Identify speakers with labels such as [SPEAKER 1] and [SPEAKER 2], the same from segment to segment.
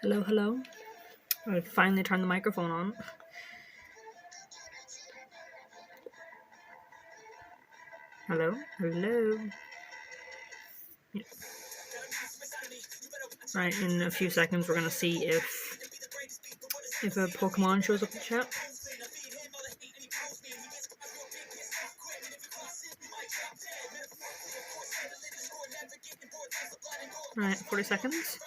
[SPEAKER 1] Hello, hello. I finally turned the microphone on. Hello, hello. Yeah. Right, in a few seconds we're gonna see if a Pokemon shows up in chat. Right, 40 seconds.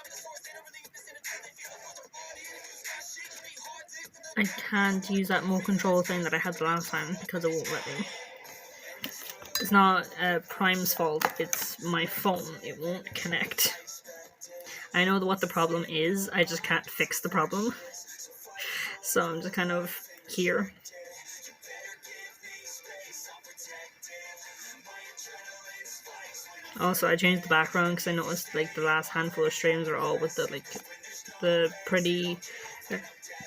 [SPEAKER 1] I can't use that remote control thing that I had the last time because it won't let me. It's not Prime's fault, it's my phone. It won't connect. I know what the problem is, I just can't fix the problem. So I'm just kind of here. Also, I changed the background because I noticed like the last handful of streams are all with the pretty,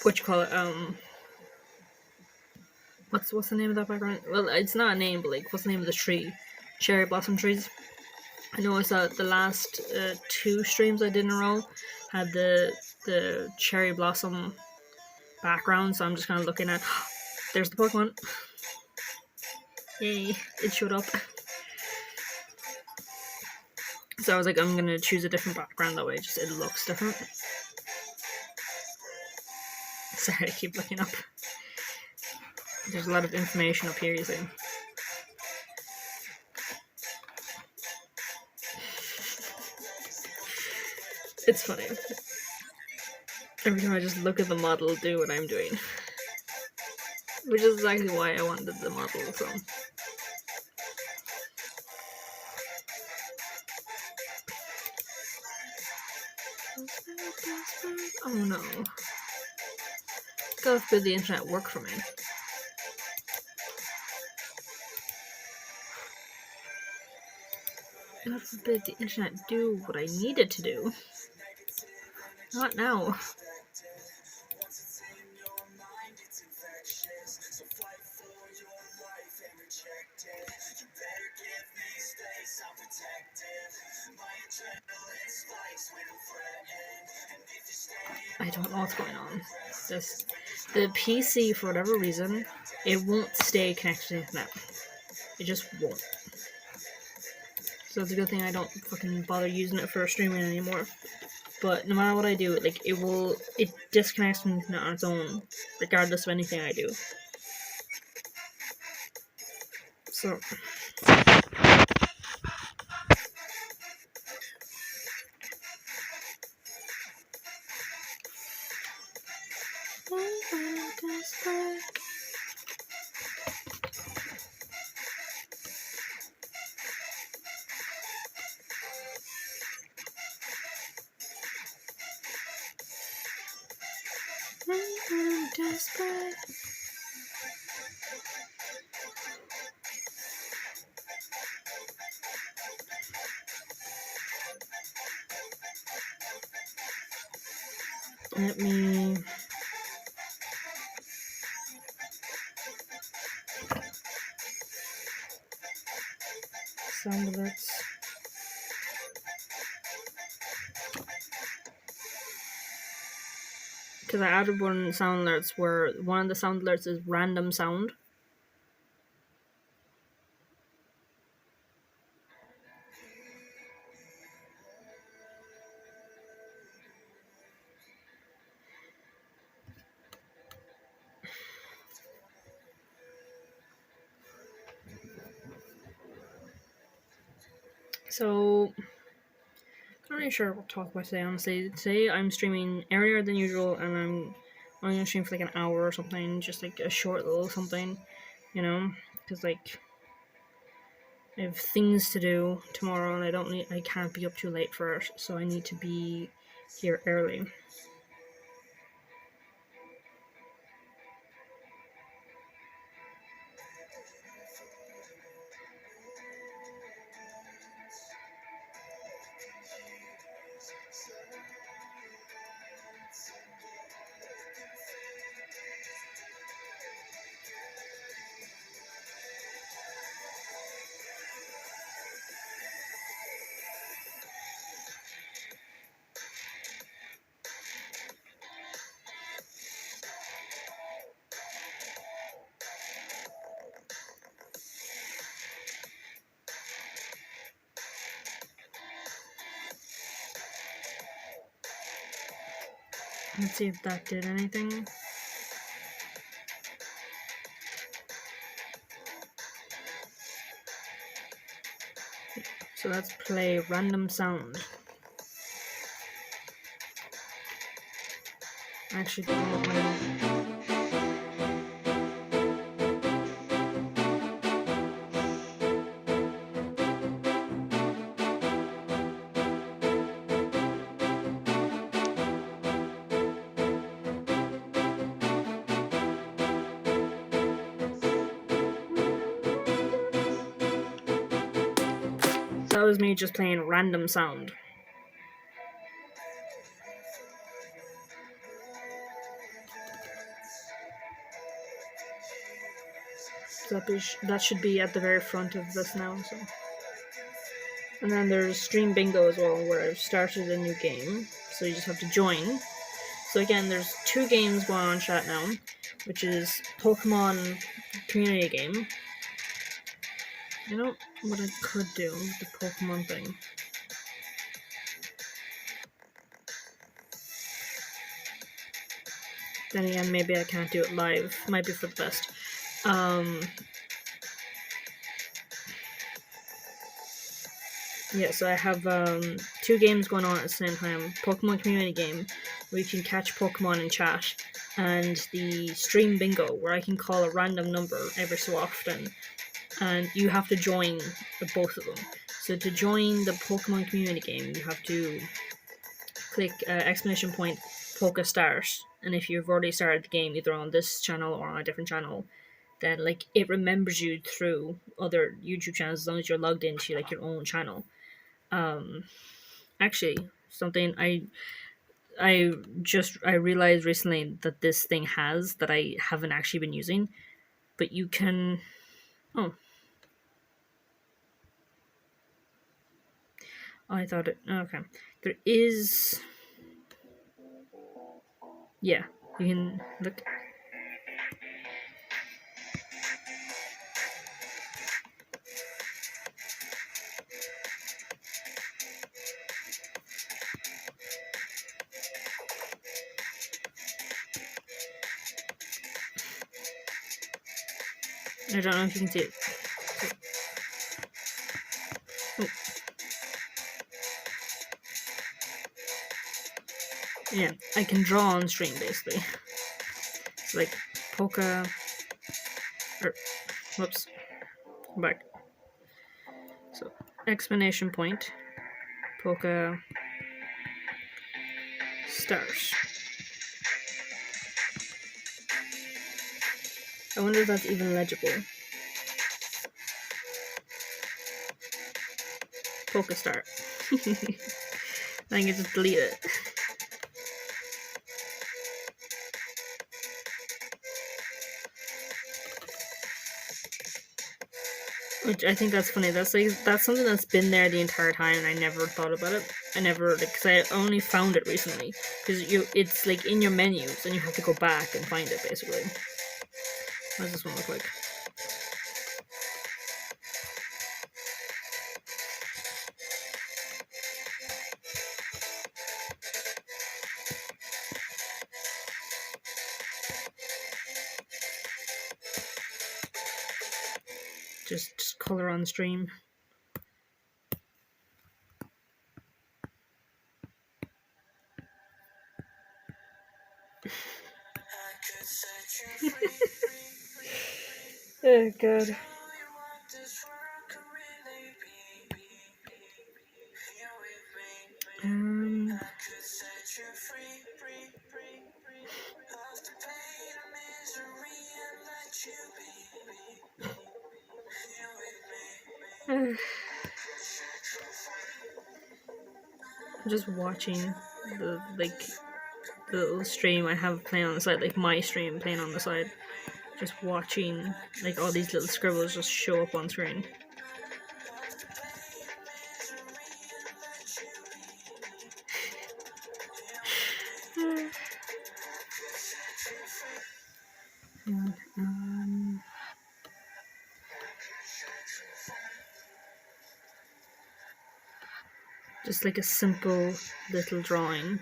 [SPEAKER 1] what you call it, what's the name of that background? Well, it's not a name, but like, what's the name of the tree? Cherry blossom trees. I noticed that the last 2 streams I did in a row had the cherry blossom background, so I'm just kind of looking at. There's the Pokemon. Yay! It showed up. So I was like, I'm gonna choose a different background that way. Just it looks different. Sorry, I keep looking up. There's a lot of information up here, you see. It's funny. Every time I just look at the model, do what I'm doing. Which is exactly why I wanted the model, so. Oh no. God forbid the internet work for me. God forbid the internet do what I need it to do. Not now. I don't know what's going on. The PC, for whatever reason, it won't stay connected to the internet. It just won't. So it's a good thing I don't fucking bother using it for streaming anymore. But no matter what I do, like it disconnects from the internet on its own, regardless of anything I do. So. Let me sound alerts. Because I added one sound alerts where one of the sound alerts is random sound. So, not really sure what to talk about today, honestly. Today I'm streaming earlier than usual, and I'm only gonna stream for like an hour or something, just like a short little something, you know? Because like, I have things to do tomorrow, and I can't be up too late for it, so I need to be here early. Let's see if that did anything. So let's play random sound. Actually, don't want my... That was me just playing random sound. So that should be at the very front of this now. So, and then there's stream bingo as well, where I've started a new game. So you just have to join. So again, there's 2 games going on in chat now, which is Pokemon community game. You know what I could do with the Pokemon thing? Then again, maybe I can't do it live. Might be for the best. Yeah, so I have 2 games going on at the same time. Pokemon community game, where you can catch Pokemon in chat, and the stream bingo, where I can call a random number every so often, and you have to join both of them. So to join the Pokemon community game, you have to click exclamation point Poke Start, and if you've already started the game either on this channel or on a different channel, then like it remembers you through other YouTube channels as long as you're logged into like your own channel. Actually, something I realized recently that this thing has that I haven't actually been using, but you can... Oh, I thought it... Okay. There is... Yeah, you can look... I don't know if you can see it. Oh. Yeah, I can draw on stream basically. It's like Poke... Whoops. Come back. So, exclamation point. Poke... Stars. I wonder if that's even legible. Poke Start. I can just delete it. Which I think that's funny. That's something that's been there the entire time, and I never thought about it. I never, because I only found it recently. Because it's like in your menus, and you have to go back and find it basically. What does this one look like? Just color on stream. Oh god. I'm just watching the little stream I have playing on the side, like my stream playing on the side. Just watching like all these little scribbles just show up on screen. Just like a simple little drawing.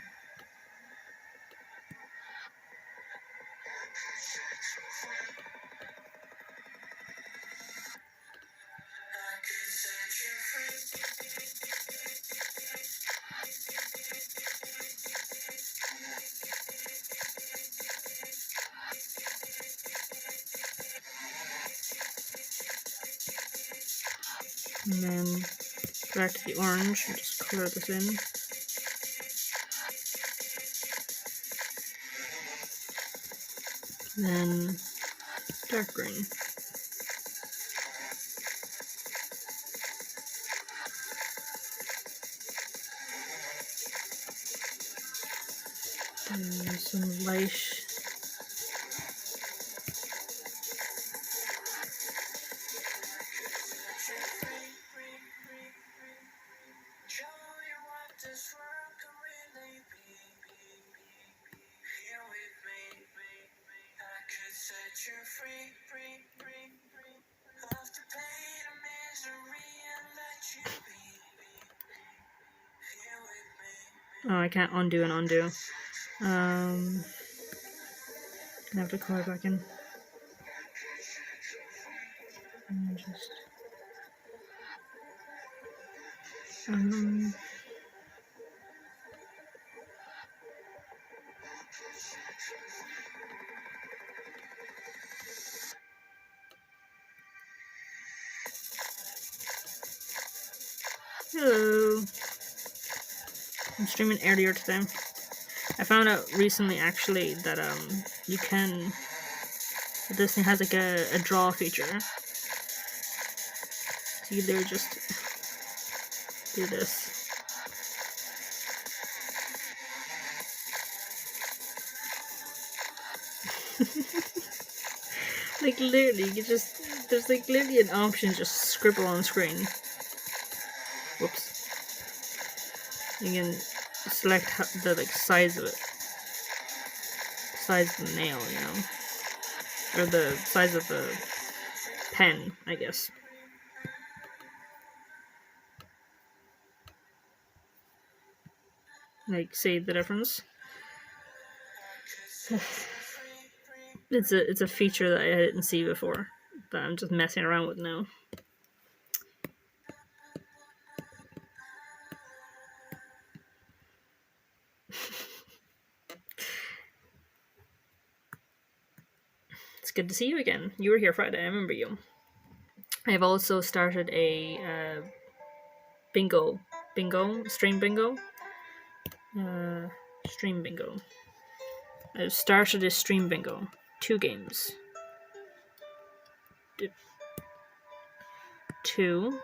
[SPEAKER 1] And then back to the orange and just color this in. Then dark green. And some light. Oh, I can't undo and undo. I have to color back in. And just hello. I'm streaming earlier today. I found out recently actually that you can, this thing has like a draw feature. So you literally just do this. Like literally, you just, there's like literally an option to just scribble on screen. Whoops. You can select the like size of it. Size of the nail, you know? Or the size of the pen, I guess. Like, see the difference? It's a feature that I didn't see before, that I'm just messing around with now. It's good to see you again. You were here Friday, I remember you. I have also started a stream bingo. Stream bingo. I've started a stream bingo. 2 games. 2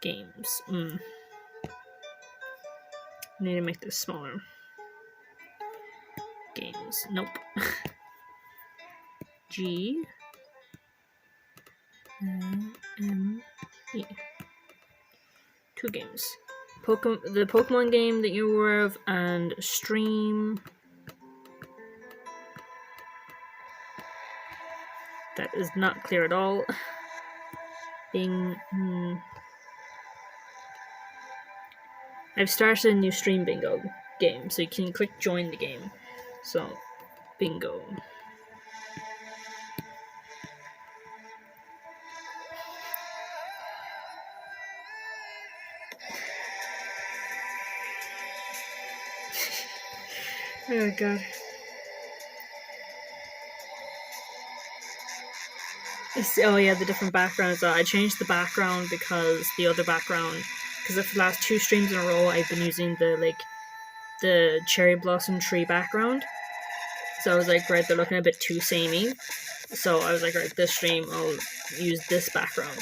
[SPEAKER 1] games. Need to make this smaller. Games. Nope. G M E. 2 games. The Pokemon game that you were aware of, and stream. That is not clear at all. I've started a new stream bingo game, so you can click join the game. So, bingo. Oh god. Oh yeah, the different backgrounds. I changed the background because the other background, because the last 2 streams in a row I've been using the cherry blossom tree background. So I was like, right, they're looking a bit too samey. So I was like, right, this stream I'll use this background.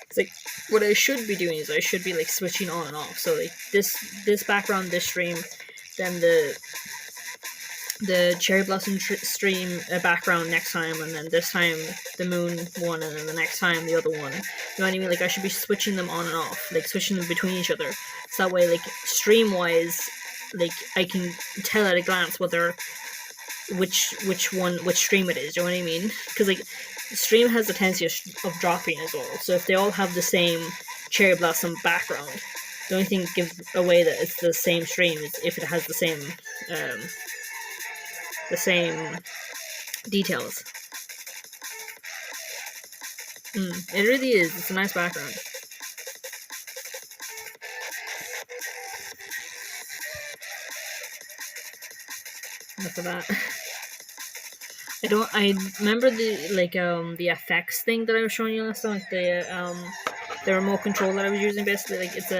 [SPEAKER 1] It's like, what I should be doing is I should be like switching on and off. So like this background, this stream, then the cherry blossom stream background next time, and then this time the moon one, and then the next time the other one. You know what I mean? Like I should be switching them on and off, like switching them between each other. So that way, like stream wise, like I can tell at a glance whether which stream it is. You know what I mean? Because like stream has the tendency of dropping as well. So if they all have the same cherry blossom background, the only thing that gives away that it's the same stream is if it has the same details. It really is. It's a nice background. Enough of that. I remember the effects thing that I was showing you last time, like the remote control that I was using. Basically, like it's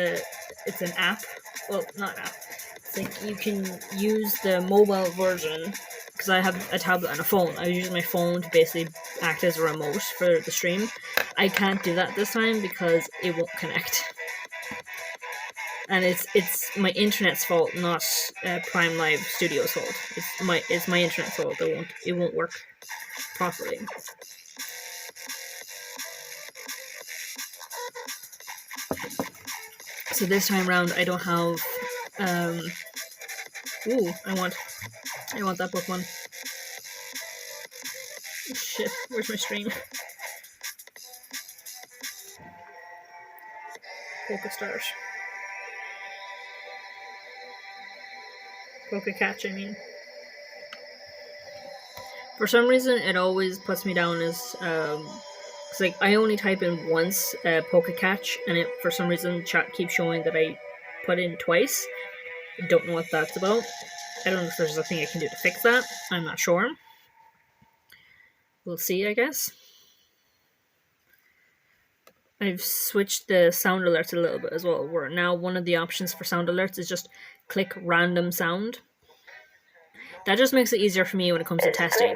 [SPEAKER 1] an app. Well, not an app. It's like you can use the mobile version, because I have a tablet and a phone. I was using my phone to basically act as a remote for the stream. I can't do that this time because it won't connect. And it's my internet's fault, not Prime Live Studio's fault. It's my internet's fault. It won't work properly. So this time around, I don't have. Ooh, I want that Pokemon. Shit, where's my stream? Pokestars. Pokecatch, I mean. For some reason, it always puts me down as it's like I only type in once Pokecatch, and it for some reason chat keeps showing that I put in twice. I don't know what that's about. I don't know if there's a thing I can do to fix that. I'm not sure. We'll see, I guess. I've switched the sound alerts a little bit as well, where now one of the options for sound alerts is just click random sound. That just makes it easier for me when it comes to testing.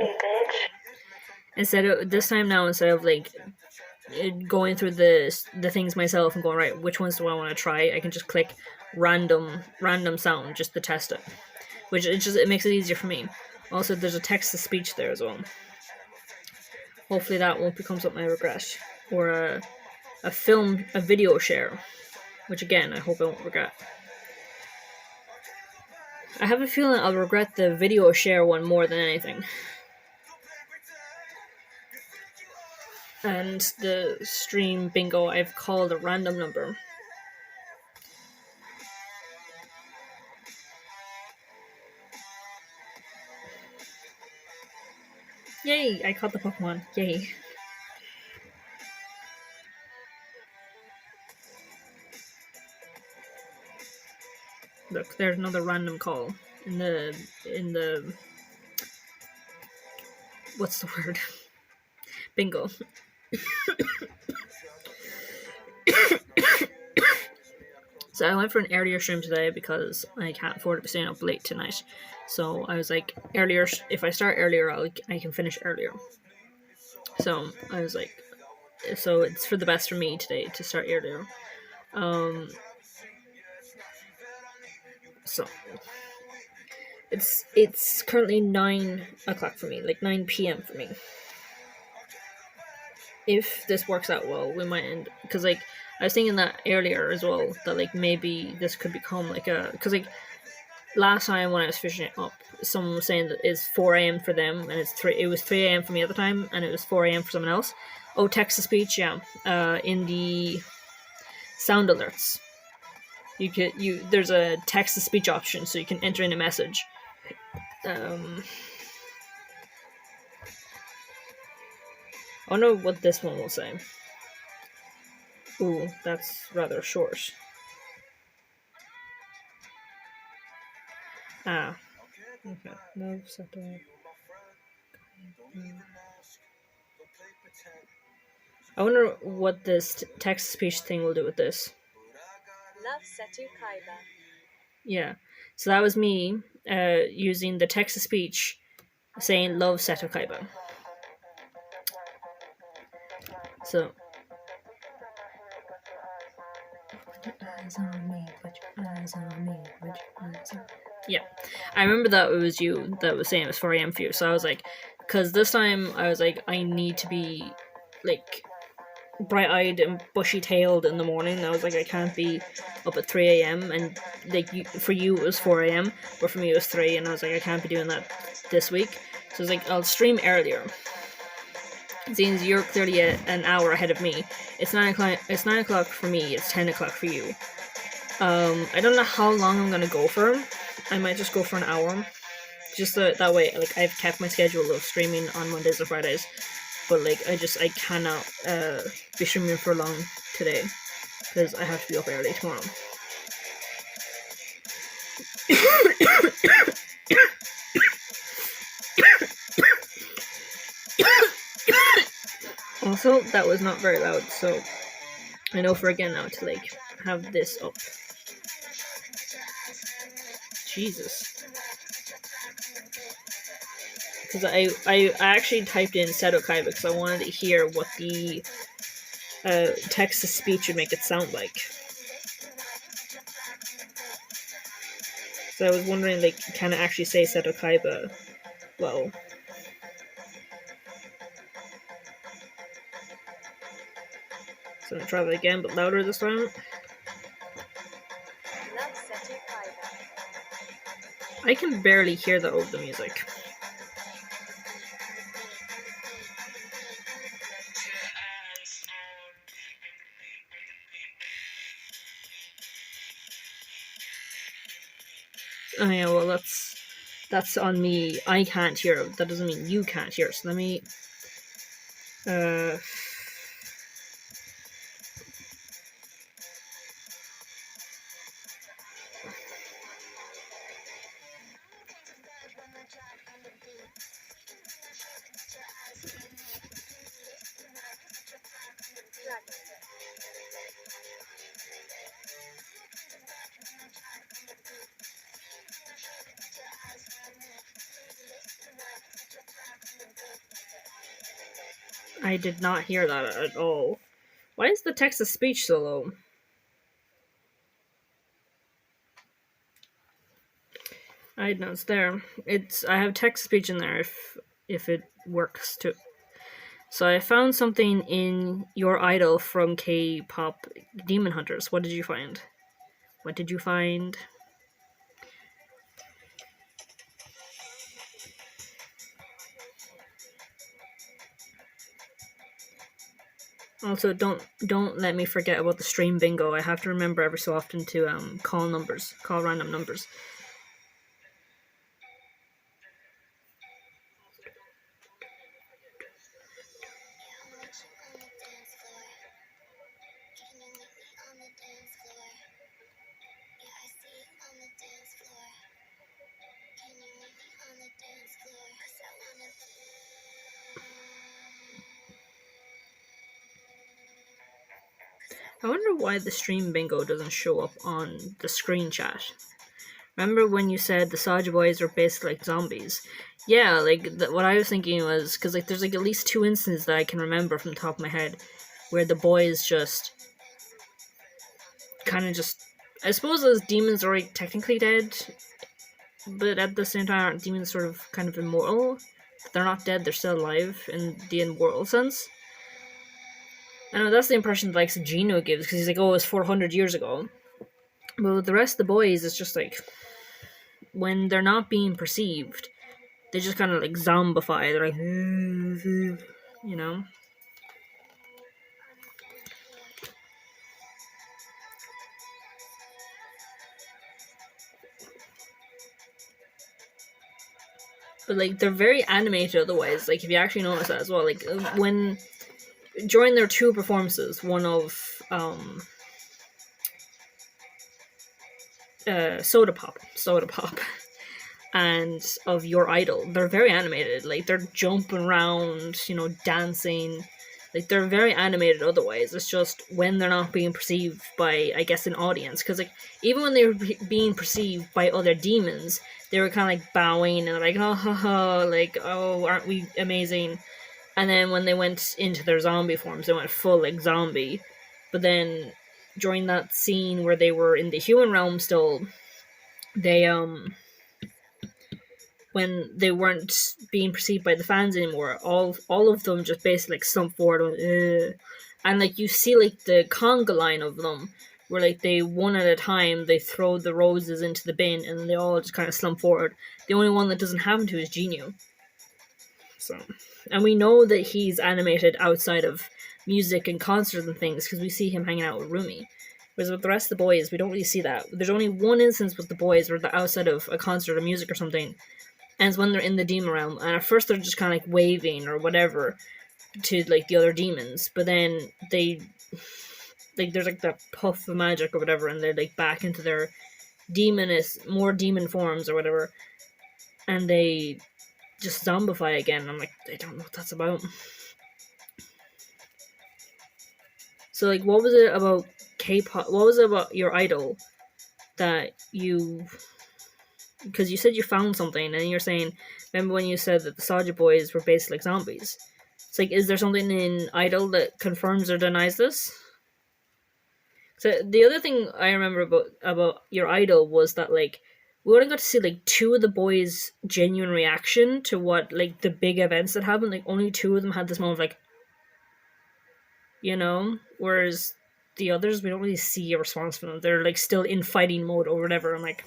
[SPEAKER 1] Instead of like going through the things myself and going, right, which ones do I want to try, I can just click random sound just to test it, which it makes it easier for me. Also, there's a text to speech there as well. Hopefully that won't become something I regret, or a video share, which again I hope I won't regret. I have a feeling I'll regret the video share one more than anything. And the stream bingo, I've called a random number. Yay! I caught the Pokemon. Yay. Look, there's another random call in the what's the word? Bingo. So I went for an earlier stream today because I can't afford to be staying up late tonight. So I was like, if I start earlier, I can finish earlier. So I was like, so it's for the best for me today to start earlier. So it's currently 9 o'clock for me, like 9 p.m. for me. If this works out well, we might end, because like I was thinking that earlier as well, that like maybe this could become like because like last time when I was fishing it up, someone was saying that it's 4 a.m. for them, and it was 3 a.m. for me at the time, and it was 4 a.m. for someone else. Oh, text to speech, yeah. In the sound alerts, there's a text to speech option, so you can enter in a message. I wonder what this one will say. Ooh, that's rather short. Ah. Okay. No, settle. I wonder what this text-to-speech thing will do with this.
[SPEAKER 2] Love Setu Kaiba.
[SPEAKER 1] Yeah. So that was me using the text-to-speech saying love Setu Kaiba. So. Yeah, I remember that it was you that was saying it was 4 a.m. for you, so I was like, because this time I was like, I need to be like bright-eyed and bushy-tailed in the morning. I was like, I can't be up at 3 a.m. and like for you it was 4 a.m. but for me it was 3, and I was like, I can't be doing that this week. So I was like, I'll stream earlier. Since you're clearly an hour ahead of me, it's 9 o'clock. It's 9 o'clock for me. It's 10 o'clock for you. I don't know how long I'm gonna go for. I might just go for an hour, just so that way, like I've kept my schedule of streaming on Mondays or Fridays. But like I cannot be streaming for long today because I have to be up early tomorrow. that was not very loud, so I know for again now to like have this up. Jesus. Because I actually typed in Seto Kaiba because I wanted to hear what the text to speech would make it sound like. So I was wondering, like, can I actually say Seto Kaiba well? So I'm gonna try that again, but louder this time.
[SPEAKER 2] Love Setu Kaiba.
[SPEAKER 1] I can barely hear the over the music. Oh yeah, well that's on me. I can't hear it. That doesn't mean you can't hear it. So let me
[SPEAKER 2] Dragon.
[SPEAKER 1] I did not hear that at all. Why is the text to speech so low? I know it's there. I have text to speech in there if it works too. So I found something in your idol from K-pop Demon Hunters. What did you find? What did you find? Also, don't let me forget about the stream bingo. I have to remember every so often to call random numbers. I wonder why the stream bingo doesn't show up on the screen chat. Remember when you said the Soja Boys are basically like zombies? Yeah, like what I was thinking was because like there's like at least 2 instances that I can remember from the top of my head where the boys just kind of just. I suppose those demons are like technically dead, but at the same time, aren't demons sort of kind of immortal? They're not dead; they're still alive in the immortal sense. I know that's the impression that like Gino gives because he's like, "Oh, it was 400 years ago." But with the rest of the boys, it's just like when they're not being perceived, they just kind of like zombify. They're like, you know. But like they're very animated otherwise. Like if you actually notice that as well, like when during their 2 performances, one of Soda Pop, and of Your Idol, they're very animated. Like they're jumping around, dancing. Like they're very animated otherwise. It's just when they're not being perceived by, I guess, an audience. Because like even when they were being perceived by other demons, they were kind of like bowing and like, oh, ha, ha, like, oh, aren't we amazing? And then when they went into their zombie forms, they went full like zombie. But then during that scene where they were in the human realm still, they when they weren't being perceived by the fans anymore, all of them just basically like slumped forward and like you see like the conga line of them where like they one at a time they throw the roses into the bin and then they all just kind of slump forward. The only one that doesn't happen to is Genu. So, and we know that he's animated outside of music and concerts and things because we see him hanging out with Rumi. Whereas with the rest of the boys, we don't really see that. There's only one instance with the boys where they're outside of a concert or music or something, and it's when they're in the demon realm. And at first they're just kind of like waving or whatever to like the other demons, but then they like there's like that puff of magic or whatever, and they're like back into their more demon forms or whatever, and they just zombify again. I'm like, I don't know what that's about. So like, what was it about K-pop? What was it about your idol that you? Because you said you found something, and you're saying, remember when you said that the Soulja Boys were basically like zombies? It's like, is there something in Idol that confirms or denies this? So the other thing I remember about your Idol was that like we only got to see like two of the boys' genuine reaction to what like the big events that happened. Like only two of them had this moment of like, whereas the others we don't really see a response from them. They're like still in fighting mode or whatever. I'm like,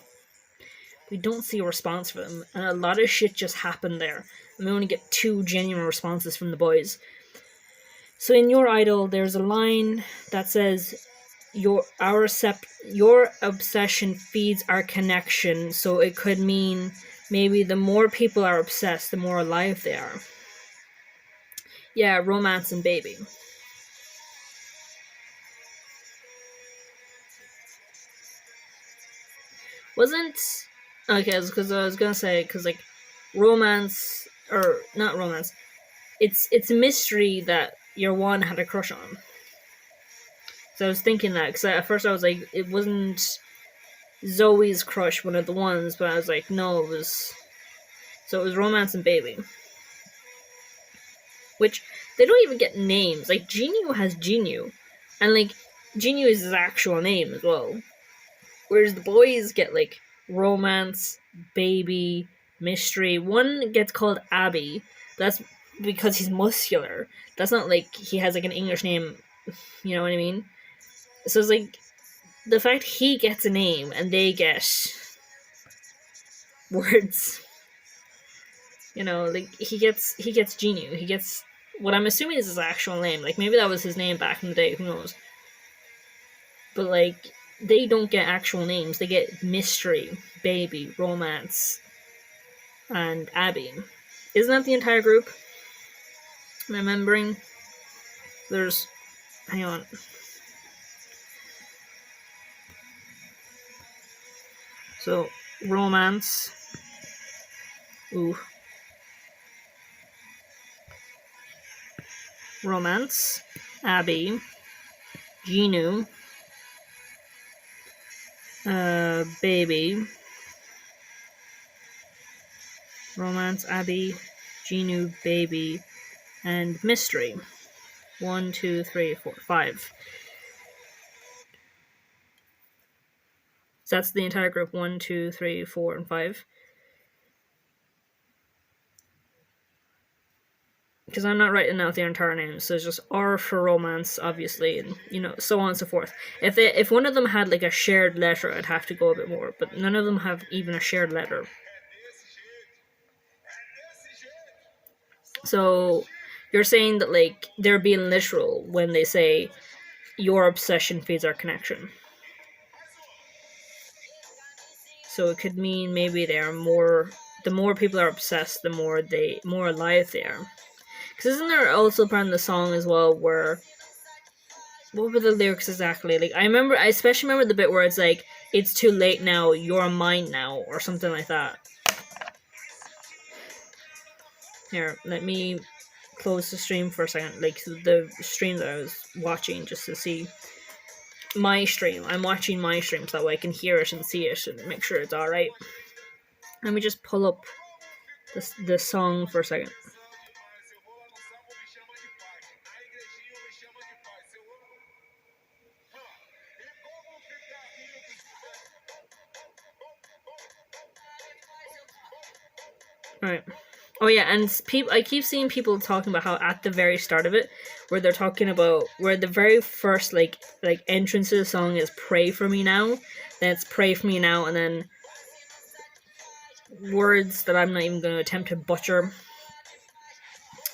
[SPEAKER 1] we don't see a response from them, and a lot of shit just happened there, and we only get two genuine responses from the boys. So in your Idol, there's a line that says, your obsession feeds our connection. So it could mean maybe the more people are obsessed, the more alive they are. Yeah, romance and baby. Wasn't okay? Because I was gonna say because like romance or not romance, it's a mystery that your one had a crush on. So I was thinking that because at first I was like, it wasn't Zoe's crush, one of the ones, but I was like, no, it was. So it was romance and baby, which they don't even get names. Like Jinyu has Jinyu, and like Jinyu is his actual name as well. Whereas the boys get like romance, baby, mystery. One gets called Abby. That's because he's muscular. That's not like he has like an English name. You know what I mean? So it's like the fact he gets a name and they get words. Like he gets Genu. He gets what I'm assuming is his actual name. Like maybe that was his name back in the day. Who knows? But like they don't get actual names. They get mystery, baby, romance, and Abby. Isn't that the entire group? Remembering, there's. Hang on. So romance. Ooh. Romance, Abby, Genu, baby, romance, Abby, Genu, baby, and mystery. 1, 2, 3, 4, 5. So that's the entire group. 1, 2, 3, 4, and 5. Because I'm not writing out their entire names, so it's just R for romance, obviously, and so on and so forth. If one of them had like a shared letter, I'd have to go a bit more, but none of them have even a shared letter. So you're saying that like they're being literal when they say your obsession feeds our connection. So it could mean maybe they are more. The more people are obsessed, the more alive they are. Because isn't there also part in the song as well where, what were the lyrics exactly? Like I especially remember the bit where it's like, it's too late now, you're mine now, or something like that. Here, let me close the stream for a second, like the stream that I was watching, just to see my stream. I'm watching my stream so that way I can hear it and see it and make sure it's alright. Let me just pull up the song for a second. Alright. Oh yeah, and I keep seeing people talking about how at the very start of it, where they're talking about where the very first like entrance to the song is "Pray for me now," then it's "Pray for me now," and then words that I'm not even going to attempt to butcher.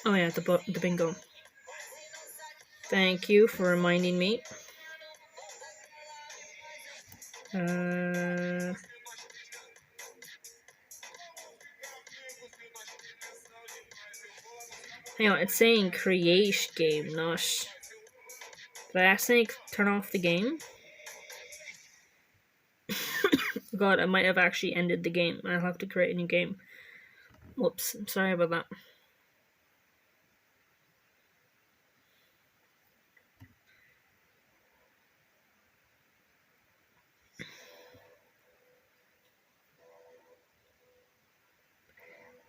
[SPEAKER 1] Oh yeah, the bingo. Thank you for reminding me. Hang on, it's saying create game, not. Did I accidentally turn off the game? God, I might have actually ended the game. I'll have to create a new game. Whoops, I'm sorry about that.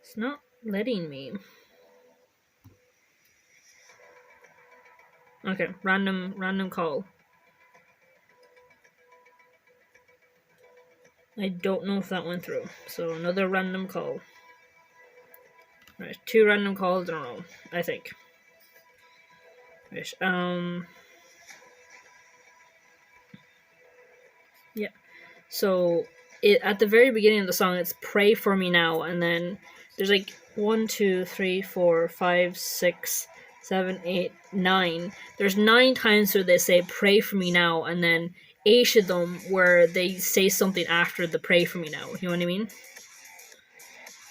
[SPEAKER 1] It's not letting me. Okay, random call. I don't know if that went through. So another random call. Right, 2 random calls in a row, I think. Right, yeah. So at the very beginning of the song, it's "Pray for Me Now," and then there's like 1, 2, 3, 4, 5, 6, 7, 8, 9. There's 9 times where they say "Pray for me now," and then 8 of them where they say something after the "Pray for me now." You know what I mean?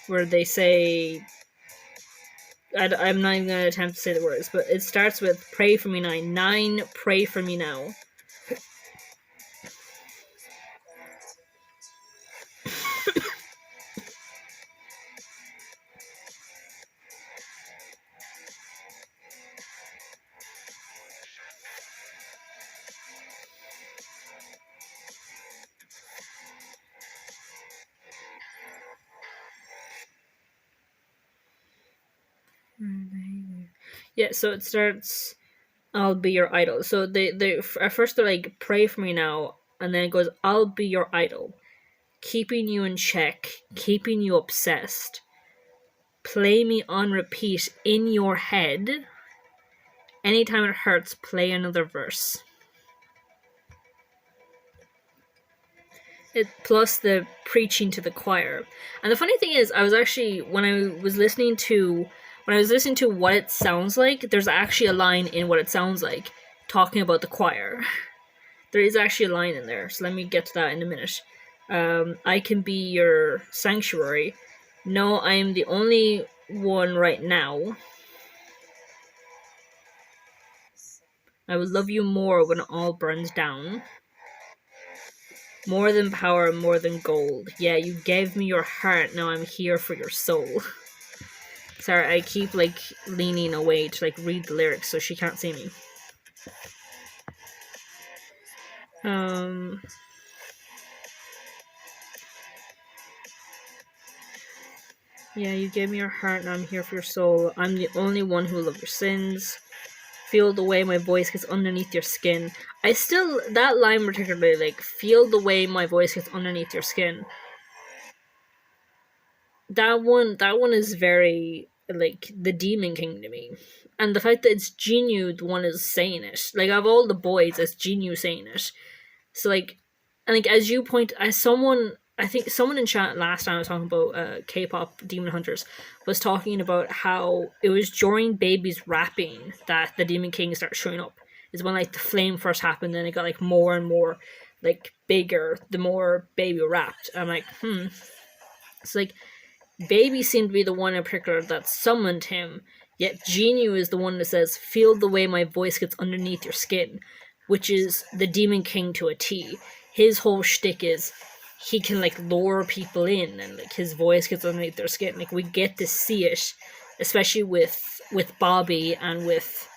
[SPEAKER 1] Where they say, I'm not even gonna attempt to say the words, but it starts with "Pray for me now." 9, "Pray for me now." Yeah, so it starts, "I'll be your idol." So they at first they're like, "Pray for me now," and then it goes, "I'll be your idol, keeping you in check, keeping you obsessed. Play me on repeat in your head. Anytime it hurts, play another verse." It plus the preaching to the choir. And the funny thing is, I was actually when I was listening to what it sounds like, there's actually a line in what it sounds like talking about the choir. There is actually a line in there, so let me get to that in a minute. "I can be your sanctuary. No, I am the only one right now. I will love you more when it all burns down. More than power, more than gold. Yeah, you gave me your heart, now I'm here for your soul." Sorry, I keep like leaning away to like read the lyrics so she can't see me. Yeah, you gave me your heart, now I'm here for your soul. I'm the only one who will love your sins. Feel the way my voice gets underneath your skin. I still, that line particularly, like, "Feel the way my voice gets underneath your skin." That one is very, like, the Demon King to me. And the fact that it's Jinyu the one is saying it. Like, of all the boys, it's Jinyu saying it. So, like, and like, as you point, as someone, I think someone in chat last time I was talking about K-pop Demon Hunters was talking about how it was during Baby's rapping that the Demon King started showing up. Is when like the flame first happened, and it got like more and more like bigger the more Baby rapped. I'm like, it's like Baby seemed to be the one in particular that summoned him, yet Jinyu is the one that says, "Feel the way my voice gets underneath your skin," which is the Demon King to a T. His whole shtick is he can like lure people in, and like his voice gets underneath their skin. Like we get to see it, especially with Bobby and with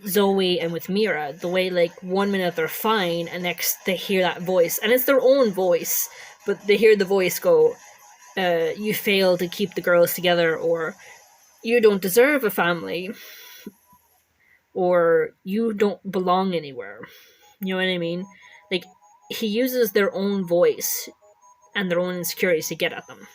[SPEAKER 1] Zoe and with Mira. The way like 1 minute they're fine, and next they hear that voice, and it's their own voice, but they hear the voice go, "You fail to keep the girls together," or "You don't deserve a family," or "You don't belong anywhere." You know what I mean? Like, he uses their own voice and their own insecurities to get at them.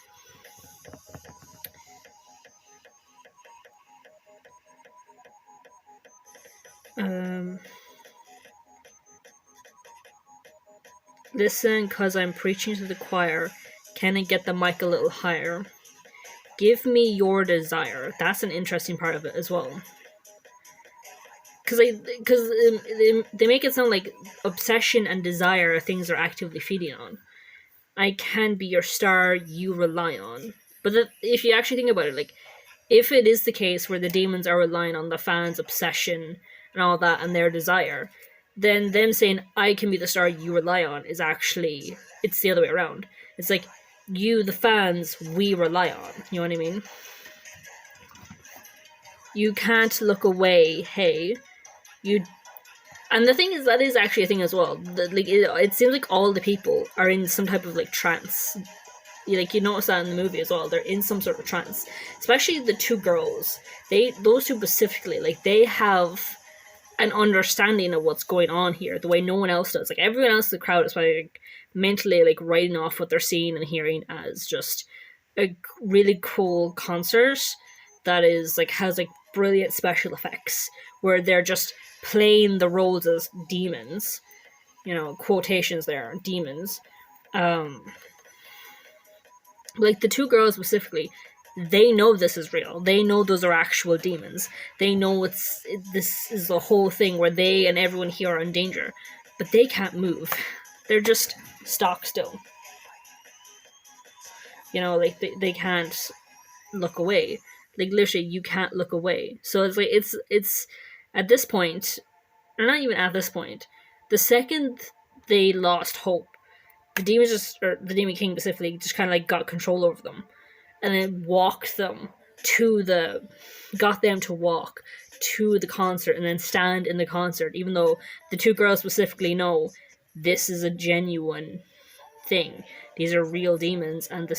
[SPEAKER 1] Listen, cause I'm preaching to the choir. Can I get the mic a little higher? Give me your desire. That's an interesting part of it as well. Because they make it sound like obsession and desire are things they're actively feeding on. I can be your star you rely on. But if you actually think about it, like, if it is the case where the demons are relying on the fans' obsession and all that and their desire, then them saying, "I can be the star you rely on," is actually, it's the other way around. It's like, you, the fans, we rely on. You know what I mean? You can't look away, hey. You. And the thing is, that is actually a thing as well. Like, it seems like all the people are in some type of like trance. like you notice that in the movie as well. They're in some sort of trance, especially the two girls. Those two specifically, like they have an understanding of what's going on here the way no one else does. Like everyone else in the crowd is probably like, mentally like writing off what they're seeing and hearing as just a really cool concert that is like has like brilliant special effects where they're just playing the roles as demons, you know, quotations there, demons. um like the two girls specifically, they know this is real. They know those are actual demons. They know this is the whole thing where they and everyone here are in danger, but they can't move. They're just stock still. You know, like they can't look away. Like literally, you can't look away. So it's like it's at this point, or not even at this point. The second they lost hope, the demons just, or the demon king specifically, just kind of like got control over them and then got them to walk to the concert and then stand in the concert, even though the two girls specifically know this is a genuine thing. These are real demons, and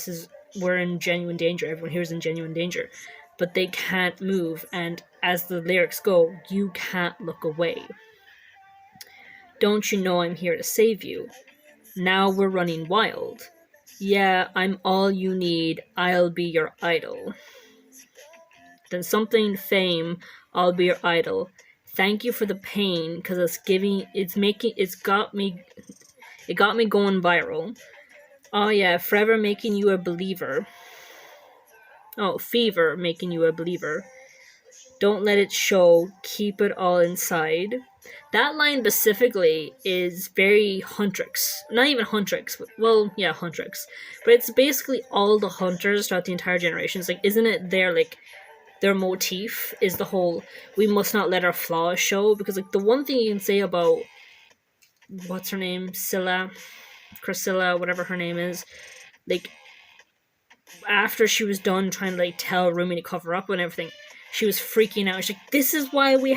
[SPEAKER 1] we're in genuine danger. Everyone here is in genuine danger, but they can't move. And as the lyrics go, you can't look away. Don't you know I'm here to save you? Now we're running wild. Yeah, I'm all you need. I'll be your idol. Then something fame. I'll be your idol. Thank you for the pain, cause it got me going viral. Oh yeah, forever making you a believer. Oh, fever making you a believer. Don't let it show. Keep it all inside. That line specifically is very Huntrix. Not even Huntrix. Well, yeah, Huntrix. But it's basically all the hunters throughout the entire generation. It's like, isn't it their motif is the whole we must not let our flaws show? Because like the one thing you can say about what's her name? Priscilla, whatever her name is, like after she was done trying to like tell Rumi to cover up and everything, she was freaking out. She's like, this is why we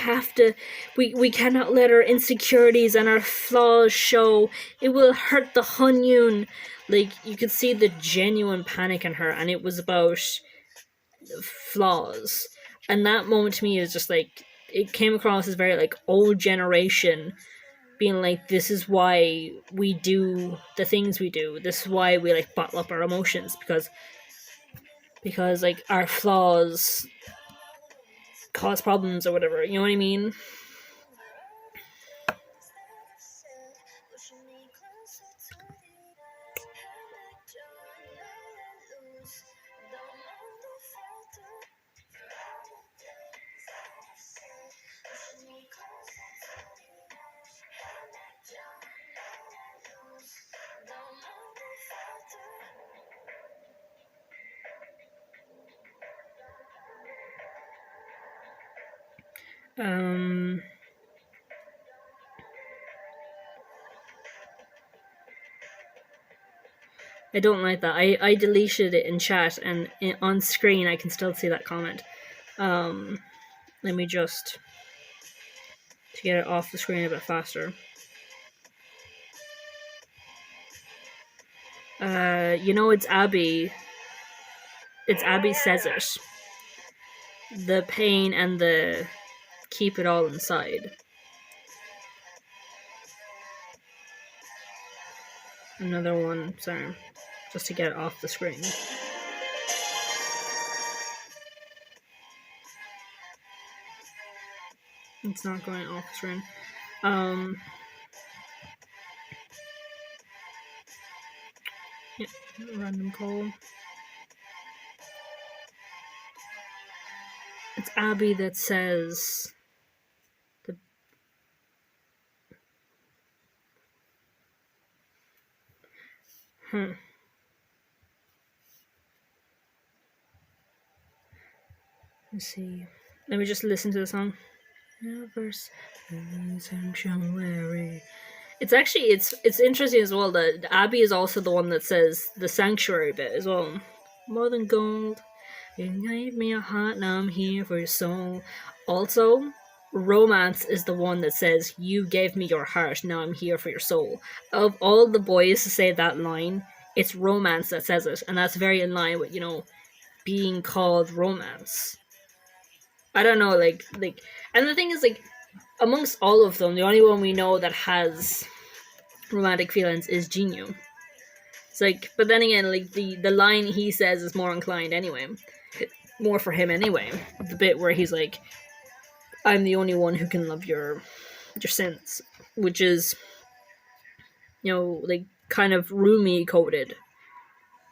[SPEAKER 1] cannot let our insecurities and our flaws show. It will hurt the Hunyun. Like, you could see the genuine panic in her, and it was about flaws. And that moment to me is just like, it came across as very like old generation being like, this is why we do the things we do. This is why we like bottle up our emotions, because like our flaws cause problems or whatever, you know what I mean? I don't like that. I deleted it in chat, and on screen I can still see that comment. Let me just to get it off the screen a bit faster. You know, it's Abby. It's Abby says it. The pain and the keep it all inside. Another one, sorry, just to get it off the screen. It's not going off the screen. Yeah, random call. It's Abby that says the Let's see. Let me just listen to the song. It's actually it's interesting as well that Abby is also the one that says the sanctuary bit as well. More than gold, you gave me a heart, now I'm here for your soul. Also, Romance is the one that says you gave me your heart, now I'm here for your soul. Of all the boys to say that line, It's romance that says it, and that's very in line with, you know, being called romance. I don't know, like, and the thing is, like, amongst all of them, the only one we know that has romantic feelings is Jinyu. It's like, but then again, like, the line he says is more inclined anyway. More for him anyway. The bit where he's like, I'm the only one who can love your sins. Which is, you know, like, kind of Rumi coded.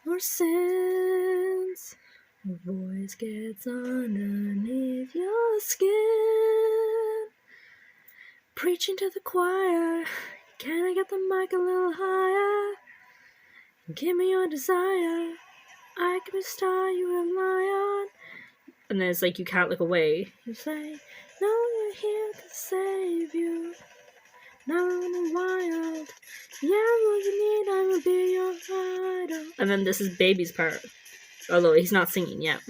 [SPEAKER 1] Your sins, your voice gets underneath your skin. Preaching to the choir, can I get the mic a little higher? Give me your desire, I can be a star you rely on. And then it's like, you can't look away. You say, no, you're here to save you. Now I'm running wild. Yeah, what you need, I will be your idol. And then this is Baby's part. Although he's not singing yet.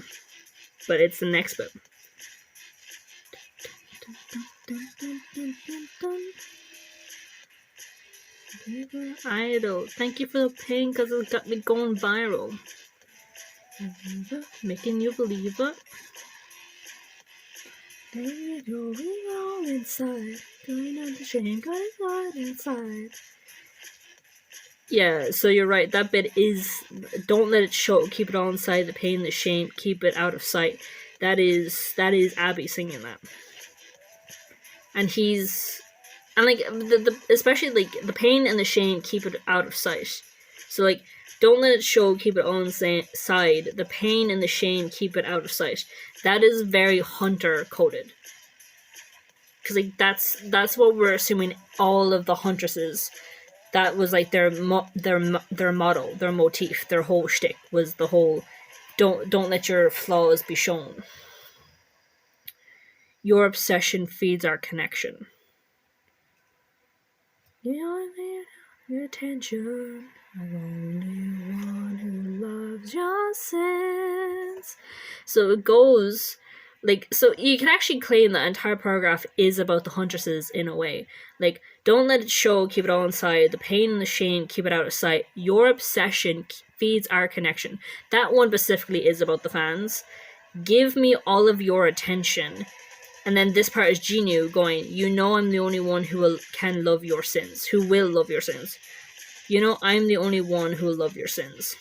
[SPEAKER 1] But it's the next bit. Idol. Thank you for the pain because it got me going viral. Making you believe it. Going all inside. Going on the shame, going on inside. Yeah, so you're right. That bit is, don't let it show. Keep it all inside. The pain, the shame. Keep it out of sight. That is Abby singing that. And he's, and like especially like the pain and the shame. Keep it out of sight. So like, don't let it show. Keep it all inside. The pain and the shame. Keep it out of sight. That is very Hunter coded. Because like that's what we're assuming all of the huntresses. That was like their model, their motif, their whole shtick was the whole don't let your flaws be shown. Your obsession feeds our connection. You need your attention. I'm the only one who loves your sins. So it goes like, so you can actually claim that entire paragraph is about the huntresses in a way. Like, don't let it show, keep it all inside. The pain and the shame, keep it out of sight. Your obsession feeds our connection. That one specifically is about the fans. Give me all of your attention. And then this part is Jinyu going, you know I'm the only one who can love your sins. Who will love your sins. You know I'm the only one who will love your sins.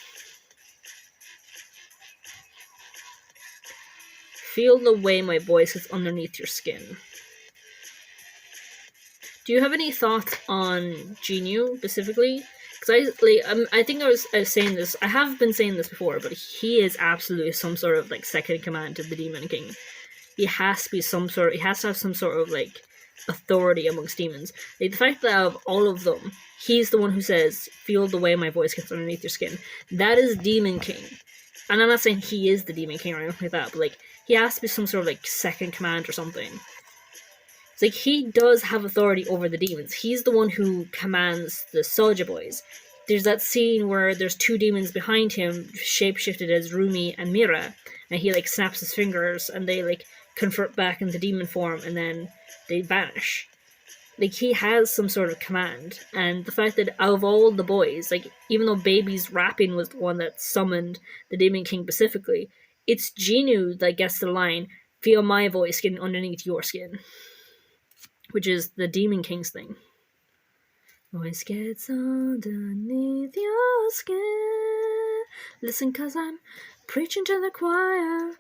[SPEAKER 1] Feel the way my voice is underneath your skin. Do you have any thoughts on Jinyu specifically? Because I think I was saying this. I have been saying this before, but he is absolutely some sort of like second in command to the Demon King. He has to be some sort. He has to have some sort of like authority amongst demons. Like the fact that of all of them, he's the one who says, "Feel the way my voice gets underneath your skin." That is Demon King. And I'm not saying he is the Demon King or anything like that, but like he has to be some sort of like second command or something. It's like he does have authority over the demons. He's the one who commands the Soulja Boys. There's that scene where there's two demons behind him, shapeshifted as Rumi and Mira, and he like snaps his fingers and they like convert back into demon form and then they vanish. Like he has some sort of command, and the fact that out of all the boys, like even though Baby's rapping was the one that summoned the Demon King specifically, it's Jinyu that gets the line, "Feel my voice getting underneath your skin," which is the Demon King's thing. Voice gets underneath your skin. Listen, cause I'm preaching to the choir.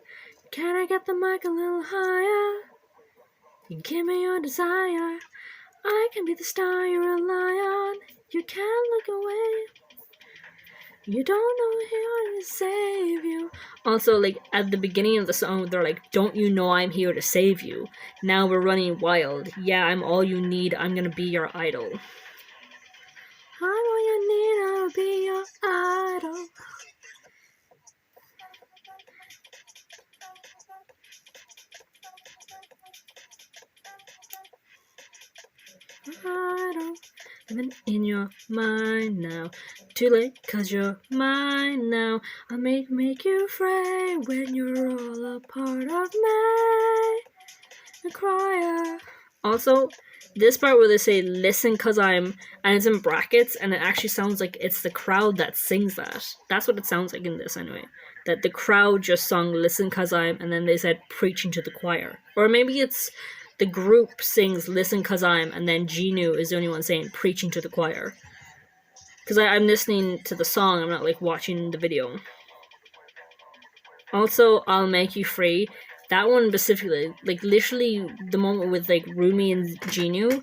[SPEAKER 1] Can I get the mic a little higher? You give me your desire. I can be the star you rely on. You can't look away. You don't know here to save you. Also, like, at the beginning of the song, they're like, don't you know I'm here to save you? Now we're running wild. Yeah, I'm all you need. I'm gonna be your idol. I'm all you need. I'll be your idol. Idol. Living in your mind now. Too late, cause you're mine now. I'll make you fray when you're all a part of me. A crier, Also, this part where they say "listen, cause I'm," and it's in brackets, and it actually sounds like it's the crowd that sings that. That's what it sounds like in this, anyway. That the crowd just sung "listen, cause I'm," and then they said "preaching to the choir," or maybe it's the group sings "listen, cause I'm," and then Genu is the only one saying "preaching to the choir." Because I'm listening to the song, I'm not like watching the video. Also, I'll Make You Free. That one specifically, like literally the moment with like Rumi and Genu,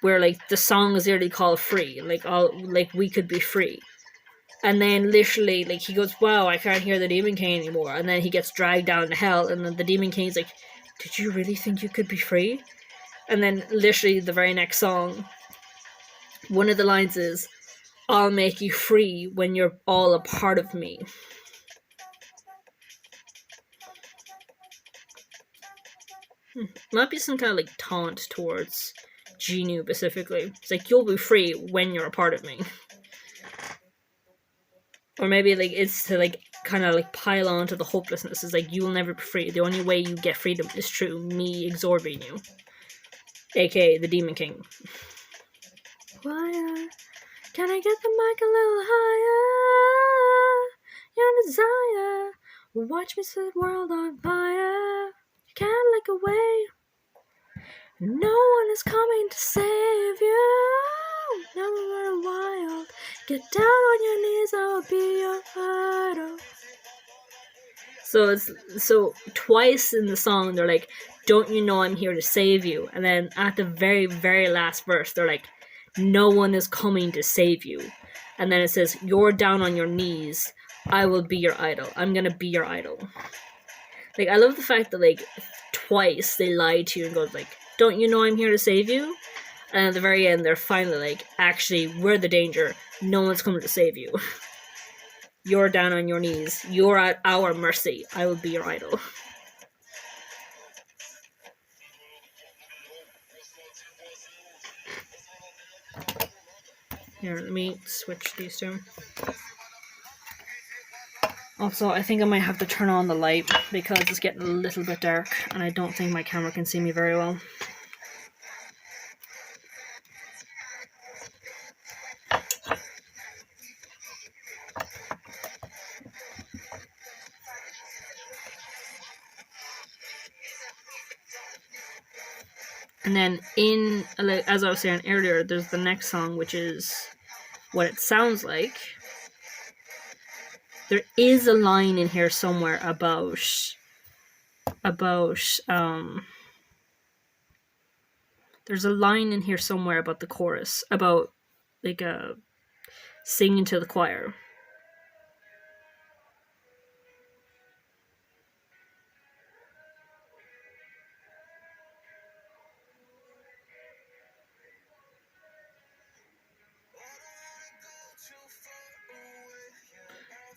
[SPEAKER 1] where like the song is literally called Free, like all like we could be free. And then literally like he goes, wow, I can't hear the Demon King anymore. And then he gets dragged down to hell, and then the Demon King's like, did you really think you could be free? And then literally the very next song, one of the lines is, I'll make you free when you're all a part of me. Might be some kind of like taunt towards Genu specifically. It's like, you'll be free when you're a part of me. Or maybe like it's to like kind of like pile on to the hopelessness. It's like, you will never be free. The only way you get freedom is through me absorbing you. AKA the Demon King. Why, can I get the mic a little higher? Your desire will watch me set the world on fire. You can't look away. No one is coming to save you. Never run wild. Get down on your knees, I will be your idol. So twice in the song they're like, don't you know I'm here to save you? And then at the very, very last verse they're like, no one is coming to save you. And then it says, you're down on your knees, I will be your idol. I'm gonna be your idol. Like, I love the fact that like twice they lied to you and goes like, don't you know I'm here to save you? And at the very end they're finally like, actually, we're the danger, no one's coming to save you. You're down on your knees, you're at our mercy, I will be your idol. Here, let me switch these two. Also, I think I might have to turn on the light because it's getting a little bit dark and I don't think my camera can see me very well. And then in, as I was saying earlier, there's the next song, which is what it sounds like. There is a line in here somewhere about there's a line in here somewhere about the chorus, about like singing to the choir.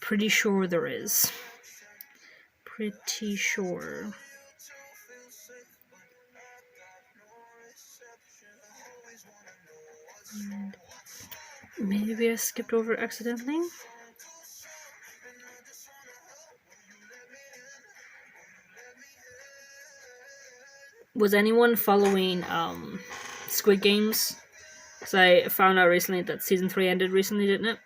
[SPEAKER 1] Pretty sure there is. Pretty sure. And maybe I skipped over accidentally. Was anyone following Squid Games? Because I found out recently that season 3 ended recently, didn't it?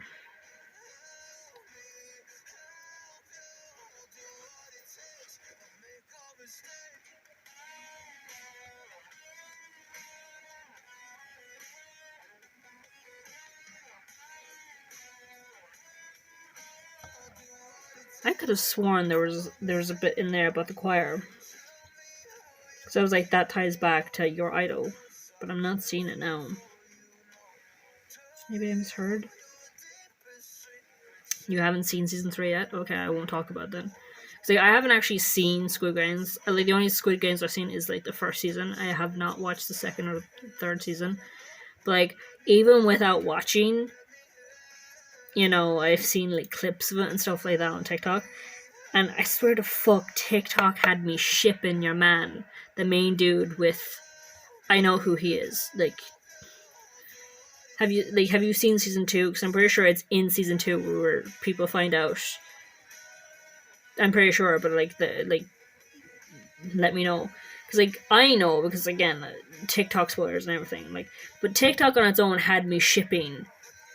[SPEAKER 1] I could have sworn there was a bit in there about the choir. So I was like, that ties back to your idol. But I'm not seeing it now. Maybe I misheard. You haven't seen season 3 yet? Okay, I won't talk about that. So I haven't actually seen Squid Games. Like, the only Squid Games I've seen is like the first season. I have not watched the second or third season. But like, even without watching, you know, I've seen like clips of it and stuff like that on TikTok. And I swear to fuck, TikTok had me shipping your man, the main dude, with I know who he is. Like, have you seen season 2? Because I'm pretty sure it's in season 2 where people find out. I'm pretty sure, but let me know. Because, like, I know, because, again, TikTok spoilers and everything, like, but TikTok on its own had me shipping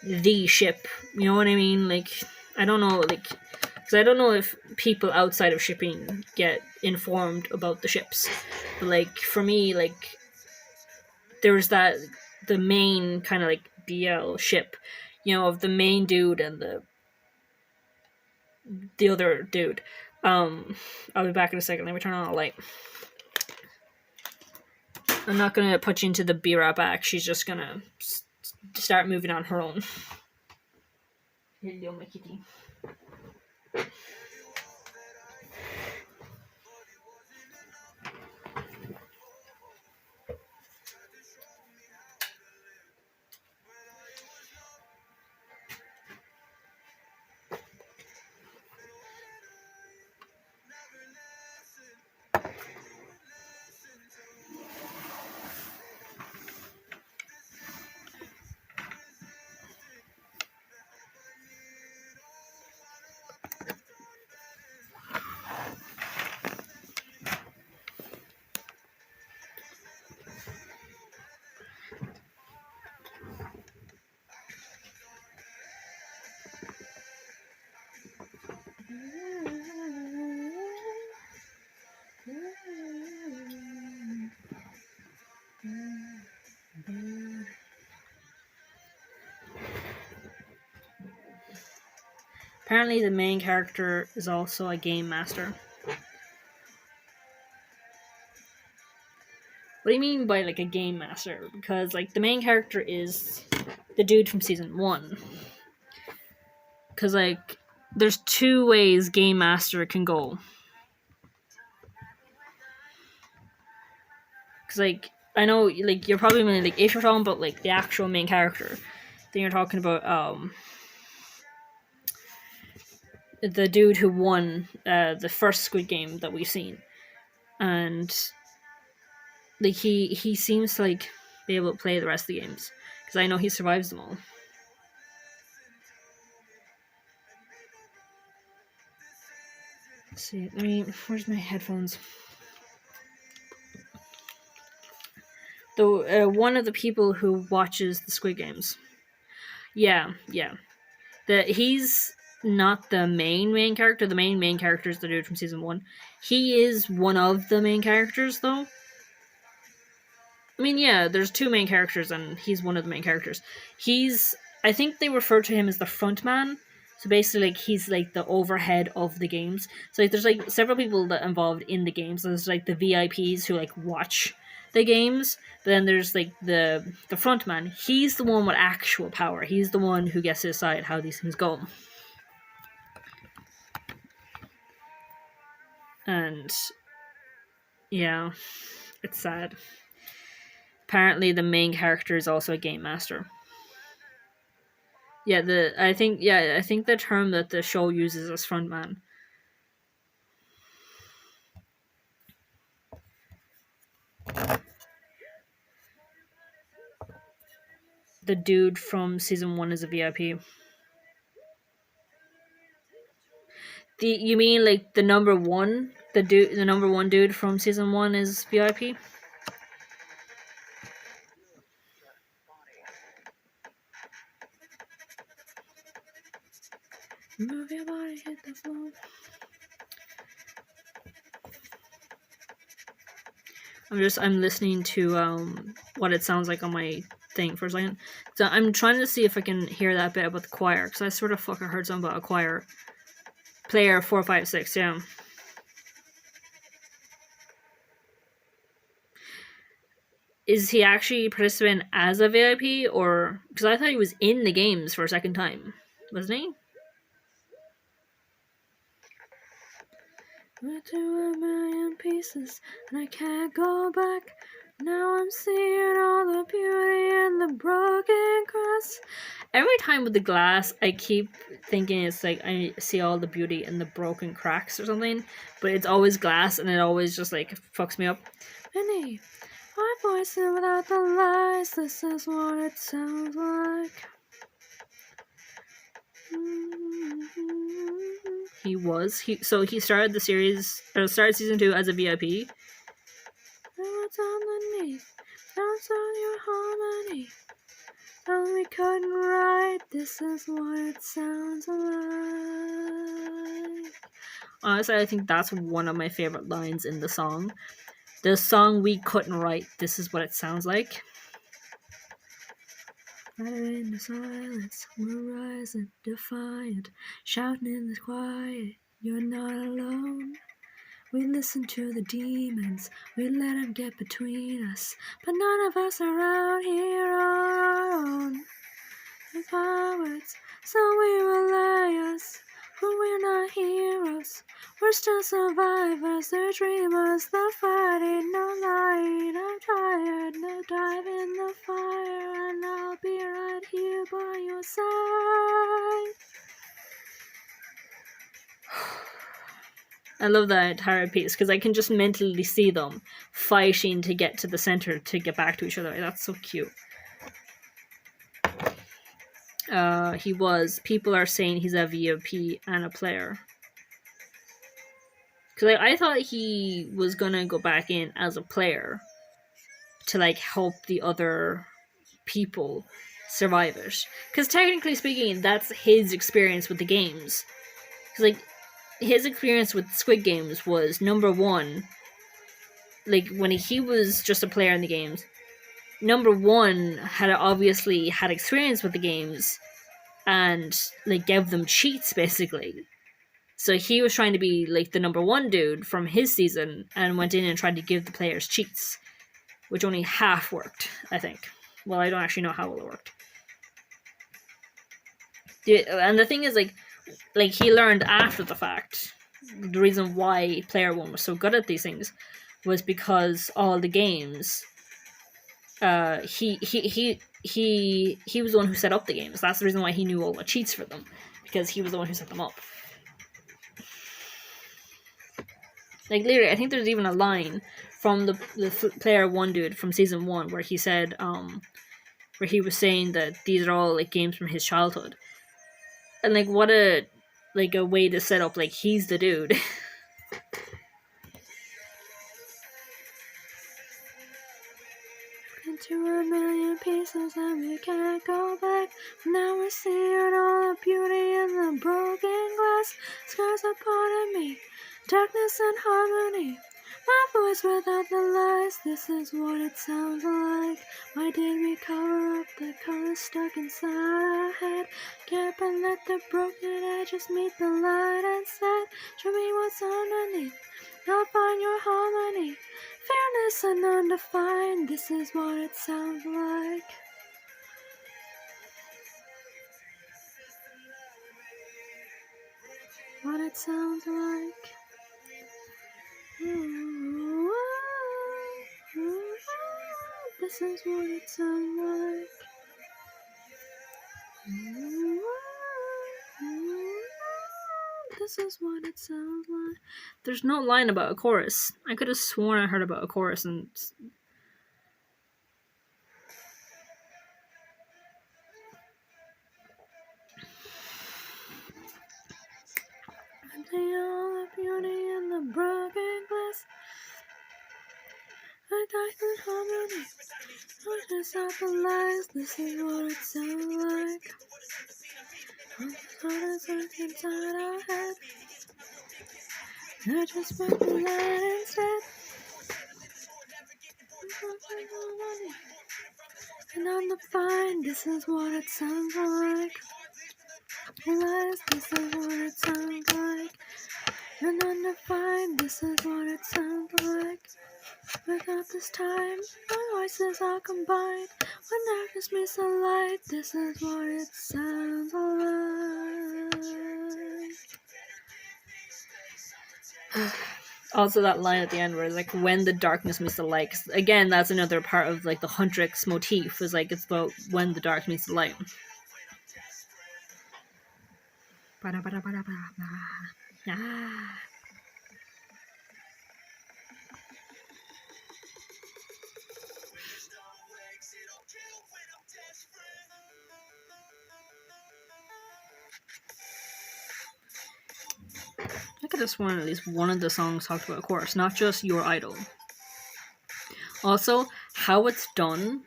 [SPEAKER 1] the ship, you know what I mean? Like, I don't know, like, because I don't know if people outside of shipping get informed about the ships, but, like, for me, like, there was that, the main kind of, like, BL ship, you know, of the main dude and the other dude. I'll be back in a second. Let me turn on the light. I'm not gonna put you into the Bira back. She's just gonna start moving on her own. Hello, my kitty. Apparently, the main character is also a game master. What do you mean by, like, a game master? Because, like, the main character is the dude from season 1. Because, like, there's 2 ways game master can go. Because, like, I know, like, you're probably meaning, like, if you're talking about, like, the actual main character, then you're talking about, the dude who won, the first Squid Game that we've seen. And, like, he seems to, like, be able to play the rest of the games. Because I know he survives them all. Let's see, where's my headphones? Though, one of the people who watches the Squid Games. Yeah. He's not the main character. The main character is the dude from season 1. He is one of the main characters, though. I mean, yeah, there's 2 main characters, and he's one of the main characters. I think they refer to him as the front man. So basically, like, he's, like, the overhead of the games. So, like, there's, like, several people that are involved in the games. There's, like, the VIPs who, like, watch the games. But then there's, like, the front man. He's the one with actual power. He's the one who gets to decide how these things go. And, yeah, it's sad. Apparently, the main character is also a game master. Yeah, I think the term that the show uses is frontman. The dude from season 1 is a VIP. You mean, like, the number 1? The number 1 dude from season 1 is VIP? Move your body, hit the floor. I'm listening to what it sounds like on my thing for a second. So I'm trying to see if I can hear that bit about the choir, because I sort of fucking heard something about a choir. Player 456, yeah. Is he actually participating as a VIP, or... Because I thought he was in the games for a second time. Wasn't he? Went to a million pieces, and I can't go back. Now I'm seeing all the beauty in the broken glass. Every time with the glass, I keep thinking it's like I see all the beauty in the broken cracks or something. But it's always glass, and it always just, like, fucks me up. Minnie, my voice is without the lies. This is what it sounds like. He started the series, or started season 2 as a VIP. underneath. Bounce on your harmony. Oh, we couldn't write. This is what it sounds like. Honestly, I think that's one of my favorite lines in the song. The song we couldn't write. This is what it sounds like. Right in the silence, we're rising, defiant, shouting in the quiet. You're not alone. We listen to the demons, we let them get between us, but none of us are out here on our own. The cowards, so we relay us, but we're not heroes. We're still survivors, they're dreamers, the fighting, no lying. I'm tired, no dive in the fire, and I'll be right here by your side. I love that entire piece because I can just mentally see them fighting to get to the center to get back to each other. That's so cute. People are saying he's a VIP and a player. Because I thought he was gonna go back in as a player to like help the other people survive it. Because technically speaking, that's his experience with the games. Because like his experience with Squid Games was number one. Like when he was just a player in the games, number one had obviously had experience with the games and like gave them cheats basically. So he was trying to be like the number one dude from his season and went in and tried to give the players cheats, which only half worked, I think. Well, I don't actually know how well it worked. And the thing is, like he learned after the fact. The reason why Player One was so good at these things was because all the games, he was the one who set up the games. That's the reason why he knew all the cheats for them, because he was the one who set them up. Like literally, I think there's even a line from the Player One dude from season 1 where he said, where he was saying that these are all like games from his childhood, and like what a way to set up like he's the dude. Into a million pieces and we can't go back. Now we're seeing all the beauty in the broken glass. Scars are part of me, darkness and harmony. My voice without the lies, this is what it sounds like. Why did we cover up the colors stuck inside our head? Can't let the broken edges meet the light instead. Show me what's underneath, I'll find your harmony. Fairness and undefined, this is what it sounds like. What it sounds like. Ooh, this is what it sounds like. This is what it sounds like. There's no line about a chorus. I could have sworn I heard about a chorus and... all the beauty in the broken glass. I died in harmony. Darkness out the lies. This is what it sounds like. All the colors are inside our head. I just want the light instead. And on the fine, this is what it sounds like. Lies, this is what it sounds like. And on the fine, this is what it sounds like. Without this time, my voices are combined. When darkness meets the light, this is what it sounds like. Also that line at the end where it's like, when the darkness meets the light. Again, that's another part of like the Huntrix motif, is like it's about when the dark meets the light. I could have sworn at least one of the songs talked about a chorus, not just Your Idol. Also, how it's done.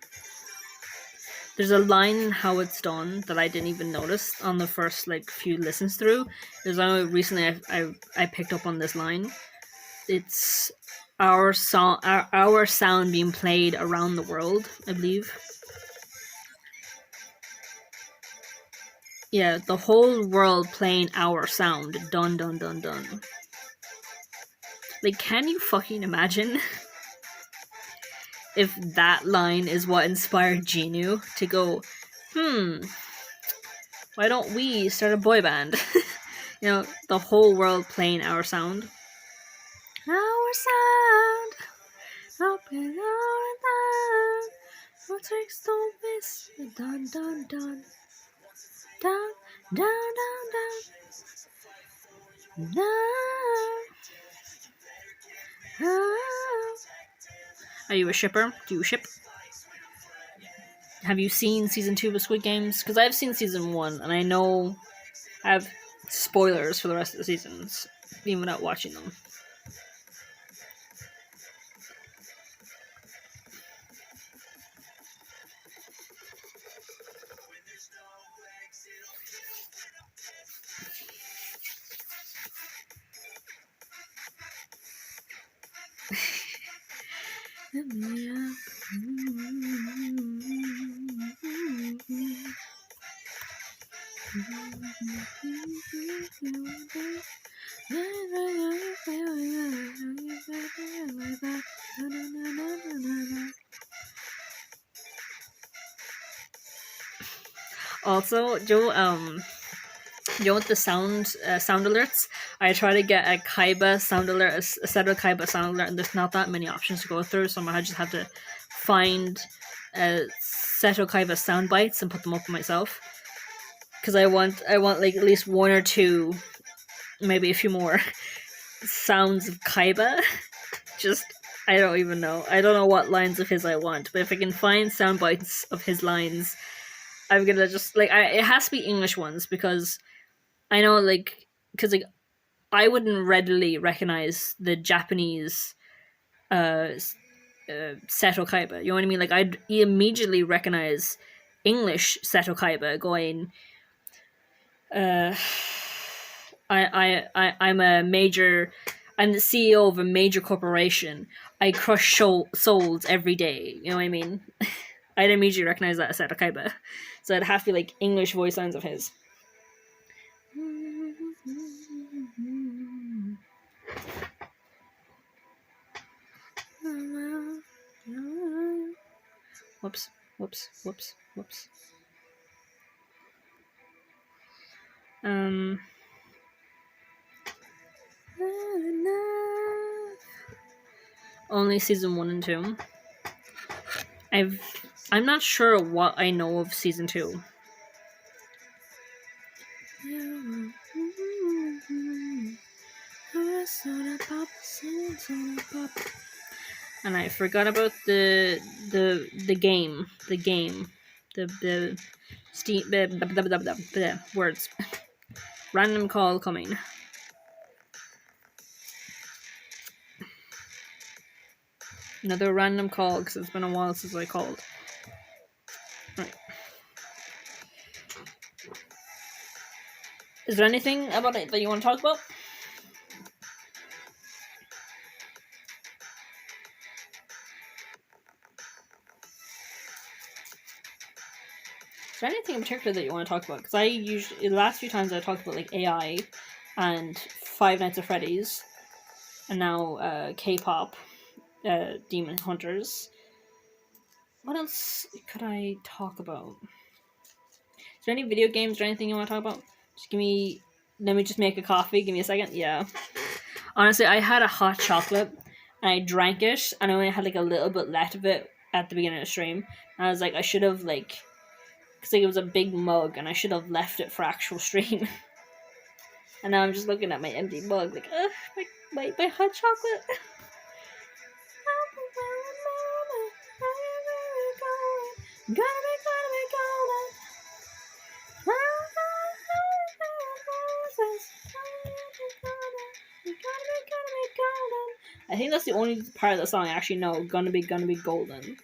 [SPEAKER 1] There's a line in how it's done that I didn't even notice on the first like few listens through. There's only recently I picked up on this line. It's our song, our sound being played around the world, I believe. Yeah, the whole world playing our sound. Dun dun dun dun. Like, can you fucking imagine if that line is what inspired Genu to go, why don't we start a boy band? You know, the whole world playing our sound. Our sound, open our sound. What tricks don't miss? Dun dun dun. Down, down, down, down. Down. Are you a shipper? Do you ship? Have you seen season 2 of Squid Games? Because I've seen season 1, and I know I have spoilers for the rest of the seasons, even without watching them. Also, Joe, with the sound alerts, I try to get a Kaiba sound alert, a set of Kaiba sound alert, and there's not that many options to go through, so I just have to find a set of Kaiba sound bites and put them up myself. Because I want like at least one or two, maybe a few more sounds of Kaiba. Just, I don't even know. I don't know what lines of his I want, but if I can find sound bites of his lines, I'm gonna just like it has to be English ones, because I know because I wouldn't readily recognize the Japanese Seto Kaiba. You know what I mean? Like, I'd immediately recognize English Seto Kaiba going, I'm the CEO of a major corporation. I crush souls every day. You know what I mean? I'd immediately recognize that as Seto Kaiba. So it'd have to be like English voice lines of his. Whoops. Only season 1 and 2. I'm not sure what I know of season 2. And I forgot about the game. The Steam words. Random call coming. Another random call, because it's been a while since I called. Right. Is there anything about it that you want to talk about? Is there anything in particular that you want to talk about? Because I usually, the last few times I talked about like AI and Five Nights at Freddy's, and now K-pop, Demon Hunters. What else could I talk about? Is there any video games or anything you want to talk about? Let me just make a coffee. Give me a second. Yeah. Honestly, I had a hot chocolate and I drank it, and I only had like a little bit left of it at the beginning of the stream. And I was like, I should have because it was a big mug, and I should have left it for actual stream. And now I'm just looking at my empty mug, like, my hot chocolate. Gotta be golden. Gotta be golden. I think that's the only part of the song I actually know. Gonna be golden.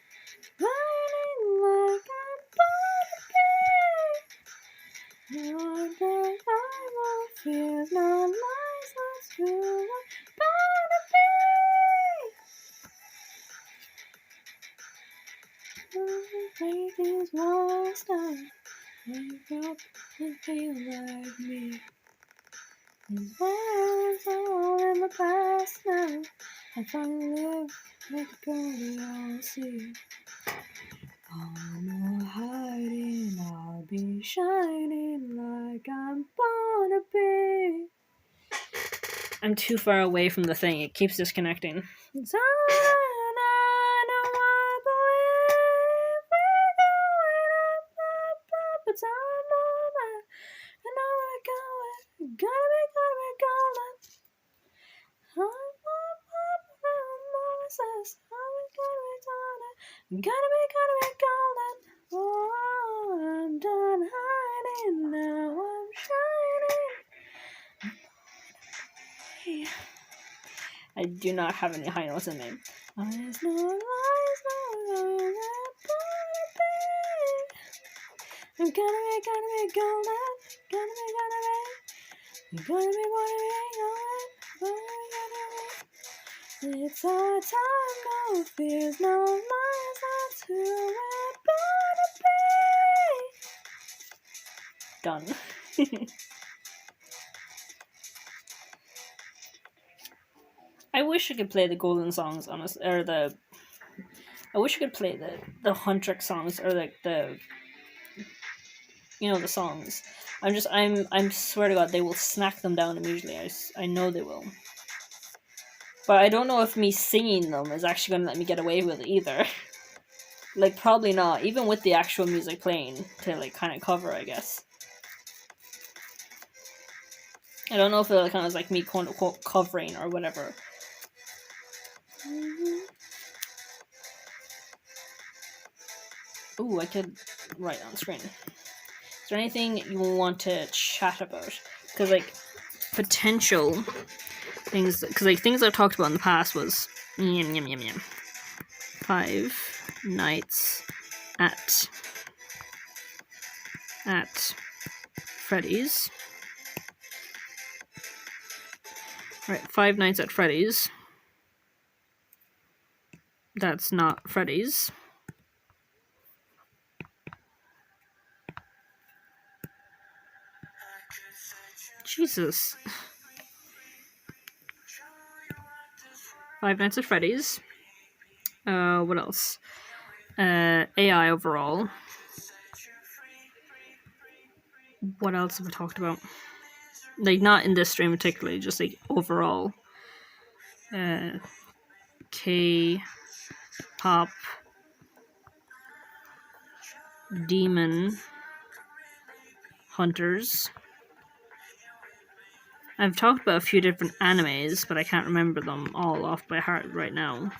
[SPEAKER 1] Wake up and feel like me. These words are all in the past now. I finally live like a girl we all see. I'm hiding, I'll be shining like I'm born to be. I'm too far away from the thing, it keeps disconnecting. It's on, I know I believe we're going up, it's on my mind. I know we're going, gotta be golden. Gotta be golden. Oh, I'm done hiding, now I'm shining. I do not have any high notes in me. There's no lies, no lies, I'm gonna be golden. Gonna be golden. It's our time, no fears, no lies, that's who we're born to be. Done. I wish I could play the golden songs, honestly, or the. I wish I could play the Huntrix songs, or like the. You know, the songs. I'm swear to God, they will snack them down immediately. I know they will. But I don't know if me singing them is actually going to let me get away with it either. Like, probably not. Even with the actual music playing to, like, kind of cover, I guess. I don't know if it kind of like me, quote unquote, covering or whatever. Ooh, I could write on screen. Is there anything you want to chat about? Because, like, potential things, because, like, things I've talked about in the past was 5 Nights at Freddy's. Right, 5 Nights at Freddy's. That's not Freddy's. Jesus. 5 Nights at Freddy's. What else? AI overall. What else have we talked about? Like, not in this stream particularly, just like overall. K-pop, demon hunters. I've talked about a few different animes, but I can't remember them all off by heart right now.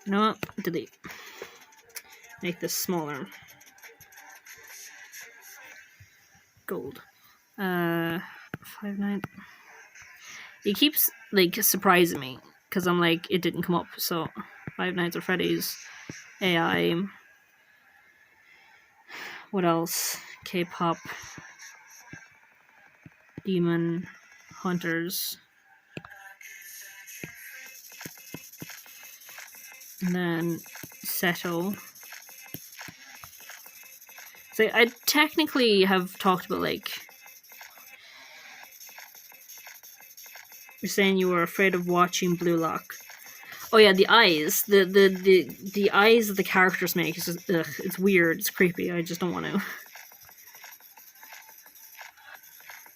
[SPEAKER 1] You know what? Delete. Make this smaller. Gold. 5 9. It keeps like surprising me because I'm like it didn't come up. So 5 Nights at Freddy's, AI. What else? K-pop, demon hunters, and then Seto. So I technically have talked about like. You're saying you were afraid of watching Blue Lock. Oh yeah, the eyes, the eyes that the characters make is just ugh, it's weird, it's creepy. I just don't want to.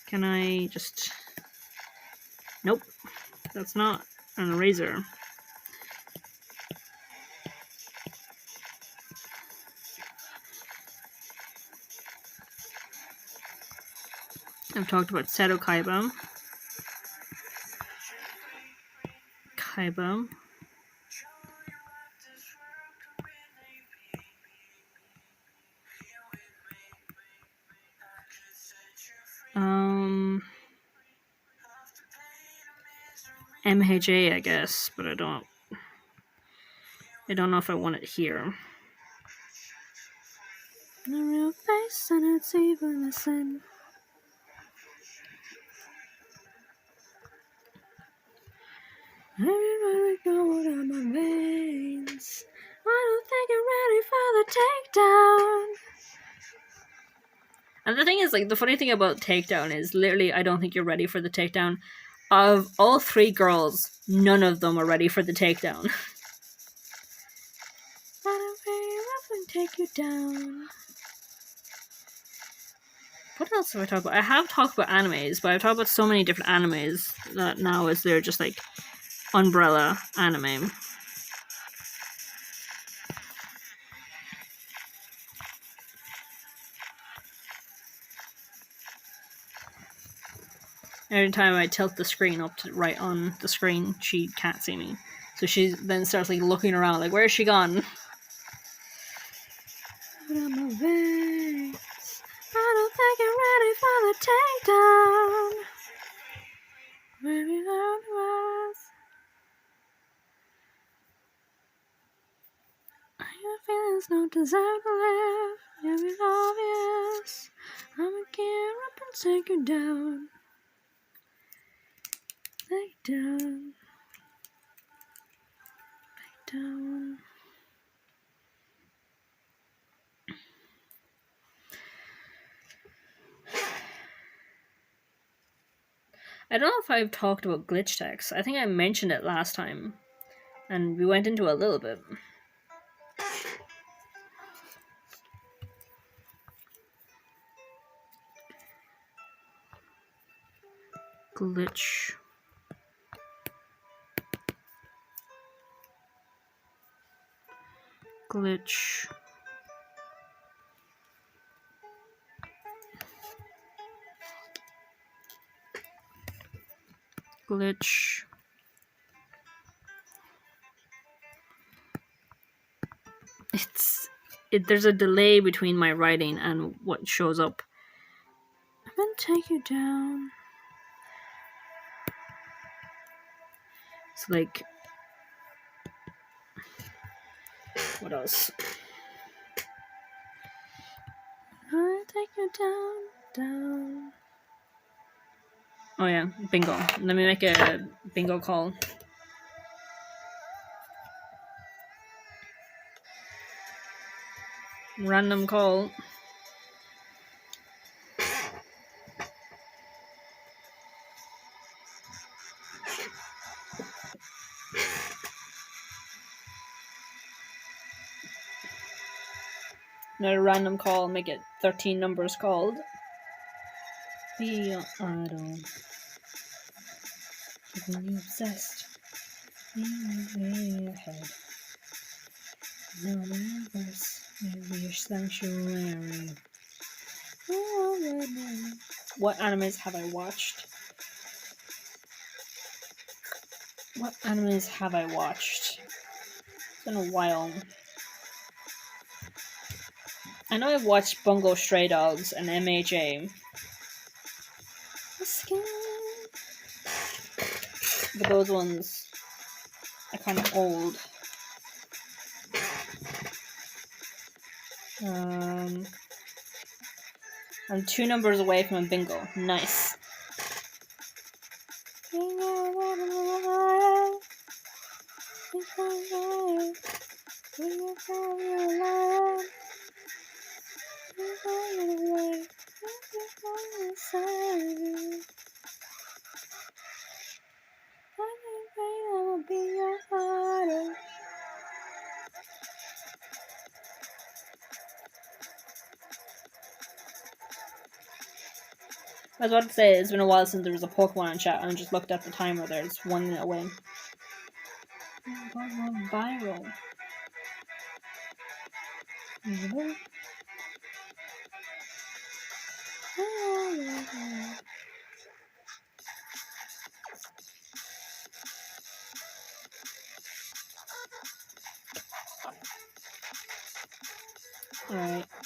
[SPEAKER 1] Can I just? Nope, that's not an eraser. I've talked about Seto Kaiba. MHA, I guess, but I don't know if I want it here. The real face and it's even a sin. Everybody go down my veins. I don't think you're ready for the takedown. And the thing is, like, the funny thing about takedown is literally, I don't think you're ready for the takedown. Of all 3 girls, none of them are ready for the takedown. I don't care, I can take you down. What else have I talked about? I have talked about animes, but I've talked about so many different animes that now is they're just like umbrella anime. Every time I tilt the screen up to right on the screen, she can't see me. So she then starts like looking around, like, where's she gone? I don't think you're ready for the takedown. Maybe that was. Your feelings don't deserve to live. You're be obvious. I'ma gear up and take you down. Take down. Take down. I don't know if I've talked about glitch text. I think I mentioned it last time, and we went into it a little bit. Glitch. Glitch. Glitch. There's a delay between my writing and what shows up. I'm gonna take you down. It's like, what else? I'll take you down. Oh yeah, bingo. Let me make a bingo call. Random call. Another random call, make it 13 numbers called. Be idle. Keeping you obsessed. In your head. No matters. Maybe your sanctuary. What animes have I watched? What animes have I watched? It's been a while. I know I've watched Bungo Stray Dogs and MHA. But those ones are kind of old. I'm 2 numbers away from a bingo. Nice. I was about to say, it's been a while since there was a Pokemon in chat, and I just looked at the timer there. It's 1 minute away. Viral.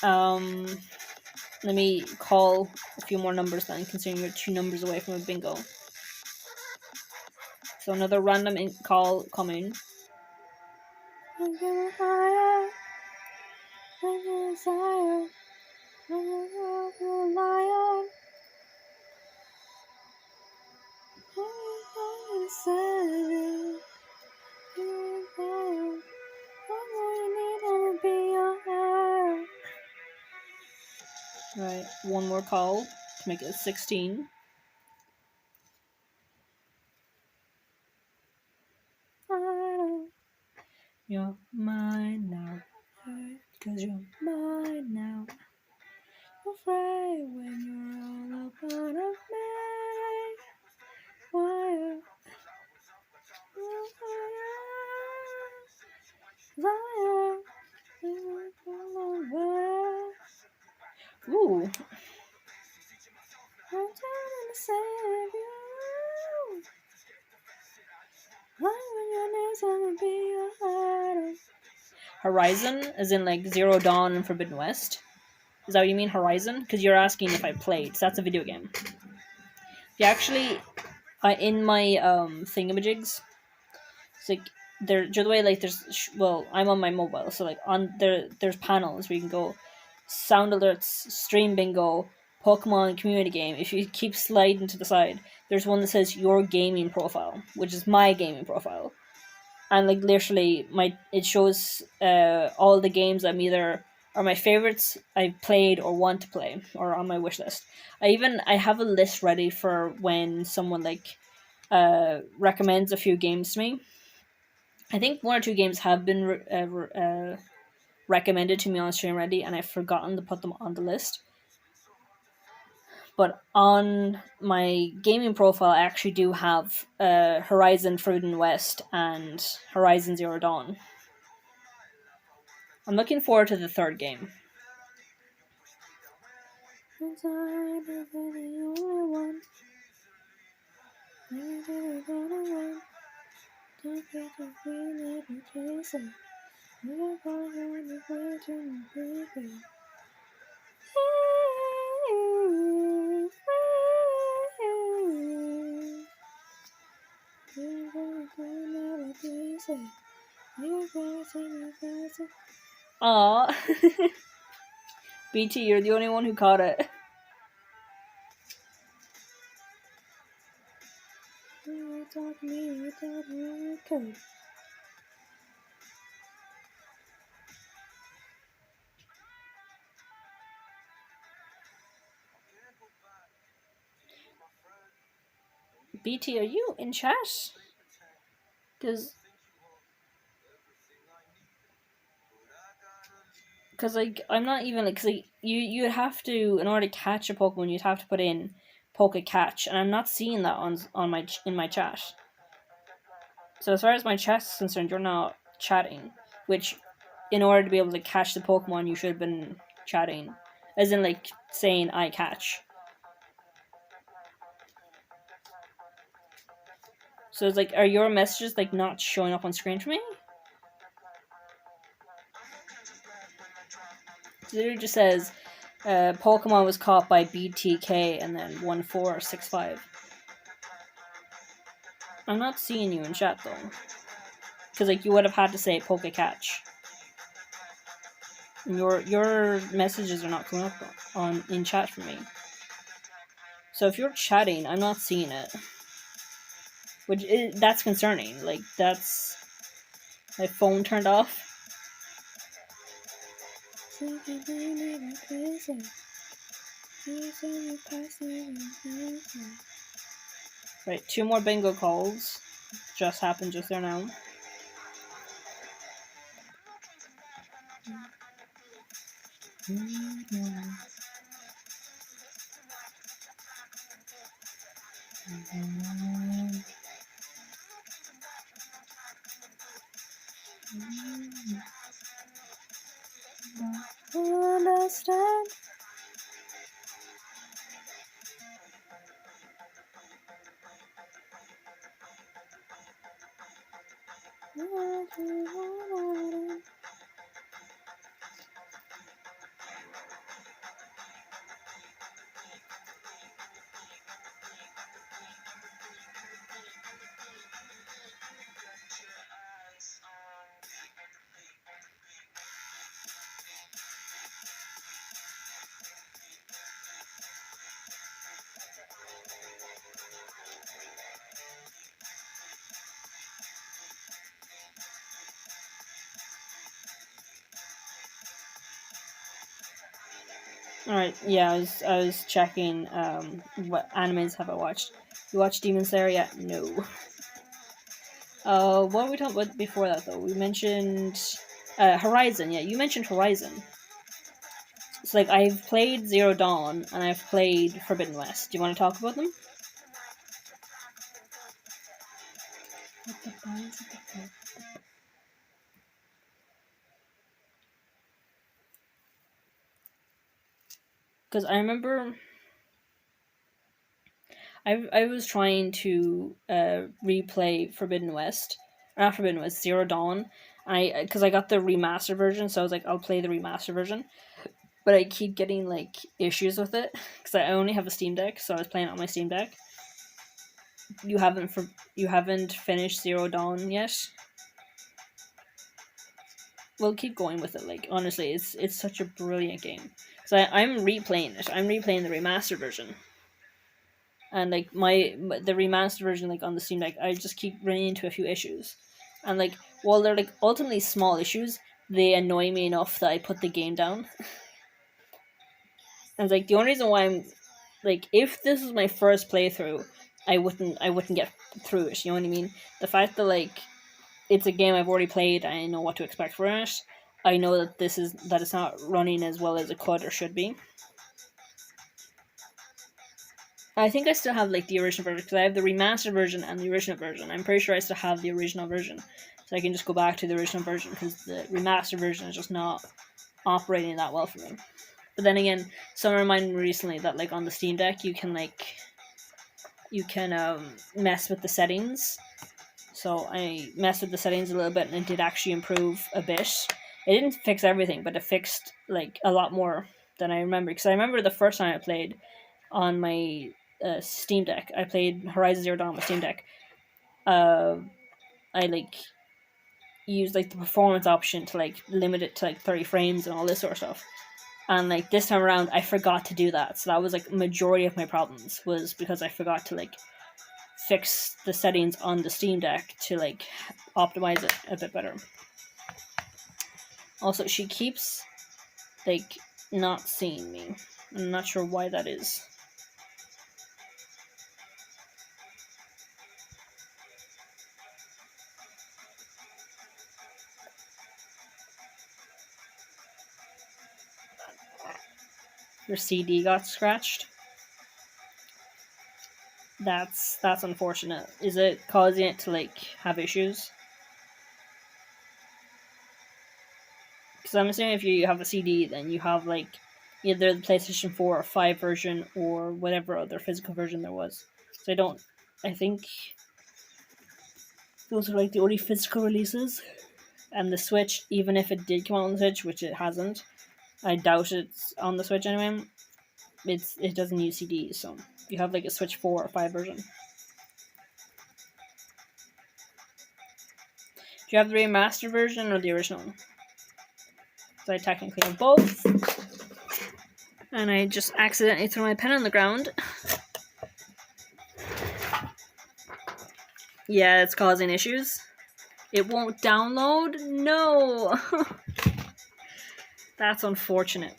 [SPEAKER 1] Alright, let me call a few more numbers then, considering you're 2 numbers away from a bingo. So another random call coming. Higher, desire, lion. Right, one more call to make it 16. You're mine now, cause you're mine now. Afraid when you're all a part of me. Fire, fire, fire. Ooh. I'm trying to save you. Horizon, as in like Zero Dawn and Forbidden West. Is that what you mean, Horizon? Because you're asking if I played. So that's a video game. You actually, in my thingamajigs, it's like the way like I'm on my mobile, so like on there's panels where you can go sound alerts, stream bingo, Pokemon community game. If you keep sliding to the side, there's one that says your gaming profile, which is my gaming profile. And like literally it shows all the games I'm either are my favorites I've played or want to play or on my wish list. I have a list ready for when someone like recommends a few games to me. I think one or two games have been recommended to me on stream already, and I've forgotten to put them on the list. But on my gaming profile, I actually do have Horizon Forbidden West and Horizon Zero Dawn. I'm looking forward to the third game. Aww. BT, you're the only one who caught it. BT, are you in chat? Because like I'm not even like, cause, like, you have to, in order to catch a Pokemon, you'd have to put in Poke Catch, and I'm not seeing that on my chat. So as far as my chat is concerned, you're not chatting, which in order to be able to catch the Pokemon, you should have been chatting, as in like saying I catch. So it's like, are your messages like not showing up on screen for me? So it just says Pokemon was caught by BTK and then 1465. I'm not seeing you in chat though, because like you would have had to say Poke Catch. And your messages are not coming up in chat for me. So if you're chatting, I'm not seeing it, that's concerning. Like that's my phone turned off. Right, 2 more bingo calls just happened just there now. Understand. Alright, yeah, I was checking what animes have I watched. You watched Demon Slayer yet? No. What were we talking about before that though? We mentioned Horizon, yeah, you mentioned Horizon. It's like I've played Zero Dawn and I've played Forbidden West. Do you want to talk about them? Because I remember I was trying to replay Forbidden West, not Forbidden West, Zero Dawn. Because I got the remaster version, so I was like, I'll play the remaster version. But I keep getting like issues with it because I only have a Steam Deck, so I was playing it on my Steam Deck. You haven't finished Zero Dawn yet. Well, keep going with it. Like honestly, it's such a brilliant game. So I'm replaying it. I'm replaying the remaster version, and like the remaster version, like on the Steam Deck, I just keep running into a few issues, and like while they're like ultimately small issues, they annoy me enough that I put the game down. And like the only reason why I'm like, if this was my first playthrough, I wouldn't get through it. You know what I mean? The fact that like it's a game I've already played, I know what to expect from it. I know that it's not running as well as it could or should be. I think I still have like the original version because I have the remastered version and the original version. I'm pretty sure I still have the original version, so I can just go back to the original version because the remastered version is just not operating that well for me. But then again, someone reminded me recently that like on the Steam Deck you can mess with the settings. So I messed with the settings a little bit, and it did actually improve a bit. It didn't fix everything, but it fixed like a lot more than I remember. Because I remember the first time I played on my Steam Deck, I played Horizon Zero Dawn on my Steam Deck. I like used like the performance option to like limit it to like 30 frames and all this sort of stuff. And like this time around, I forgot to do that. So that was like majority of my problems was because I forgot to like fix the settings on the Steam Deck to like optimize it a bit better. Also, she keeps like not seeing me. I'm not sure why that is. Your CD got scratched. That's unfortunate. Is it causing it to like have issues? Because I'm assuming if you have a CD, then you have like either the PlayStation 4 or 5 version or whatever other physical version there was. So I think those are like the only physical releases. And the Switch, even if it did come out on the Switch, which it hasn't, I doubt it's on the Switch anyway. It doesn't use CDs, so you have like a Switch 4 or 5 version. Do you have the remastered version or the original? So I technically have both. And I just accidentally threw my pen on the ground. Yeah, it's causing issues. It won't download? No! That's unfortunate.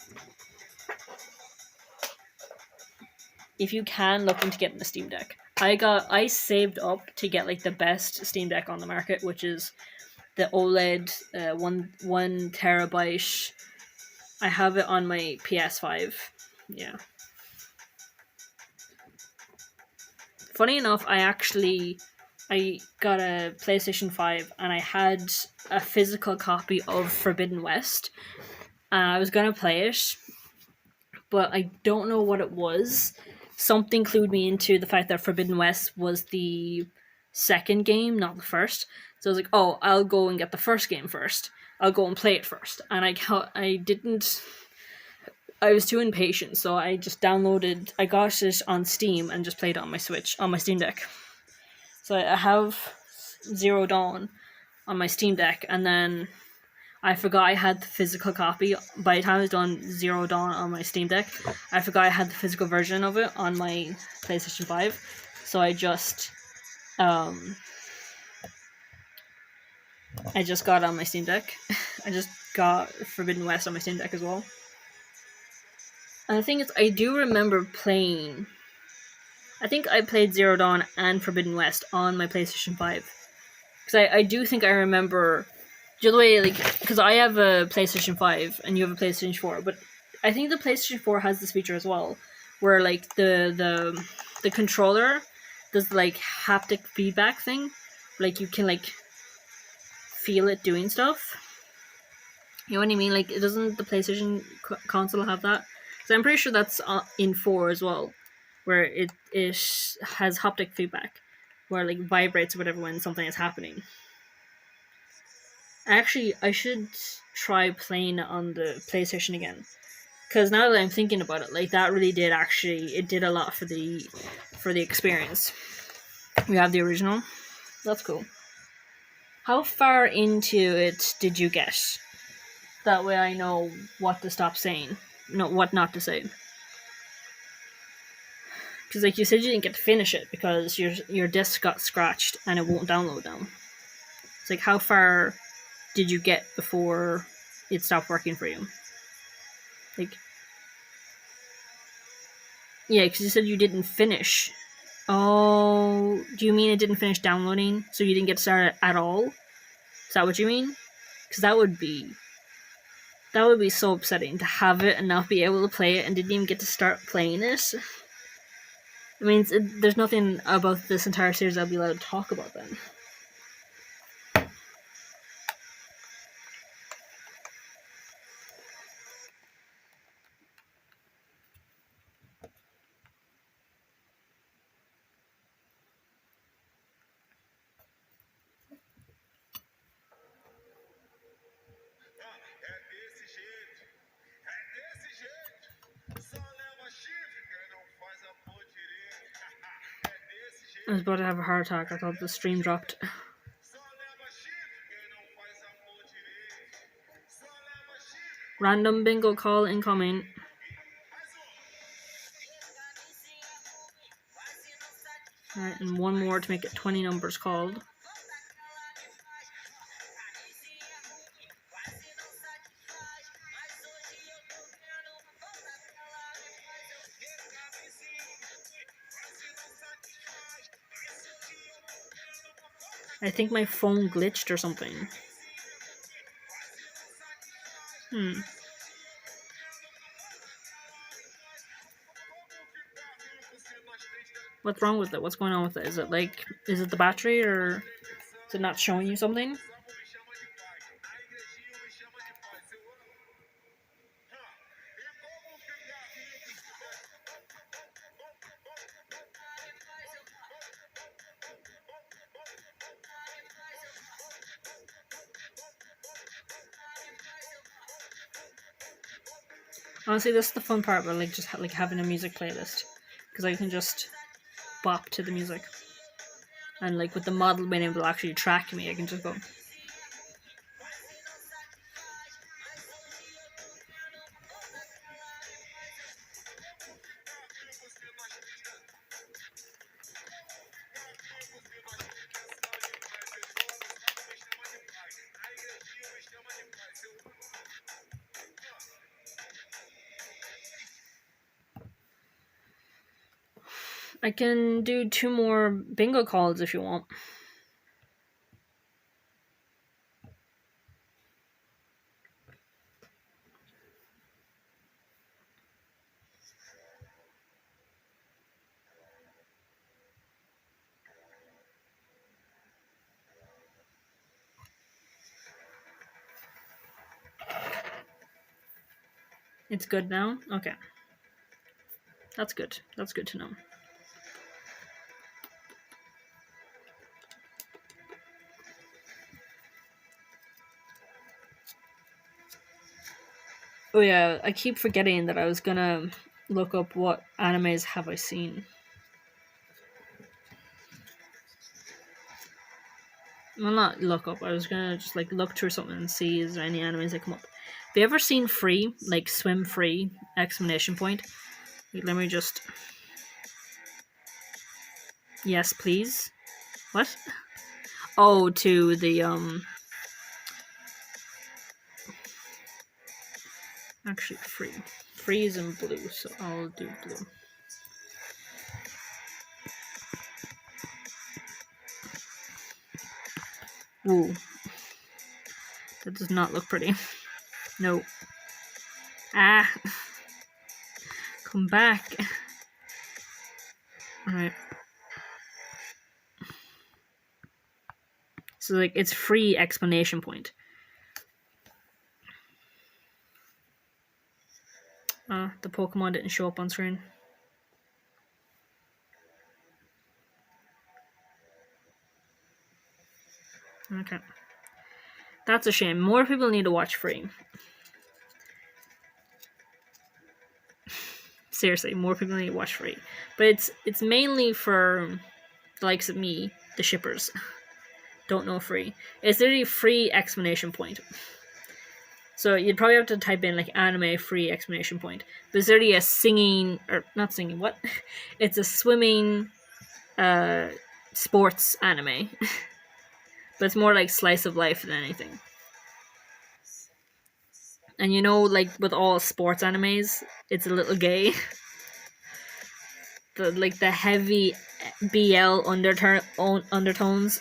[SPEAKER 1] If you can, look into getting the Steam Deck. I saved up to get like the best Steam Deck on the market, which is the OLED 1 terabyte. I have it on my PS5. Yeah. Funny enough, I got a PlayStation 5 and I had a physical copy of Forbidden West. And I was gonna play it, but I don't know what it was. Something clued me into the fact that Forbidden West was the second game, not the first. So I was like, oh, I'll go and get the first game first. I'll go and play it first. And I didn't. I was too impatient, so I just downloaded. I got it on Steam and just played it on my Switch, on my Steam Deck. So I have Zero Dawn on my Steam Deck, and then I forgot I had the physical copy. By the time I was done Zero Dawn on my Steam Deck, I forgot I had the physical version of it on my PlayStation 5. So I just got it on my Steam Deck. I just got Forbidden West on my Steam Deck as well. And the thing is, I do remember playing. I think I played Zero Dawn and Forbidden West on my PlayStation 5. Because I do think I remember. The other way, like, because I have a PlayStation 5 and you have a PlayStation 4, but I think the PlayStation 4 has this feature as well, where like the controller does like haptic feedback thing, like you can like feel it doing stuff. You know what I mean? Like, it doesn't the PlayStation console have that? So I'm pretty sure that's in 4 as well, where it has haptic feedback, where like vibrates or whatever when something is happening. Actually, I should try playing on the PlayStation again, because now that I'm thinking about it, like that really did it did a lot for the experience. We have the original. That's cool. How far into it did you get? That way I know what to stop saying. No, what not to say. Because like you said, you didn't get to finish it because your disc got scratched and it won't download now. It's like, how far did you get before it stopped working for you? Like, yeah, because you said you didn't finish. Oh, do you mean it didn't finish downloading? So you didn't get started at all? Is that what you mean? Because that would be so upsetting to have it and not be able to play it and didn't even get to start playing it. I mean, there's nothing about this entire series I'll be allowed to talk about then. I was about to have a heart attack. I thought the stream dropped. Random bingo call incoming. Alright, and one more to make it 20 numbers called. I think my phone glitched or something. What's wrong with it? What's going on with it? Is it the battery, or is it not showing you something? Honestly, this is the fun part about just having a music playlist, because I can just bop to the music, and with the model being able to actually track me, I can just go. I can do 2 more bingo calls if you want. It's good now? Okay. That's good. That's good to know. Oh yeah, I keep forgetting that I was gonna look up what animes have I seen. Well, not look up. I was gonna just look through something and see is there any animes that come up. Have you ever seen Free? Swim Free! Exclamation point. Wait, let me just. Yes, please. What? Oh, to the Actually, Free. free is in blue, so I'll do blue. Ooh. That does not look pretty. No. Ah. Come back. Alright. So, like, it's free exclamation point. The Pokemon didn't show up on screen. Okay. That's a shame. More people need to watch free. Seriously, more people need to watch free. But it's mainly for the likes of me, the shippers. Don't know free. It's literally free exclamation point. So you'd probably have to type in like anime free exclamation point. But it's literally a singing, or not singing, what? It's a swimming sports anime. But it's more like slice of life than anything. And you know, like with all sports animes, it's a little gay. The heavy BL undertones.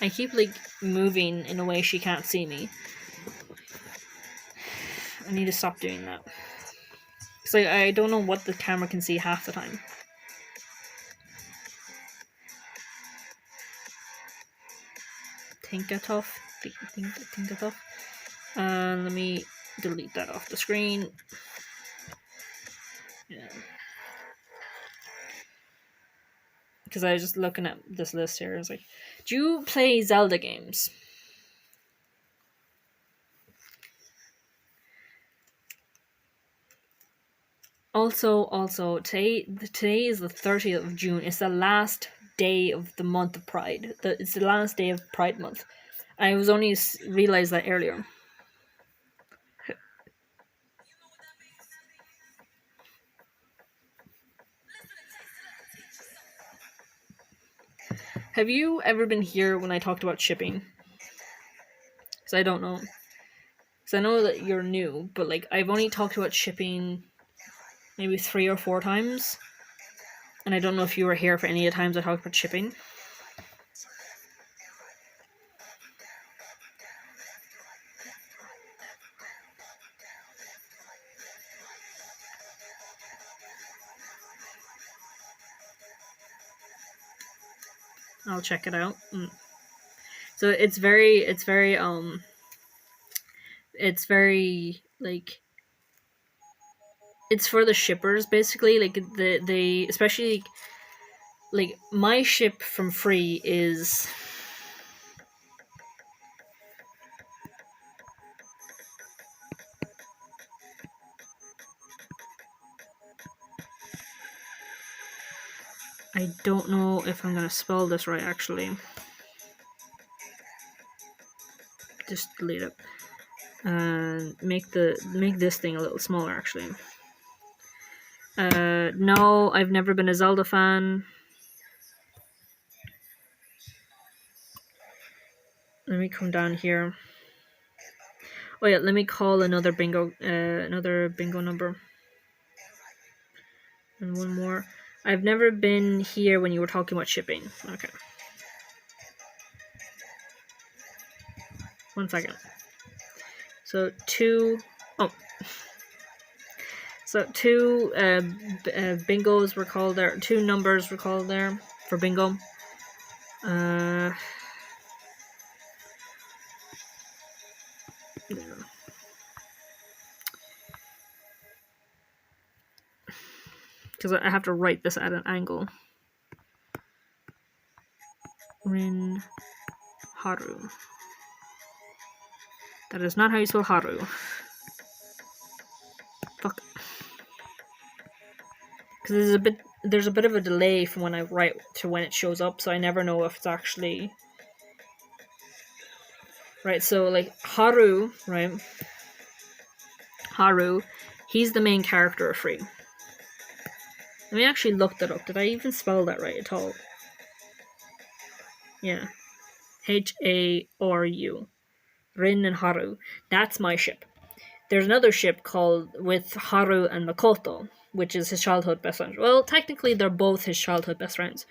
[SPEAKER 1] I keep like moving in a way she can't see me. I need to stop doing that. Cause I don't know what the camera can see half the time. Think it off. Let me delete that off the screen. Yeah. Because I was just looking at this list here. I was like, do you play Zelda games? Also, today is the 30th of June. It's the last day of the month of Pride. It's the last day of Pride month. I was only realized that earlier. Have you ever been here when I talked about shipping? Because I don't know. Because I know that you're new, but like I've only talked about shipping maybe 3 or 4 times. And I don't know if you were here for any of the times I talked about shipping. I'll check it out. So it's very like it's for the shippers basically. Like the especially like my ship from free is I don't know if I'm gonna spell this right actually. Just delete it. And make this thing a little smaller actually. No, I've never been a Zelda fan. Let me come down here. Oh yeah, let me call another bingo number. And one more. I've never been here when you were talking about shipping. Okay. 1 second. So 2. Oh. So 2 bingos were called there. 2 numbers were called there for bingo. Because I have to write this at an angle. Rin Haru. That is not how you spell Haru. Fuck. Because there's a bit of a delay from when I write to when it shows up, so I never know if it's actually right. So like Haru, right? Haru, he's the main character of Free. Let me actually look that up. Did I even spell that right at all? Yeah. Haru. Rin and Haru. That's my ship. there's another ship called with Haru and Makoto, which is his childhood best friend. Well, technically, they're both his childhood best friends,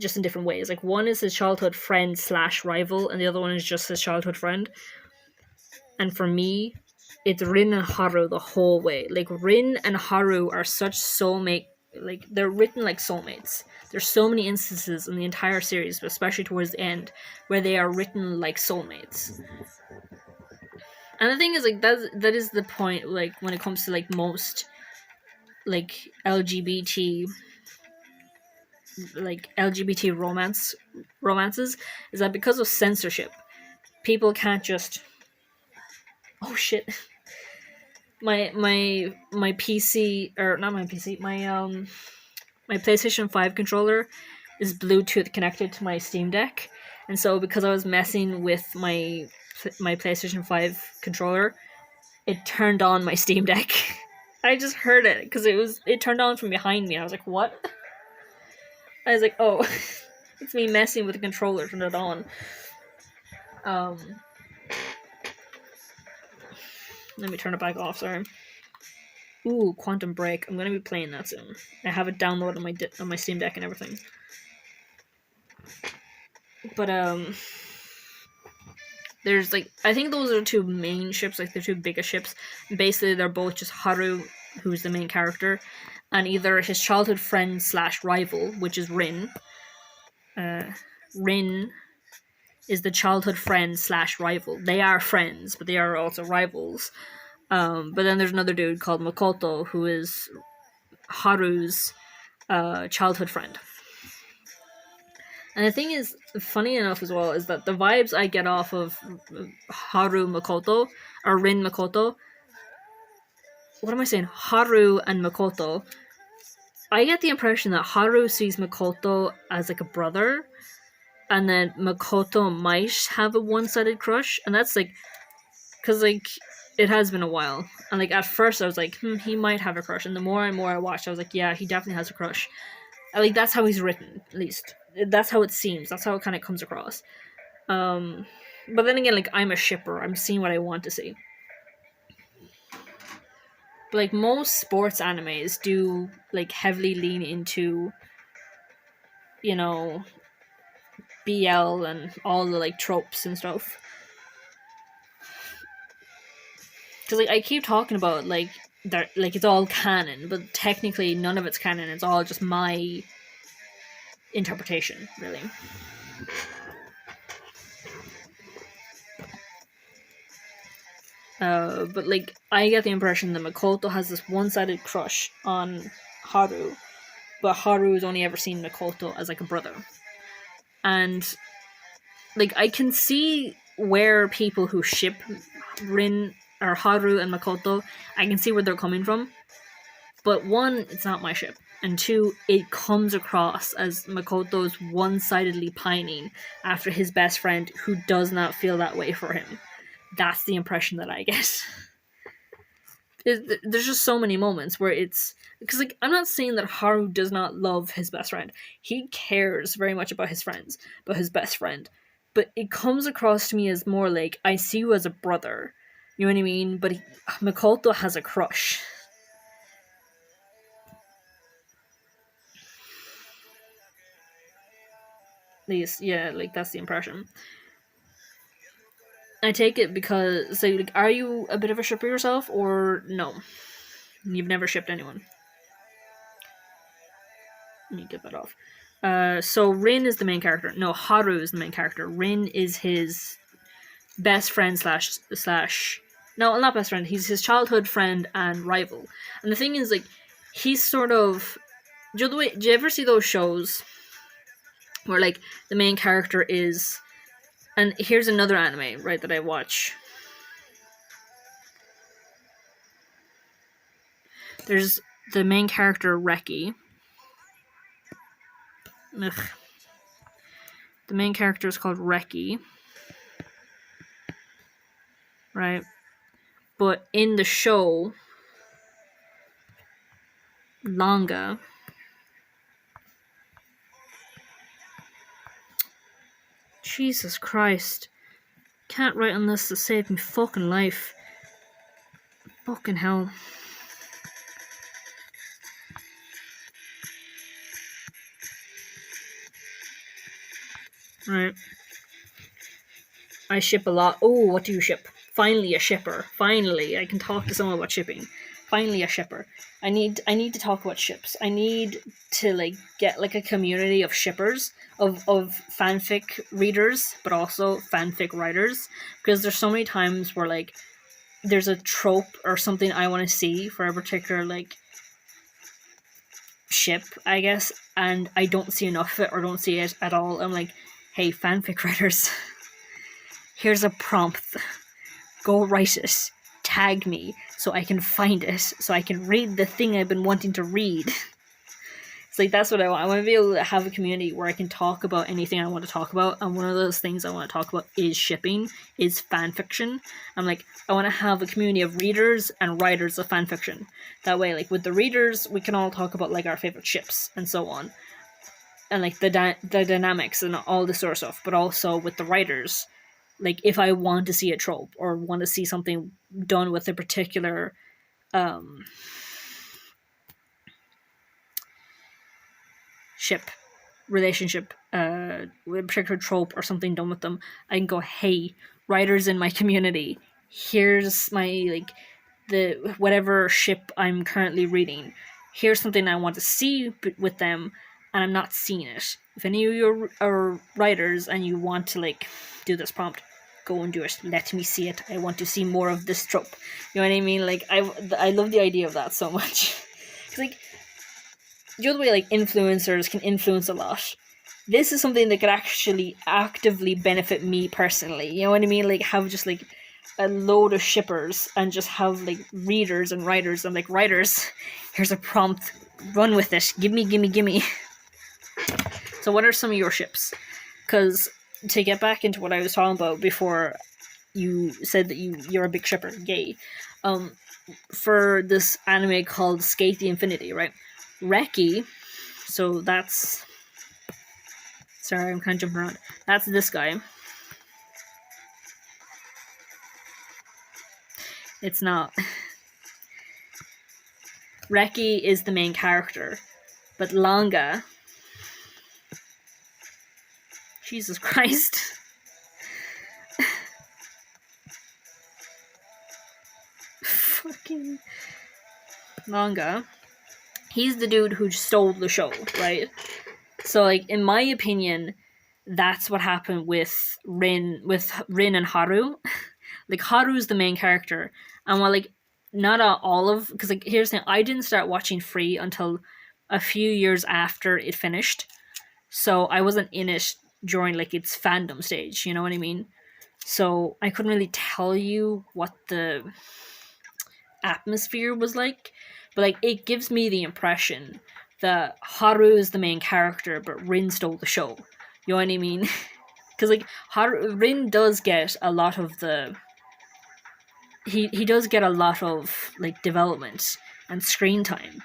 [SPEAKER 1] just in different ways. Like, one is his childhood friend / rival, and the other one is just his childhood friend. And for me, it's Rin and Haru the whole way. Like, Rin and Haru are such soulmate. Like, they're written like soulmates. There's so many instances in the entire series, but especially towards the end, where they are written like soulmates. And the thing is, like, that is the point, like, when it comes to, like, most, like, LGBT romances, is that because of censorship, people can't just... Oh, shit. My PC, or not my PC, my PlayStation 5 controller is Bluetooth connected to my Steam Deck, and so because I was messing with my PlayStation 5 controller, it turned on my Steam Deck. I just heard it because it turned on from behind me. I was like, what? I was like, oh, it's me messing with the controller, turned it on. Let me turn it back off, sorry. Ooh, Quantum Break. I'm gonna be playing that soon. I have it downloaded on my Steam Deck and everything. But there's, like, I think those are the two main ships, like the two biggest ships. Basically, they're both just Haru, who's the main character, and either his childhood friend / rival, which is Rin. Rin is the childhood friend / rival. They are friends, but they are also rivals. But then there's another dude called Makoto, who is Haru's childhood friend. And the thing is, funny enough as well, is that the vibes I get off of Haru Makoto, or Rin Makoto, what am I saying? Haru and Makoto, I get the impression that Haru sees Makoto as, like, a brother, and then Makoto might have a one-sided crush, and that's, like, because, like, it has been a while, and, like, at first I was like, he might have a crush, and the more and more I watched, I was like, yeah, he definitely has a crush. And, like, that's how he's written, at least. That's how it seems. That's how it kind of comes across. But then again, like, I'm a shipper. I'm seeing what I want to see. But, like, most sports animes do, like, heavily lean into, you know, BL and all the, like, tropes and stuff. Because, like, I keep talking about, like, it's all canon, but technically none of it's canon. It's all just my interpretation, really. But, like, I get the impression that Makoto has this one-sided crush on Haru, but Haru has only ever seen Makoto as, like, a brother. And, like, I can see where people who ship Rin or Haru and Makoto, I can see where they're coming from. But one, it's not my ship. And two, it comes across as Makoto's one-sidedly pining after his best friend who does not feel that way for him. That's the impression that I get. There's just so many moments where it's... Because, like, I'm not saying that Haru does not love his best friend. He cares very much about his friends, about his best friend. But it comes across to me as more like, I see you as a brother. You know what I mean? But Makoto has a crush. At least, yeah, like, that's the impression. I take it because, so, like, are you a bit of a shipper yourself, or no? You've never shipped anyone. Let me get that off. So Rin is the main character. No, Haru is the main character. Rin is his best friend slash... No, not best friend. He's his childhood friend and rival. And the thing is, like, he's sort of... Do you ever see those shows where, like, the main character is... And here's another anime, right, that I watch. There's the main character, Reki. Ugh. The main character is called Reki. Right? But in the show, manga, Jesus Christ. Can't write on this to save me fucking life. Fucking hell. Right. I ship a lot. Oh, what do you ship? Finally a shipper. Finally, I can talk to someone about shipping. Finally a shipper. I need to talk about ships. I need to like get like a community of shippers, of fanfic readers, but also fanfic writers. Because there's so many times where like there's a trope or something I want to see for a particular like ship, I guess, and I don't see enough of it or don't see it at all. I'm like, hey, fanfic writers, here's a prompt. Go write it. Tag me so I can find it, so I can read the thing I've been wanting to read. It's like, that's what I want. I want to be able to have a community where I can talk about anything I want to talk about, and one of those things I want to talk about is shipping, is fanfiction. I'm like, I want to have a community of readers and writers of fanfiction. That way, like, with the readers, we can all talk about, like, our favorite ships and so on. And, like, the dynamics and all this sort of stuff. But also with the writers, like, if I want to see a trope or want to see something done with a particular ship relationship, with a particular trope or something done with them, I can go, hey, writers in my community, here's my like the whatever ship I'm currently reading. Here's something I want to see with them, and I'm not seeing it. If any of you are writers and you want to like do this prompt, go and do it. Let me see it. I want to see more of this trope. You know what I mean? Like, I love the idea of that so much. It's like, the other way like influencers can influence a lot. This is something that could actually actively benefit me personally. You know what I mean? Like, have just like a load of shippers and just have like readers and writers. And like, writers, here's a prompt, run with it. Gimme. So what are some of your ships? Because to get back into what I was talking about before, you said that you're a big shipper, gay. For this anime called Skate the Infinity, right? Reki, so that's... Sorry, I'm kind of jumping around. That's this guy. It's not. Reki is the main character, but Langa... Jesus Christ. Fucking... Langa... He's the dude who stole the show, right? So, like, in my opinion, that's what happened with Rin and Haru. Like, Haru's the main character, and while like not all of, because like here's the thing, I didn't start watching Free until a few years after it finished, so I wasn't in it during like its fandom stage. You know what I mean? So I couldn't really tell you what the atmosphere was like, but like it gives me the impression that Haru is the main character, but Rin stole the show. You know what I mean? Because like Rin does get a lot of the... He does get a lot of like development and screen time.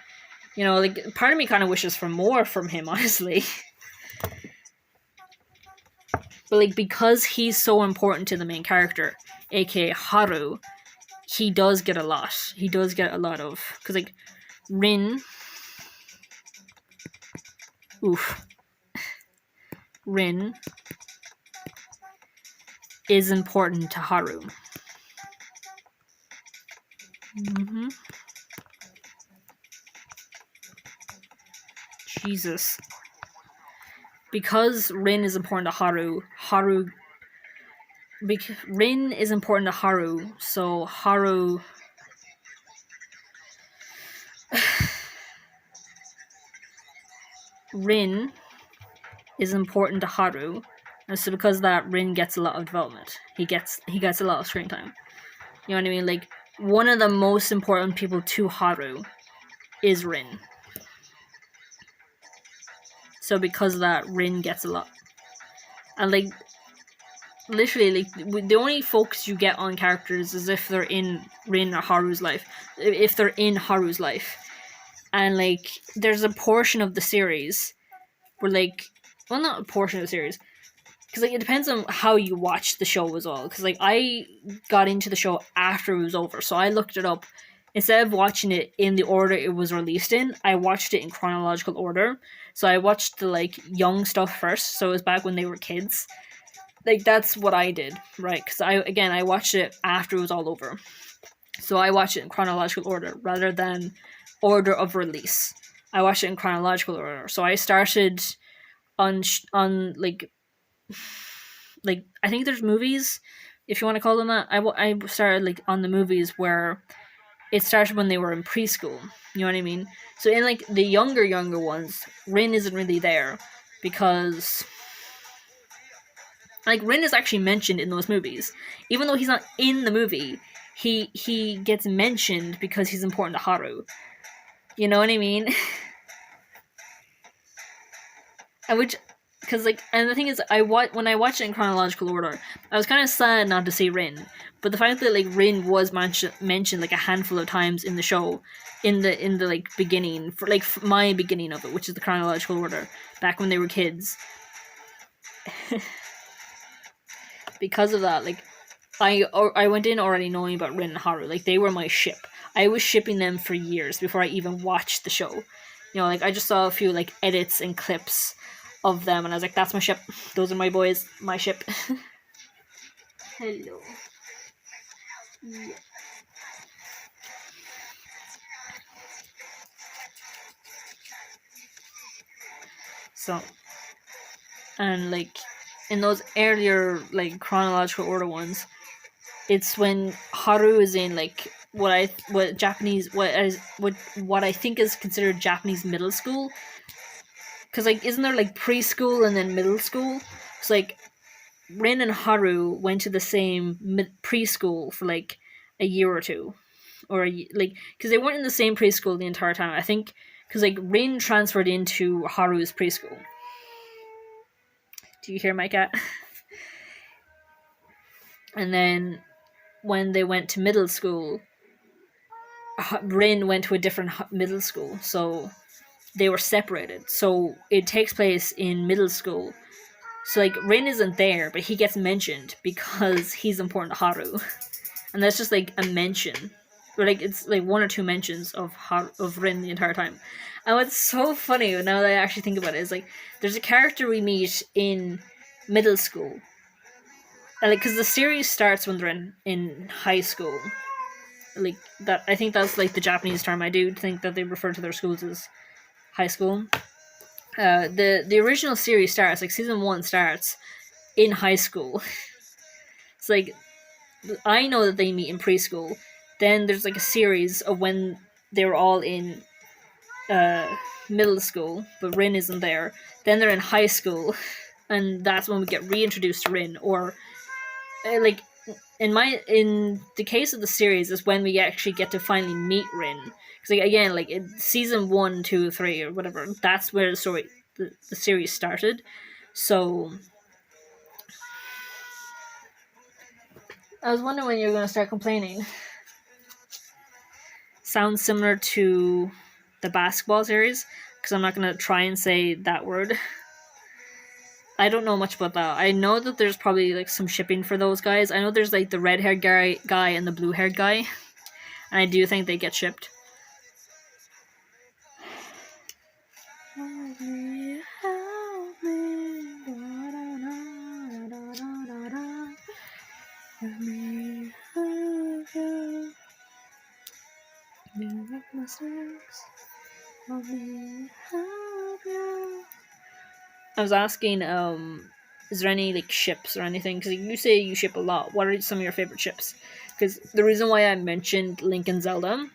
[SPEAKER 1] You know, like part of me kind of wishes for more from him, honestly. But like, because he's so important to the main character, aka Haru, he does get a lot. He does get a lot of... Because like Rin... Rin is important to Haru. Jesus. Because Rin is important to Haru, Rin is important to Haru, so Haru... Rin is important to Haru, and so because of that, Rin gets a lot of development. He gets a lot of screen time. You know what I mean? Like, one of the most important people to Haru is Rin. So because of that, Rin gets a lot. And like, literally, like, the only focus you get on characters is if they're in Rin or Haru's life. If they're in Haru's life. And like, there's a portion of the series where like... Well, not a portion of the series. Because like, it depends on how you watch the show as well. Because like, I got into the show after it was over. So I looked it up instead of watching it in the order it was released in, I watched it in chronological order. So I watched the like young stuff first. So it was back when they were kids. Like that's what I did, right? Because I watched it after it was all over. So I watched it in chronological order rather than order of release. I watched it in chronological order. So I started on like I think there's movies, if you want to call them that. I started like on the movies where it started when they were in preschool. You know what I mean? So in like the younger ones, Rin isn't really there because like Rin is actually mentioned in those movies, even though he's not in the movie. He gets mentioned because he's important to Haru. You know what I mean? And which, because like, and the thing is, when I watched it in chronological order, I was kind of sad not to see Rin, but the fact that like Rin was mentioned like a handful of times in the show, in the like beginning, for like my beginning of it, which is the chronological order, back when they were kids. Because of that, like, I went in already knowing about Rin and Haru. Like, they were my ship. I was shipping them for years before I even watched the show. You know, like, I just saw a few, like, edits and clips of them, and I was like, that's my ship. Those are my boys. My ship. Hello. Yeah. So, and, like, in those earlier, like, chronological order ones, it's when Haru is in like what I think is considered Japanese middle school. Cause like isn't there like preschool and then middle school? It's like Rin and Haru went to the same preschool for like a year or two, or like because they weren't in the same preschool the entire time. I think because like Rin transferred into Haru's preschool. Do you hear my cat? And then when they went to middle school, Rin went to a different middle school, so they were separated. So it takes place in middle school. So like Rin isn't there, but he gets mentioned because he's important to Haru, and that's just like a mention, or like it's like one or two mentions of Rin the entire time. And what's so funny now that I actually think about it is like there's a character we meet in middle school, and, like because the series starts when they're in high school. Like that, I think that's like the Japanese term. I do think that they refer to their schools as high school. The original series starts like season 1 starts in high school. It's like I know that they meet in preschool. Then there's like a series of when they were all in middle school, but Rin isn't there. Then they're in high school, and that's when we get reintroduced to Rin. Or like in the case of the series is when we actually get to finally meet Rin. Because like, again, like in season 1, 2, 3, or whatever, that's where the series started. So I was wondering when you were going to start complaining. Sounds similar to the basketball series, because I'm not going to try and say that word. I don't know much about that. I know that there's probably like some shipping for those guys. I know there's like the red-haired guy and the blue-haired guy, and I do think they get shipped. I was asking, is there any like ships or anything? Because you say you ship a lot. What are some of your favorite ships? Because the reason why I mentioned Link and Zelda,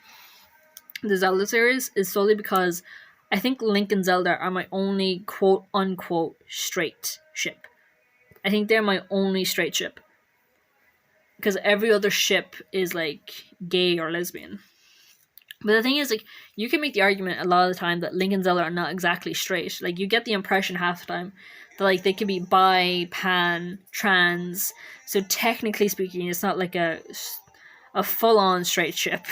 [SPEAKER 1] the Zelda series, is solely because I think Link and Zelda are my only quote unquote straight ship. I think they're my only straight ship. Because every other ship is like gay or lesbian. But the thing is, like, you can make the argument a lot of the time that Link and Zelda are not exactly straight. Like, you get the impression half the time that, like, they could be bi, pan, trans. So technically speaking, it's not like a full-on straight ship.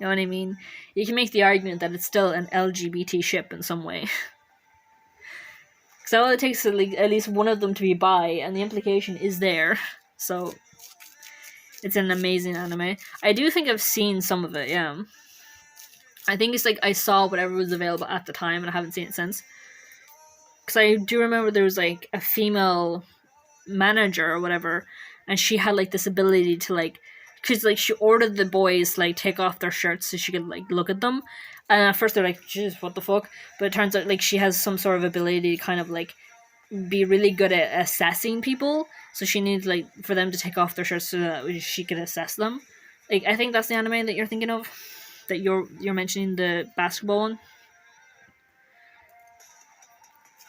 [SPEAKER 1] You know what I mean? You can make the argument that it's still an LGBT ship in some way. Because all it takes is like, at least one of them to be bi, and the implication is there. So it's an amazing anime. I do think I've seen some of it, yeah. I think it's like I saw whatever was available at the time, and I haven't seen it since. Because I do remember there was like a female manager or whatever, and she had like this ability to like, because like she ordered the boys to, like, take off their shirts so she could like look at them, and at first they're like, "Jeez, what the fuck?" But it turns out like she has some sort of ability to kind of like be really good at assessing people. So she needs like for them to take off their shirts so that she could assess them. Like I think that's the anime that you're thinking of, that you're mentioning, the basketball one.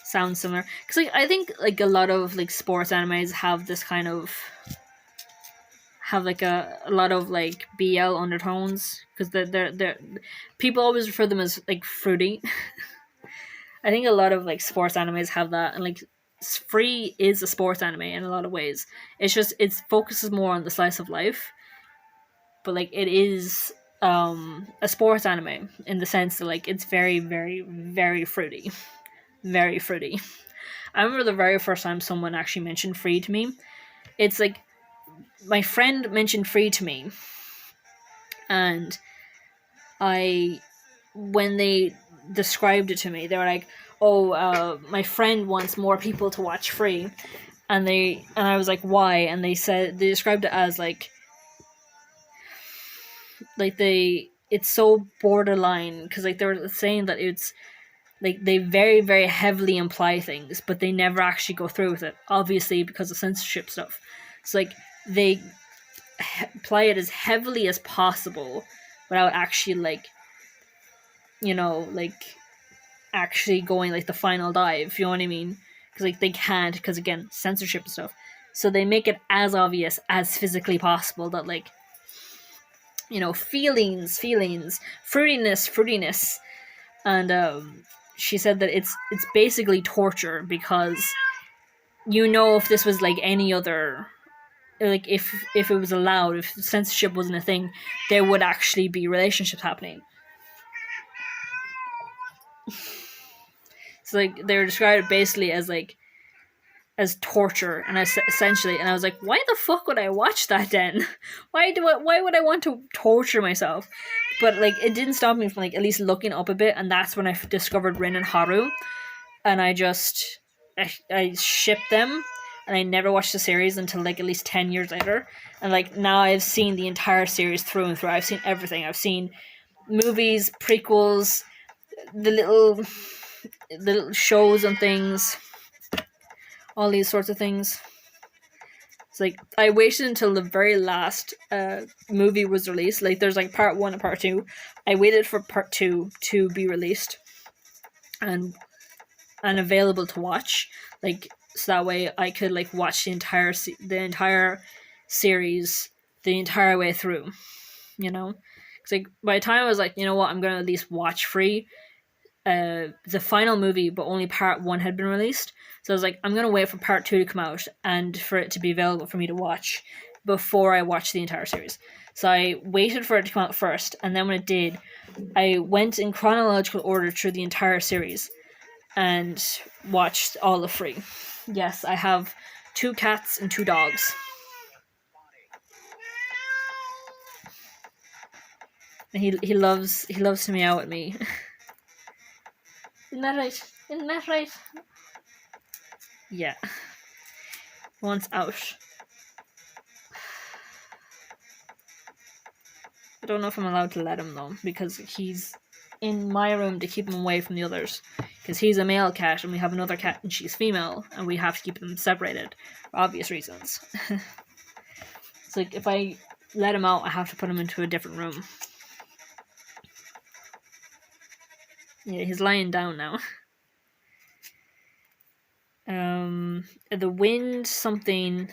[SPEAKER 1] Sounds similar because like I think like a lot of like sports animes have this kind of have like a lot of like BL undertones because they're people always refer them as like fruity. I think a lot of like sports animes have that, and like Free is a sports anime in a lot of ways. It's just it focuses more on the slice of life, but like it is a sports anime in the sense that like it's very very very fruity, very fruity. I remember the very first time someone actually mentioned Free to me. It's like my friend mentioned Free to me, and I when they described it to me, they were like, "Oh, my friend wants more people to watch Free," and I was like, "Why?" And they described it as like it's so borderline because like they were saying that it's like they very very heavily imply things, but they never actually go through with it. Obviously, because of censorship stuff. So like they apply it as heavily as possible without actually like like actually going like the final dive. You know what I mean? Because like they can't because again censorship and stuff. So they make it as obvious as physically possible that like feelings, fruitiness, and she said that it's basically torture because if this was like any other, like if it was allowed, if censorship wasn't a thing, there would actually be relationships happening. So like they were described basically as torture and essentially, and I was like, why the fuck would I watch that then? Why would I want to torture myself? But like it didn't stop me from like at least looking up a bit, and that's when I discovered Rin and Haru, and I shipped them, and I never watched the series until like at least 10 years later, and like now I've seen the entire series through and through. I've seen everything. I've seen movies, prequels, the little shows and things, all these sorts of things. It's like I waited until the very last movie was released. Like there's like part 1 and part 2. I waited for part 2 to be released and available to watch, like so that way I could like watch the entire series the entire way through. It's like by the time I was like, you know what, I'm gonna at least watch Free. The final movie, but only part 1 had been released. So I was like, I'm gonna wait for part 2 to come out and for it to be available for me to watch before I watch the entire series. So I waited for it to come out first, and then when it did, I went in chronological order through the entire series and watched all of Free. Yes, I have 2 cats and 2 dogs. And he loves to meow at me. Isn't that right? Isn't that right? Yeah. Once out. I don't know if I'm allowed to let him though, because he's in my room to keep him away from the others. Because he's a male cat and we have another cat and she's female, and we have to keep them separated for obvious reasons. It's like if I let him out, I have to put him into a different room. Yeah, he's lying down now. The wind something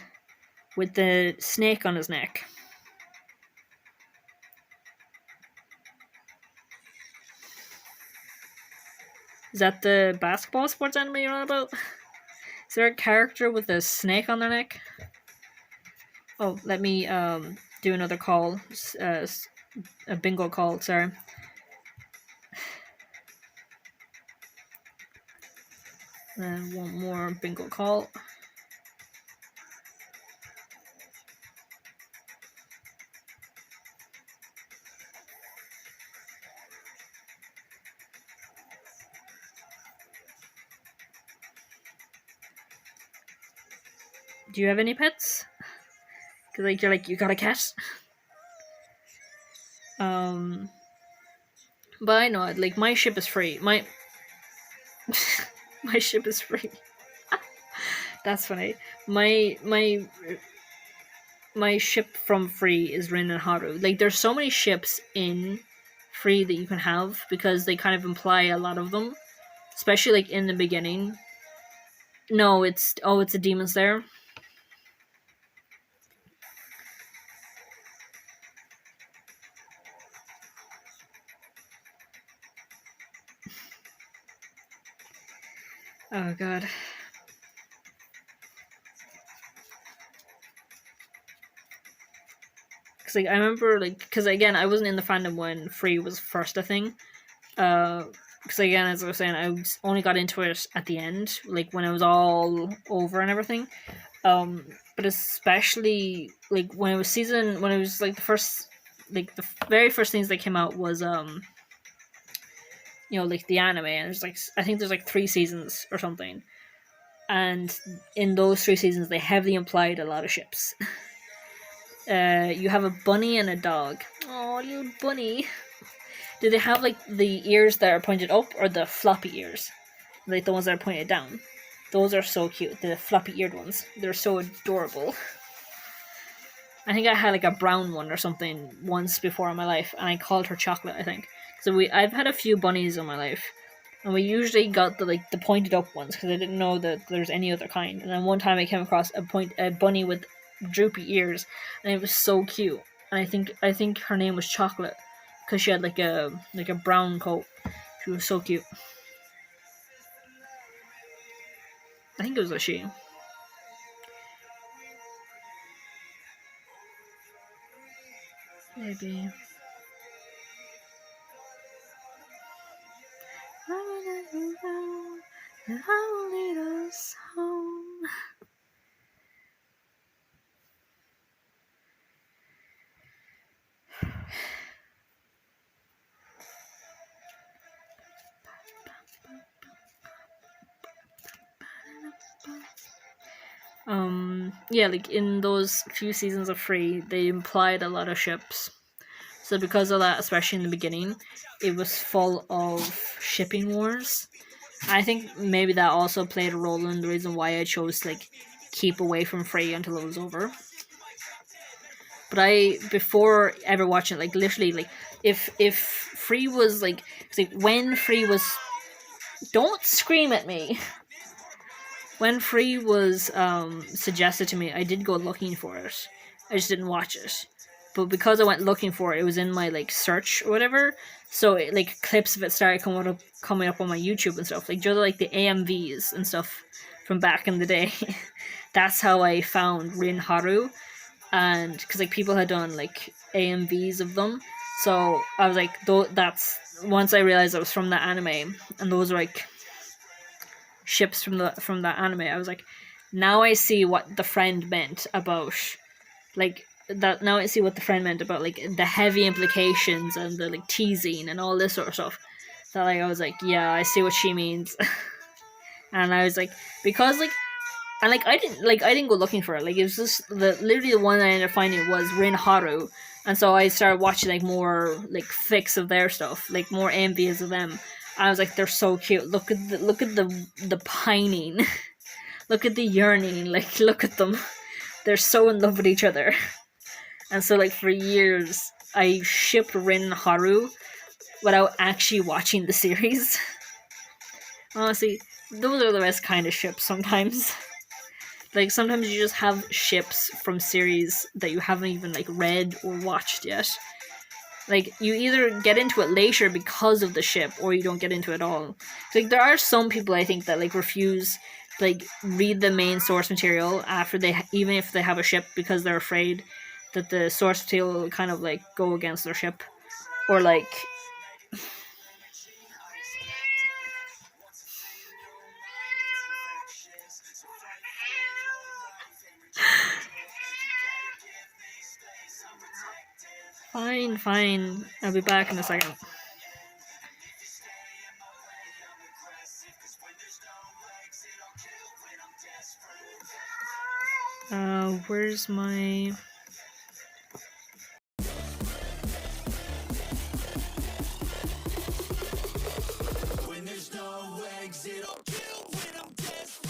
[SPEAKER 1] with the snake on his neck. Is that the basketball sports anime you're on about? Is there a character with a snake on their neck? Oh, let me do another call. A bingo call, sorry. And one more bingo call. Do you have any pets? Because like you're like, you got a cat. But I know, like, my ship is free. My my ship is free. That's funny. My ship from free is Rin and Haru. Like, there's so many ships in free that you can have because they kind of imply a lot of them, especially like in the beginning. No, it's a Demon Slayer. Oh god. Cause like I remember, like, cause again I wasn't in the fandom when free was first a thing. Because again, as I was saying, only got into it at the end, like when it was all over and everything. But especially like when it was like the first, like the very first things that came out was like the anime, and there's like, I think there's like 3 seasons or something, and in those 3 seasons they heavily implied a lot of ships. You have a bunny and a dog. Oh, little bunny. Do they have like the ears that are pointed up or the floppy ears? Like the ones that are pointed down. Those are so cute. The floppy eared ones. They're so adorable. I think I had like a brown one or something once before in my life, and I called her Chocolate, I think. So I've had a few bunnies in my life, and we usually got the pointed up ones because I didn't know that there's any other kind. And then one time I came across a bunny with droopy ears, and it was so cute. And I think her name was Chocolate because she had like a brown coat. She was so cute. I think it was a she. Maybe. I will let you go, and I will lead us home. Yeah, like in those few seasons of Free, they implied a lot of ships. So because of that, especially in the beginning, it was full of shipping wars. I think maybe that also played a role in the reason why I chose to like keep away from Free until it was over. But before ever watching it, like literally, like if Free was like when Free was, don't scream at me. When Free was suggested to me, I did go looking for it. I just didn't watch it. But because I went looking for it, it was in my like search or whatever. So like clips of it started coming up on my YouTube and stuff. Like like the AMVs and stuff from back in the day. That's how I found Rin Haru, and because like people had done like AMVs of them. So I was like, that's once I realized it was from the anime, and those were like ships from that anime. I was like, now I see what the friend meant about like that. Now I see what the friend meant about like the heavy implications and the like teasing and all this sort of stuff. So like I was like, yeah, I see what she means. And I was like, because like, and like I didn't go looking for it. Like it was just literally the one I ended up finding was Rin Haru, and so I started watching like more like fics of their stuff, like more envious of them. I was like, they're so cute. Look at the pining, look at the yearning. Like look at them, they're so in love with each other. And so like for years I shipped Rin and Haru without actually watching the series. Honestly, those are the best kind of ships sometimes. Like sometimes you just have ships from series that you haven't even like read or watched yet. Like you either get into it later because of the ship, or you don't get into it at all. Like there are some people I think that like refuse to, like read the main source material after even if they have a ship, because they're afraid that the source material will kind of like go against their ship, or like fine. I'll be back in a second. where's my...
[SPEAKER 3] When there's no exit, I'll kill when I'm desperate.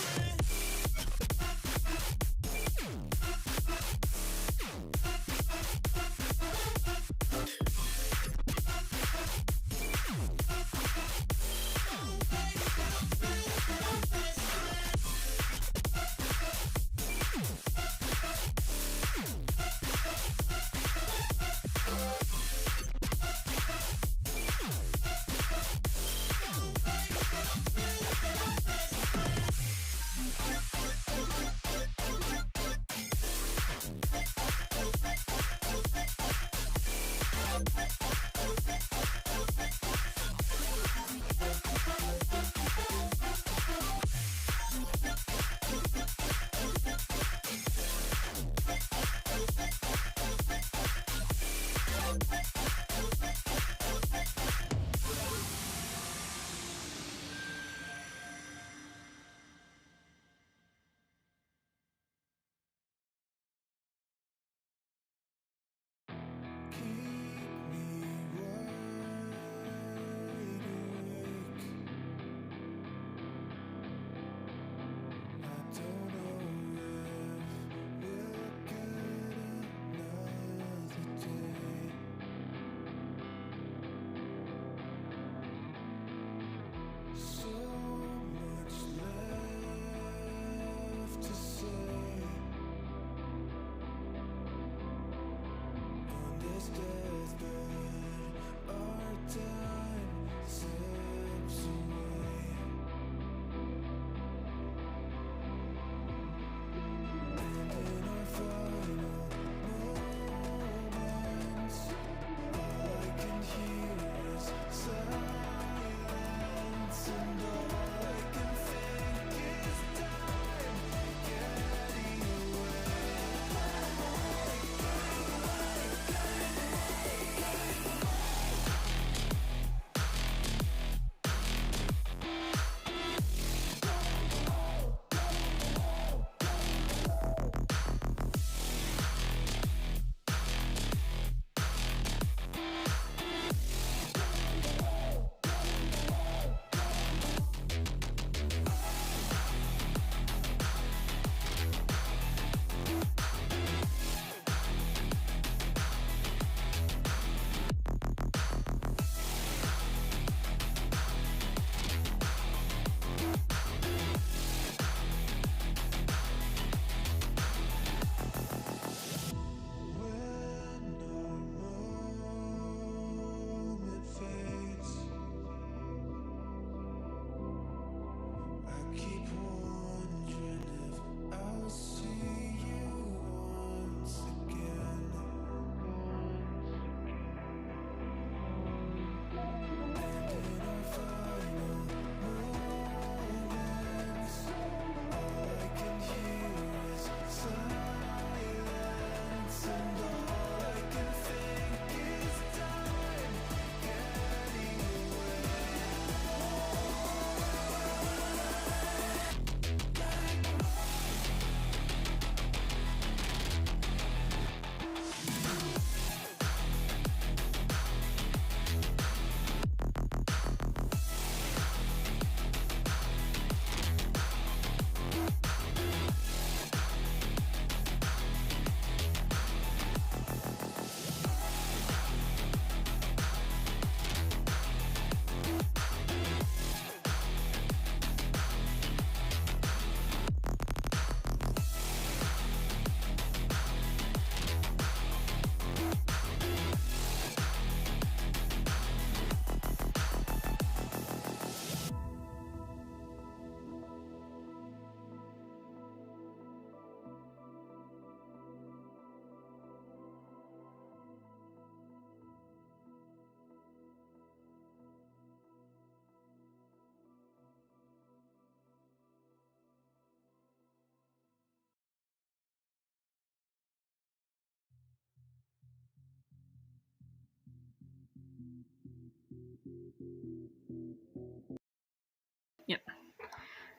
[SPEAKER 1] Yep.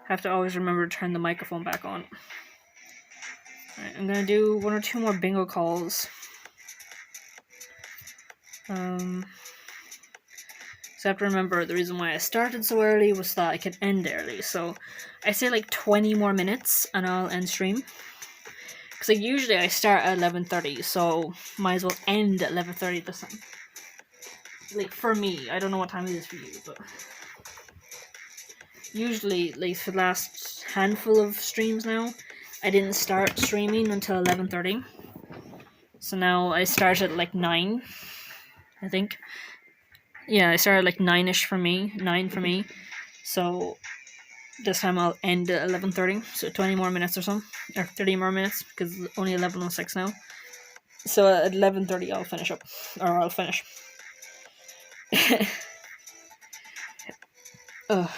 [SPEAKER 1] Have to always remember to turn the microphone back on. Alright, I'm gonna do 1 or 2 more bingo calls. So I have to remember the reason why I started so early was that I could end early. So I say like 20 more minutes and I'll end stream. Because like usually I start at 11:30, so might as well end at 11:30 this time. Like for me, I don't know what time it is for you, but usually like for the last handful of streams now, I didn't start streaming until 11:30. So now I start at like 9, I think. Yeah, I started like 9ish for me, 9 for me. So this time I'll end at 11:30, so 20 more minutes or so, or 30 more minutes, because it's only 11:06 now. So at 11:30 I'll finish up, or I'll finish. Ugh.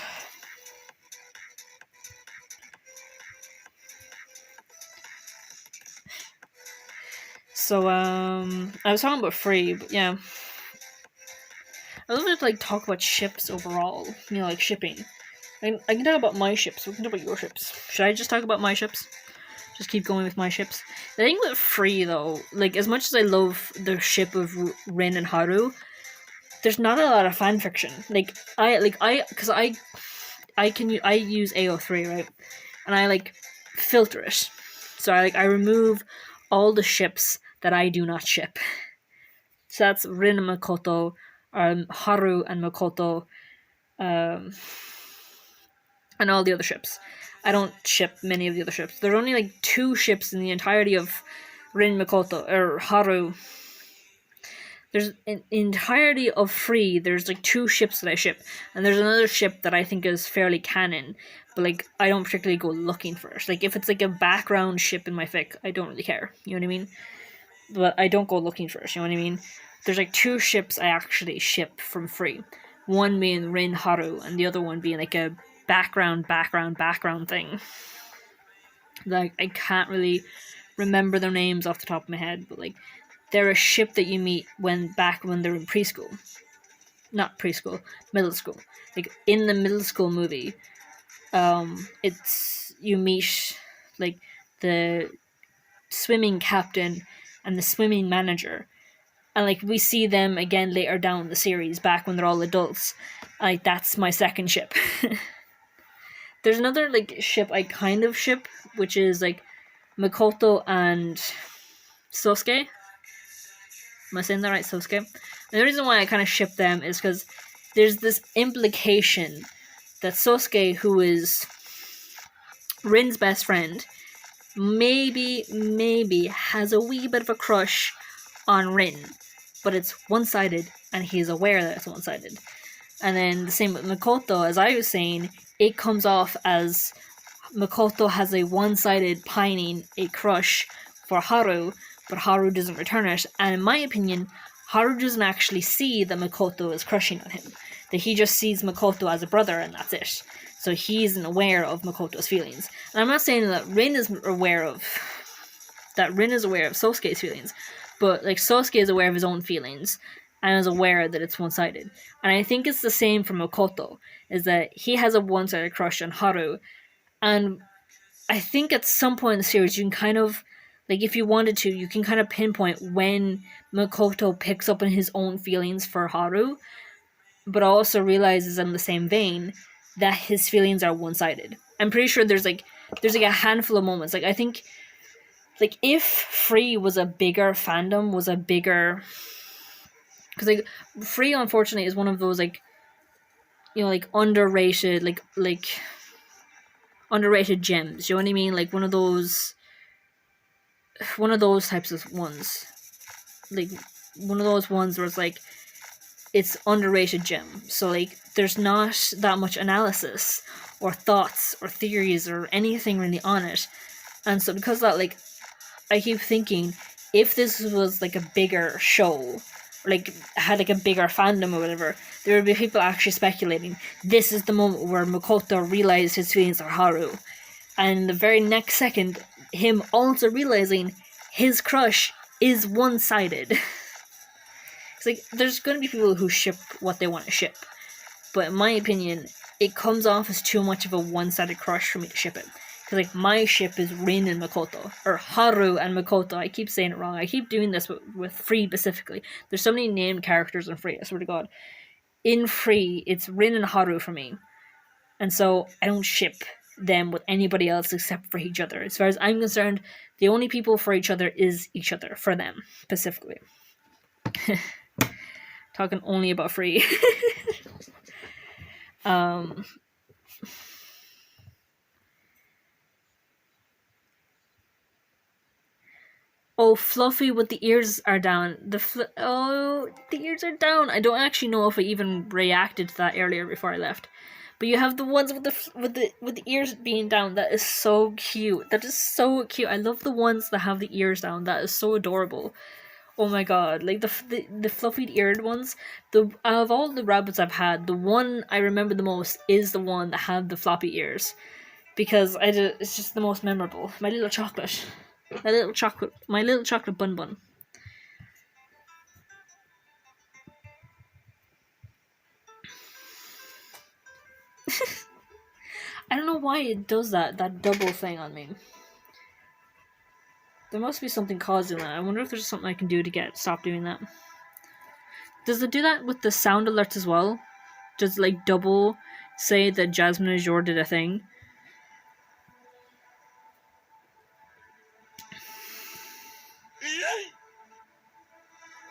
[SPEAKER 1] So I was talking about free, but yeah, I love to like talk about ships overall. You know, like shipping. I can talk about my ships. We can talk about your ships. Should I just talk about my ships? Just keep going with my ships. The thing with free though, like as much as I love the ship of Rin and Haru, there's not a lot of fan fiction. I use AO3, right, and I like filter it. So I remove all the ships that I do not ship. So that's Rin and Makoto, Haru and Makoto, and all the other ships. I don't ship many of the other ships. There are only like 2 ships in the entirety of Rin, Makoto, or Haru. There's in the entirety of Free, there's like 2 ships that I ship, and there's another ship that I think is fairly canon, but like I don't particularly go looking for it. Like if it's like a background ship in my fic, I don't really care. You know what I mean? But I don't go looking for it. You know what I mean? There's like 2 ships I actually ship from Free. One being Rin Haru, and the other one being like a background thing. Like I can't really remember their names off the top of my head, but like they're a ship that you meet when they're in preschool. Not preschool, middle school. Like in the middle school movie, it's you meet like the swimming captain and the swimming manager, and like we see them again later down the series back when they're all adults. Like that's my second ship. There's another like ship I kind of ship, which is like Makoto and Sosuke. Am I saying that right, Sosuke? And the reason why I kind of ship them is because there's this implication that Sosuke, who is Rin's best friend, maybe has a wee bit of a crush on Rin, but it's one-sided, and he's aware that it's one-sided. And then the same with Makoto, as I was saying, it comes off as Makoto has a one-sided pining, a crush for Haru, but Haru doesn't return it. And in my opinion, Haru doesn't actually see that Makoto is crushing on him. That he just sees Makoto as a brother, and that's it. So he isn't aware of Makoto's feelings. And I'm not saying that Rin is aware of Sosuke's feelings, but like Sosuke is aware of his own feelings and is aware that it's one-sided. And I think it's the same for Makoto, is that he has a one-sided crush on Haru, and I think at some point in the series you can kind of, like if you wanted to, you can kind of pinpoint when Makoto picks up on his own feelings for Haru, but also realizes in the same vein that his feelings are one-sided. I'm pretty sure there's like a handful of moments. Like I think, like if Free was a bigger fandom, because like Free unfortunately is one of those like, you know, like underrated underrated gems. You know what I mean? Like one of those types of ones. Like one of those ones where it's like it's underrated gem. So like there's not that much analysis or thoughts or theories or anything really on it. And so because of that, like I keep thinking, if this was like a bigger show, like had like a bigger fandom or whatever, there would be people actually speculating this is the moment where Makoto realized his feelings for Haru, and the very next second him also realizing his crush is one-sided. It's like there's going to be people who ship what they want to ship, but in my opinion it comes off as too much of a one-sided crush for me to ship it. Because, like, my ship is Rin and Makoto. Or Haru and Makoto. I keep saying it wrong. I keep doing this with Free specifically. There's so many named characters in Free, I swear to God. In Free, it's Rin and Haru for me. And so, I don't ship them with anybody else except for each other. As far as I'm concerned, the only people for each other is each other. For them, specifically. Talking only about Free. Oh, Fluffy with the ears are down. The ears are down. I don't actually know if I even reacted to that earlier before I left. But you have the ones with the ears being down. That is so cute. That is so cute. I love the ones that have the ears down. That is so adorable. Oh my god, like the fluffy eared ones. Out of all the rabbits I've had, the one I remember the most is the one that had the floppy ears, because it's just the most memorable. My little chocolate bun bun. I don't know why it does that double thing on me. There must be something causing that. I wonder if there's something I can do to stop doing that. Does it do that with the sound alerts as well? Does it, like, double say that Jasmine Azure did a thing?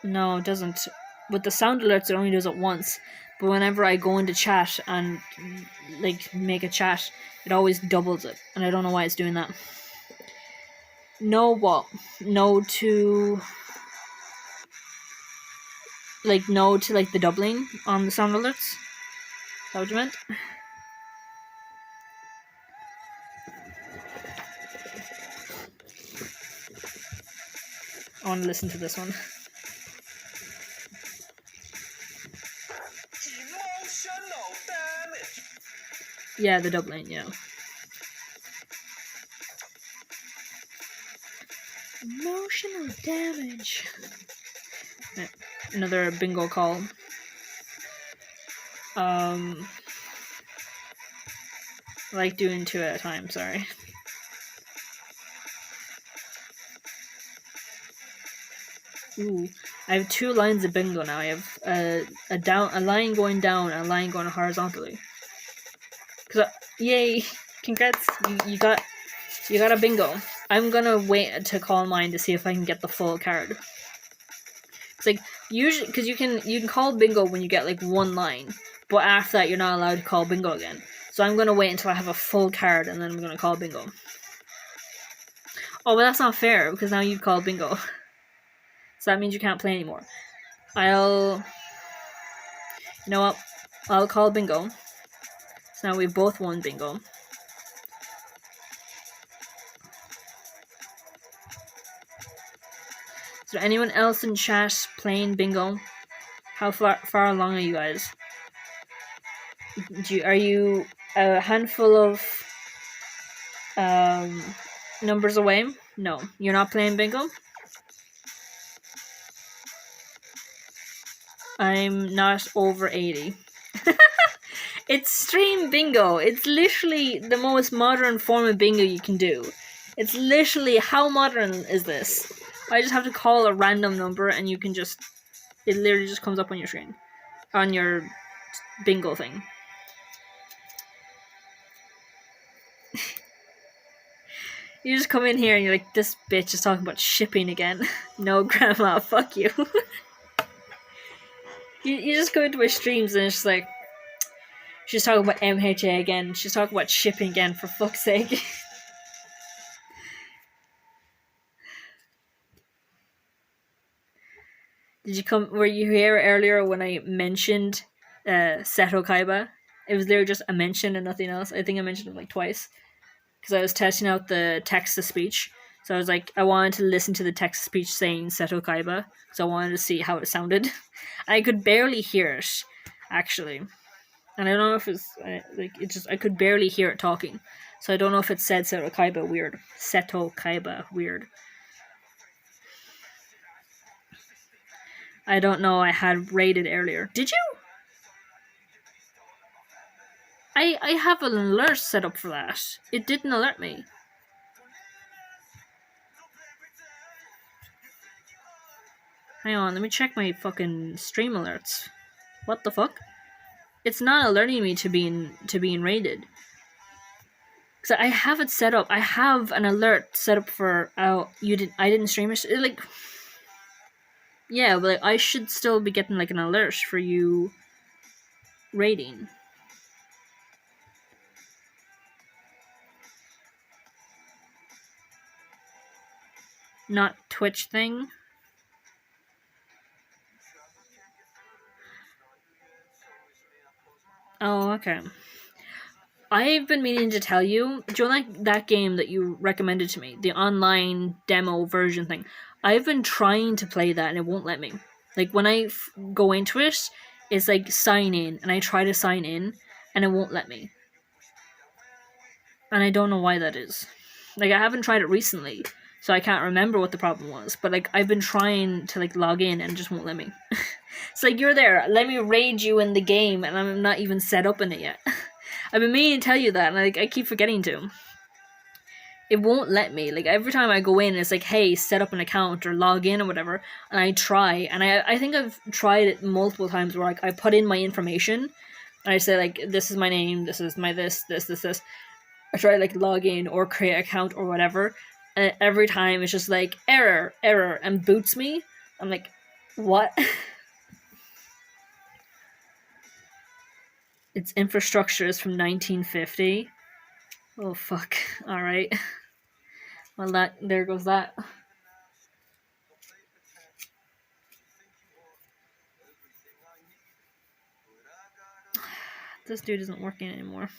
[SPEAKER 1] No, it doesn't. With the sound alerts, it only does it once. But whenever I go into chat and, like, make a chat, it always doubles it. And I don't know why it's doing that. No what? No to... Like, no to, like, the doubling on the sound alerts? Is that what you meant? I want to listen to this one.
[SPEAKER 3] Emotional damage.
[SPEAKER 1] Yeah, the doubling, yeah. Emotional damage. Yeah, another bingo call. I like doing 2 at a time, sorry. Ooh, I have 2 lines of bingo now. I have a line going down and a line going horizontally. Yay! Congrats! You got a bingo. I'm gonna wait to call mine to see if I can get the full card. It's like usually because you can call bingo when you get like 1 line, but after that you're not allowed to call bingo again. So I'm gonna wait until I have a full card and then I'm gonna call bingo. Oh, but that's not fair because now you've called bingo. So that means you can't play anymore. You know what? I'll call bingo. So now we've both won bingo. Is there anyone else in chat playing bingo? How far along are you guys? Are you a handful of numbers away? No, you're not playing bingo? I'm not over 80. It's stream bingo. It's literally the most modern form of bingo you can do. It's literally, how modern is this? I just have to call a random number and you can just, it literally just comes up on your screen. On your bingo thing. You just come in here and you're like, this bitch is talking about shipping again. No, grandma, fuck you. You just go into my streams and it's just like, she's talking about MHA again. She's talking about shipping again, for fuck's sake. Were you here earlier when I mentioned Seto Kaiba? It was there just a mention and nothing else. I think I mentioned it like twice. Because I was testing out the text-to-speech. So I was like, I wanted to listen to the text-to-speech saying Seto Kaiba. So I wanted to see how it sounded. I could barely hear it, actually. And I don't know if it's, I could barely hear it talking. So I don't know if it said Seto Kaiba weird. Seto Kaiba weird. I don't know, I had rated earlier. Did you? I have an alert set up for that. It didn't alert me. Hang on, let me check my fucking stream alerts. What the fuck? It's not alerting me to being raided. Cause I have it set up. I have an alert set up for I didn't stream it. Like, yeah, but like, I should still be getting like an alert for you raiding. Not Twitch thing. Oh, okay. I've been meaning to tell you, do you like that game that you recommended to me, the online demo version thing? I've been trying to play that and it won't let me. Like when I go into it, it's like sign in, and I try to sign in, and it won't let me. And I don't know why that is. Like I haven't tried it recently, so I can't remember what the problem was. But like I've been trying to like log in and it just won't let me. It's like, you're there, let me raid you in the game, and I'm not even set up in it yet. I've been meaning to tell you that, and I keep forgetting to. It won't let me. Like every time I go in, it's like, hey, set up an account or log in or whatever, and I try, and I think I've tried it multiple times where like I put in my information, and I say like, this is my name, this is my this. I try to like log in or create an account or whatever, and every time it's just like error, and boots me. I'm like, what? Its infrastructure is from 1950. Oh fuck. Alright. Well, there goes that. This dude isn't working anymore.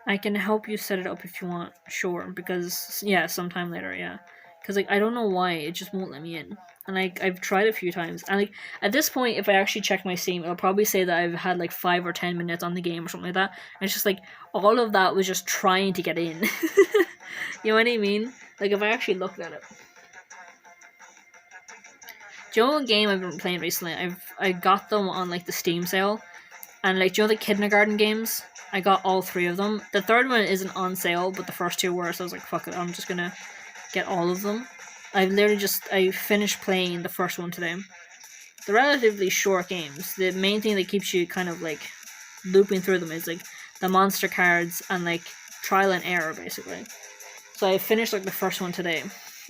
[SPEAKER 1] I can help you set it up if you want, sure, because, yeah, sometime later, yeah. Because, like, I don't know why, it just won't let me in. And, like, I've tried a few times. And, like, at this point, if I actually check my Steam, it'll probably say that I've had, like, 5 or 10 minutes on the game or something like that. And it's just, like, all of that was just trying to get in. You know what I mean? Like, if I actually looked at it. Do you know what game I've been playing recently? I got them on, like, the Steam sale. And, like, do you know the kindergarten games? I got all 3 of them. The third one isn't on sale, but the first 2 were, so I was like, fuck it, I'm just gonna get all of them. I finished playing the first one today. They're relatively short games. The main thing that keeps you kind of, like, looping through them is, like, the monster cards and, like, trial and error, basically. So I finished, like, the first one today.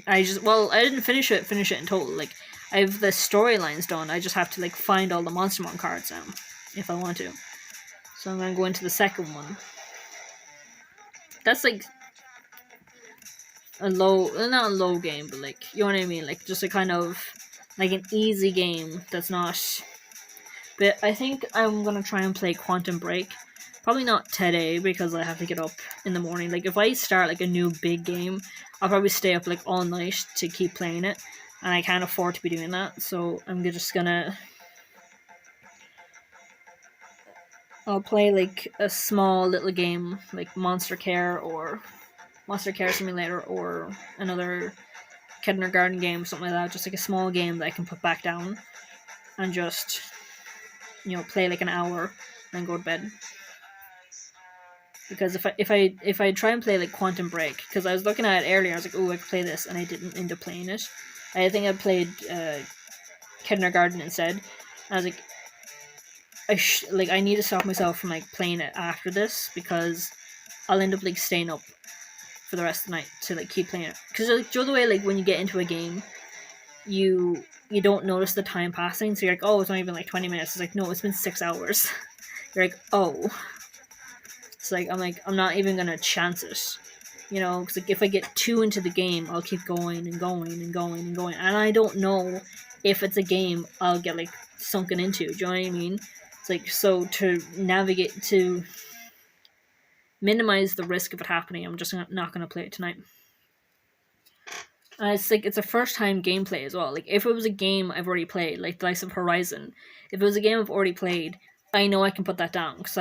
[SPEAKER 1] I didn't finish it in total. Like, I have the storylines done. I just have to, like, find all the Monstermon cards now, if I want to. So I'm gonna go into the second one. That's like not a low game, but like, you know what I mean? Like, just a kind of, like an easy game that's not. But I think I'm gonna try and play Quantum Break. Probably not today, because I have to get up in the morning. Like, if I start like a new big game, I'll probably stay up like all night to keep playing it. And I can't afford to be doing that, so I'm just gonna. I'll play like a small little game like Monster Care Simulator or another kindergarten game, something like that. Just like a small game that I can put back down and just, you know, play like an hour and then go to bed. Because if I try and play like Quantum Break, because I was looking at it earlier, I was like, oh, I could play this, and I didn't end up playing it. I think I played Kindergarten instead. And I was like, I need to stop myself from like playing it after this, because I'll end up like staying up for the rest of the night to like keep playing it. Because like, the other way, like when you get into a game, you don't notice the time passing, so you're like, oh, it's only been like 20 minutes. It's like, no, it's been 6 hours. You're like, oh. It's like, I'm not even gonna chance it, you know, because like, if I get too into the game, I'll keep going and going and going and going, and I don't know if it's a game I'll get like sunken into. Do you know what I mean? It's like, so to minimize the risk of it happening, I'm just not gonna play it tonight. It's like, it's a first time gameplay as well. Like, if it was a game I've already played, like the likes of Horizon, if it was a game I've already played, I know I can put that down, because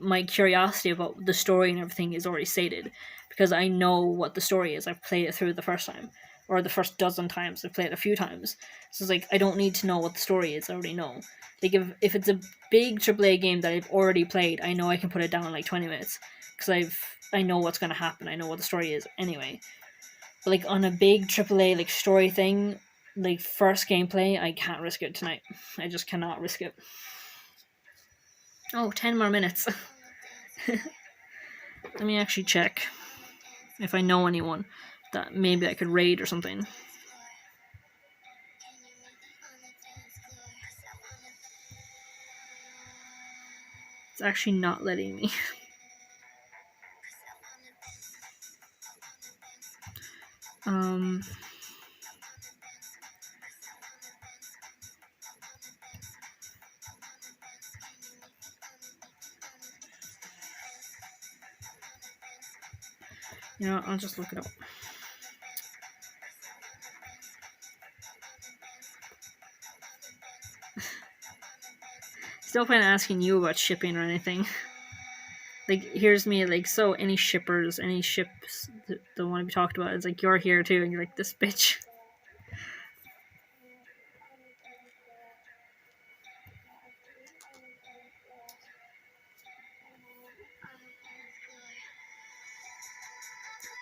[SPEAKER 1] my curiosity about the story and everything is already sated. because I know what the story is. I've played it through the first time, or the first dozen times. I've played it a few times. So it's like, I don't need to know what the story is. I already know. Like, if it's a big AAA game that I've already played, I know I can put it down in like 20 minutes. Because I know what's going to happen. I know what the story is anyway. But like, on a big AAA like story thing, like first gameplay, I can't risk it tonight. I just cannot risk it. Oh, 10 more minutes. Let me actually check if I know anyone that maybe I could raid or something. It's actually not letting me. You know, I'll just look it up. Still plan on asking you about shipping or anything. Like, here's me, like, so any shippers, any ships that want to be talked about, it's like, you're here too, and you're like, this bitch.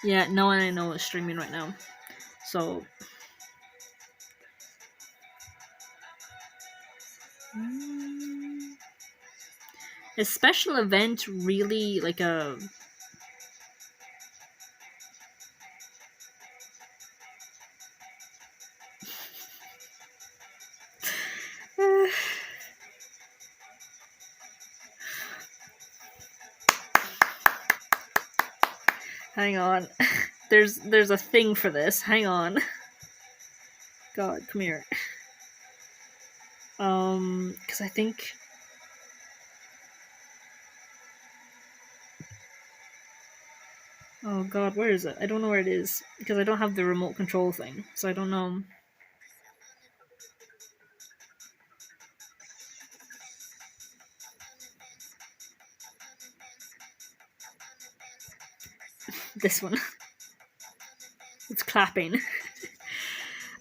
[SPEAKER 1] Yeah, no one I know is streaming right now. So. Is special event really like a. Hang on. There's a thing for this. Hang on. God, come here. Because I think. Oh god, where is it? I don't know where it is because I don't have the remote control thing, so I don't know. This one. It's clapping.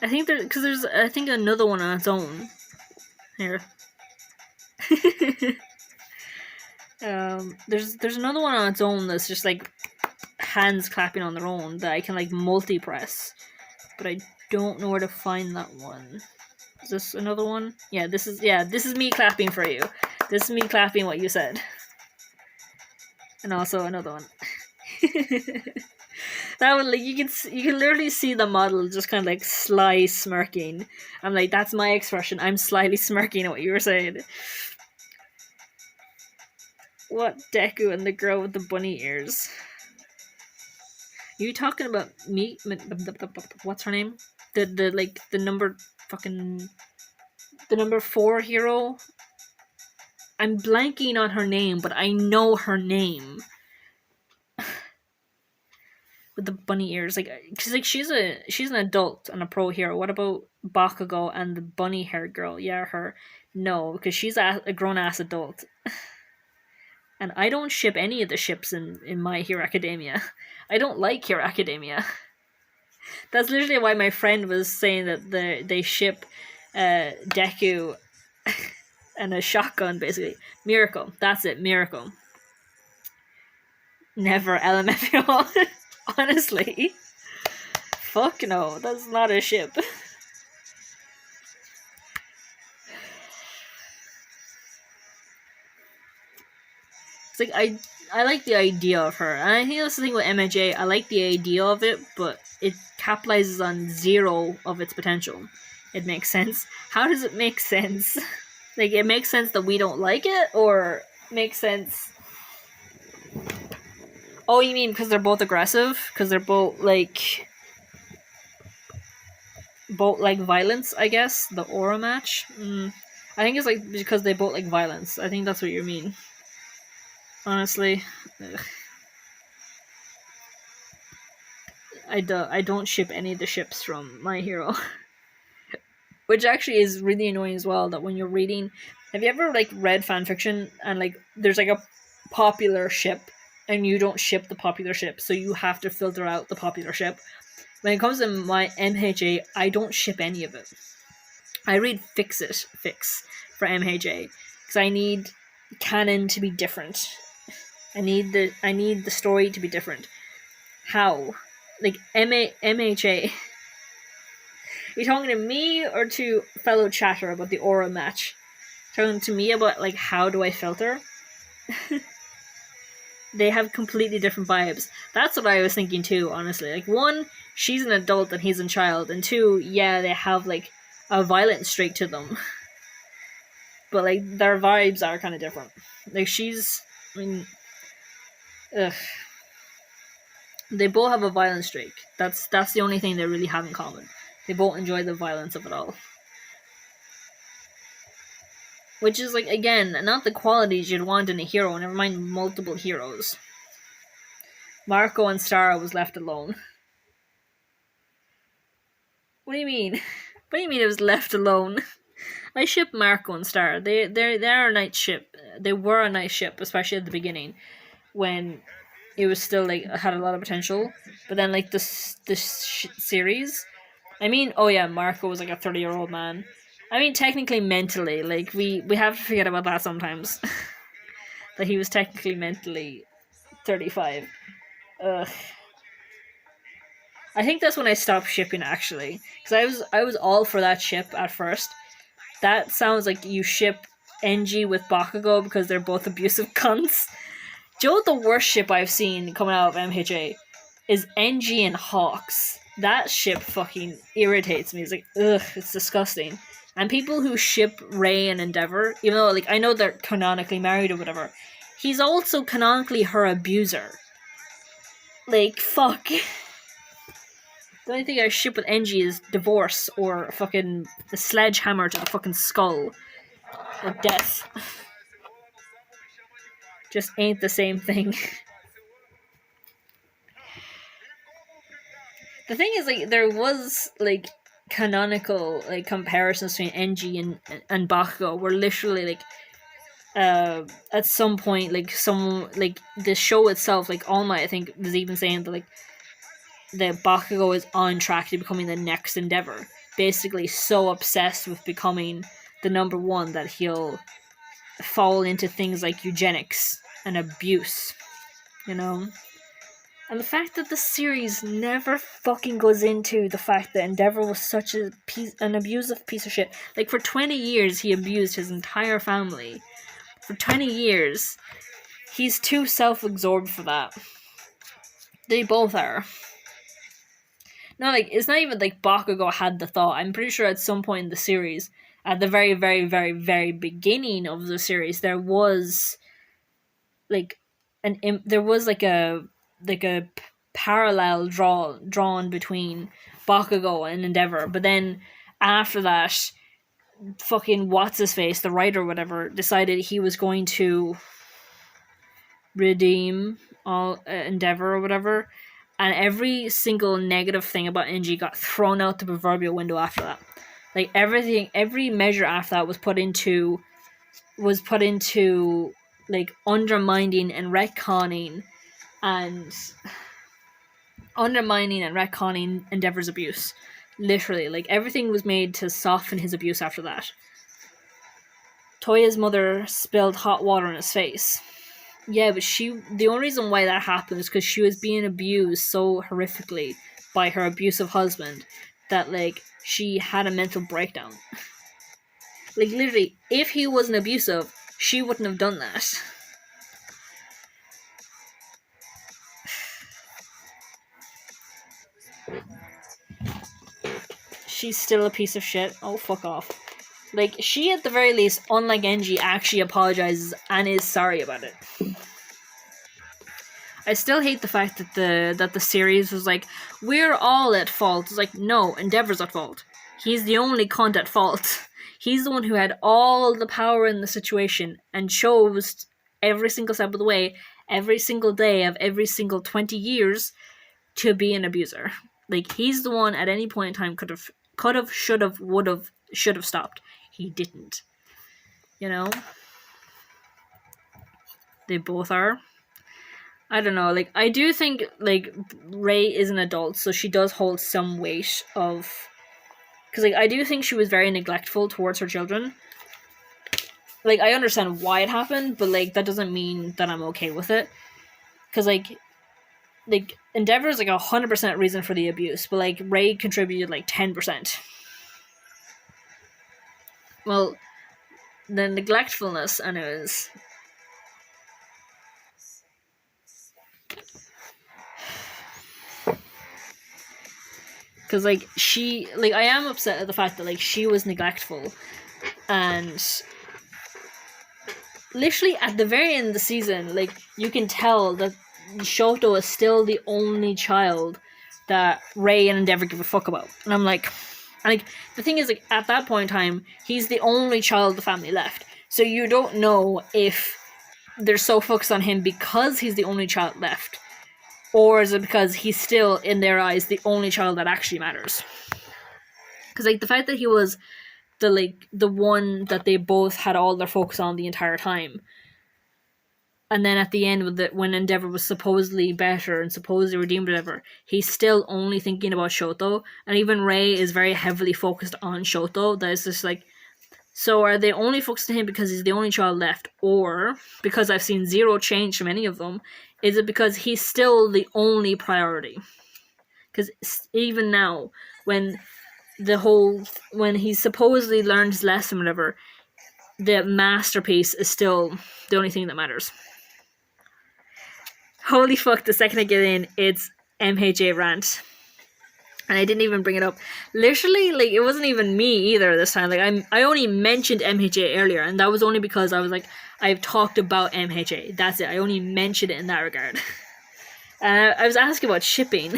[SPEAKER 1] I think there's I think another one on its own. Here. There's another one on its own that's just like hands clapping on their own that I can like multi-press, but I don't know where to find that one. Is this another one? Yeah, this is me clapping for you. This is me clapping what you said. And also another one. That one, like, you can literally see the model just kind of like sly smirking. I'm like, that's my expression. I'm slyly smirking at what you were saying. What Deku and the girl with the bunny ears? Are you talking about me? What's her name? The number 4 hero. I'm blanking on her name, but I know her name. With the bunny ears, like, cause like she's an adult and a pro hero. What about Bakugo and the bunny haired girl? Yeah, her. No, because she's a grown ass adult. And I don't ship any of the ships in My Hero Academia. I don't like Hero Academia. That's literally why my friend was saying that they ship Deku and a shotgun, basically. Miracle. That's it, Miracle. Never LMFAO. Honestly. Fuck no, that's not a ship. It's like, I like the idea of her. And I think that's the thing with MJ. I like the idea of it, but it capitalizes on 0 of its potential. It makes sense. How does it make sense? Like, it makes sense that we don't like it, or makes sense... Oh, you mean because they're both aggressive? Because they're both like violence, I guess? The aura match? I think it's like because they both like violence. I think that's what you mean. Honestly. Ugh. I don't ship any of the ships from My Hero. Which actually is really annoying as well, that when you're reading... Have you ever like read fanfiction and like there's like a popular ship and you don't ship the popular ship, so you have to filter out the popular ship. When it comes to my MHA, I don't ship any of it. I read fix for MHA because I need canon to be different. I need the story to be different. How? Like MHA. Are you talking to me or to fellow chatter about the aura match? Talking to me about like how do I filter? They have completely different vibes. That's what I was thinking too, honestly. Like, one, she's an adult and he's a child, and two, yeah, they have like a violent streak to them. But like their vibes are kind of different. Like I mean, ugh. They both have a violent streak. That's the only thing they really have in common. They both enjoy the violence of it all. Which is, like, again, not the qualities you'd want in a hero, never mind multiple heroes. Marco and Stara was left alone. What do you mean? What do you mean it was left alone? I ship Marco and Stara. They're a nice ship. They were a nice ship, especially at the beginning, when it was still, like, had a lot of potential. But then, like, this series, I mean, oh yeah, Marco was like a 30-year-old man. I mean, technically, mentally, like, we have to forget about that sometimes. That he was technically mentally 35. Ugh. I think that's when I stopped shipping, actually, because I was all for that ship at first. That sounds like you ship Engie with Bakugo because they're both abusive cunts. Joe, the worst ship I've seen coming out of MHA is Engie and Hawks. That ship fucking irritates me. It's like, ugh, it's disgusting. And people who ship Ray and Endeavor, even though, like, I know they're canonically married or whatever, he's also canonically her abuser. Like, fuck. The only thing I ship with Engie is divorce or fucking the sledgehammer to the fucking skull. Or death. Just ain't the same thing. The thing is, like, there was, like, canonical, like, comparisons between Engie and Bakugo where literally, like, at some point, like, the show itself, like, All Might, I think, was even saying that, like, the Bakugo is on track to becoming the next Endeavor. Basically so obsessed with becoming the number one that he'll fall into things like eugenics and abuse, you know? And the fact that the series never fucking goes into the fact that Endeavor was such an abusive piece of shit. Like, for 20 years, he abused his entire family. For 20 years. He's too self-absorbed for that. They both are. No, like, it's not even like Bakugo had the thought. I'm pretty sure at some point in the series, at the very, very, very, very beginning of the series, there was, like, a parallel drawn between Bakugo and Endeavor. But then after that, fucking what's-his-face, the writer or whatever, decided he was going to redeem all Endeavor or whatever. And every single negative thing about Engie got thrown out the proverbial window after that. Like, every measure after that was put into like undermining and retconning Endeavor's abuse. Literally, like, everything was made to soften his abuse after that. Toya's mother spilled hot water on his face. Yeah, but the only reason why that happened is because she was being abused so horrifically by her abusive husband that, like, she had a mental breakdown. Like, literally, if he wasn't abusive, she wouldn't have done that. She's still a piece of shit. Oh, fuck off. Like, she, at the very least, unlike Engie, actually apologizes and is sorry about it. I still hate the fact that the series was like, we're all at fault. It's like, no, Endeavor's at fault. He's the only cunt at fault. He's the one who had all the power in the situation and chose every single step of the way, every single day of every single 20 years to be an abuser. Like, he's the one at any point in time could have, should have stopped. He didn't. You know? They both are. I don't know. Like, I do think like Ray is an adult, so she does hold some weight of. Because like I do think she was very neglectful towards her children. Like, I understand why it happened, but like that doesn't mean that I'm okay with it. Because like Endeavor is like 100% reason for the abuse, but like Ray contributed like 10%. Well, the neglectfulness, anyways. Because like I am upset at the fact that like she was neglectful, and literally at the very end of the season, like you can tell that Shoto is still the only child that Ray and Endeavor give a fuck about. And I'm like the thing is, like, at that point in time, he's the only child of the family left. So you don't know if they're so focused on him because he's the only child left, or is it because he's still, in their eyes, the only child that actually matters? Because like the fact that he was the one that they both had all their focus on the entire time, and then at the end, when Endeavor was supposedly better and supposedly redeemed whatever, he's still only thinking about Shoto, and even Ray is very heavily focused on Shoto. That is just like, so are they only focused on him because he's the only child left, or because I've seen zero change from any of them, is it because he's still the only priority? Because even now, when he supposedly learned his lesson, whatever, the masterpiece is still the only thing that matters. Holy fuck, the second I get in, it's MHA rant. And I didn't even bring it up. Literally, like, it wasn't even me either this time. Like, I only mentioned MHA earlier, and that was only because I was like, I've talked about MHA. That's it. I only mentioned it in that regard. And I was asking about shipping.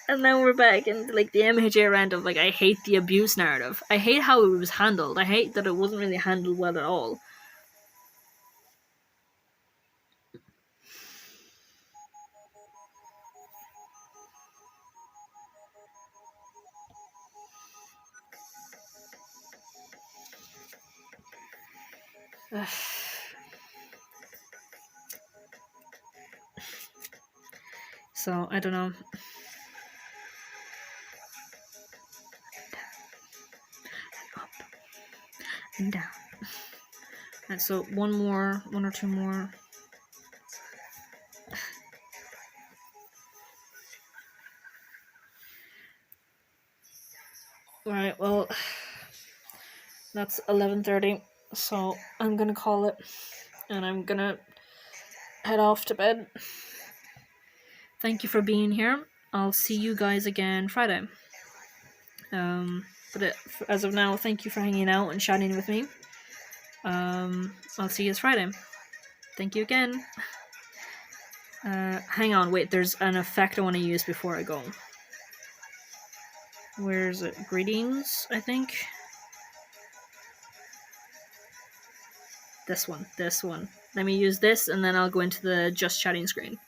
[SPEAKER 1] And now we're back in, like, the MHA rant of, like, I hate the abuse narrative. I hate how it was handled. I hate that it wasn't really handled well at all. So, I don't know. Up and down. Alright, so one or two more. Alright, well, that's 11:30, so I'm gonna call it, and I'm gonna head off to bed. Thank you for being here. I'll see you guys again Friday. But as of now, thank you for hanging out and chatting with me. I'll see you guys Friday. Thank you again. Hang on, wait, there's an effect I want to use before I go. Where's it? Greetings, I think. This one. Let me use this, and then I'll go into the just chatting screen.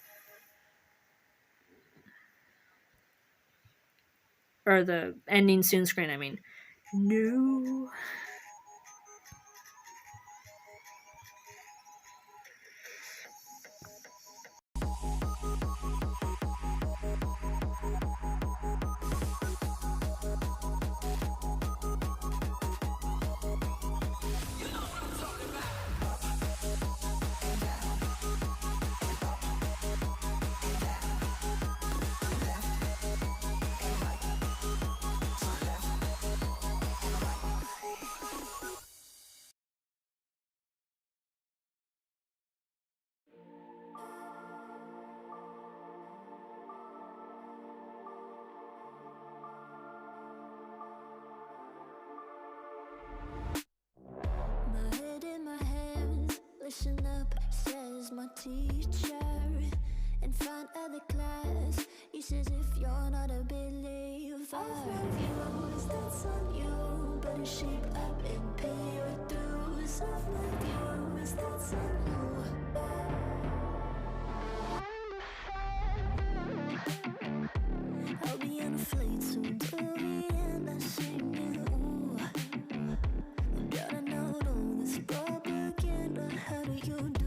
[SPEAKER 1] Or the ending soon screen, I mean. No.
[SPEAKER 4] My head in my hands, listen up, says my teacher. In front of the class, he says if you're not a believer, yours, that's on you. Better shape up and pay your dues. Of yours, that's on you. I'll be on a flight soon to Vienna singing, ooh. Gotta know all this propaganda, how do you do?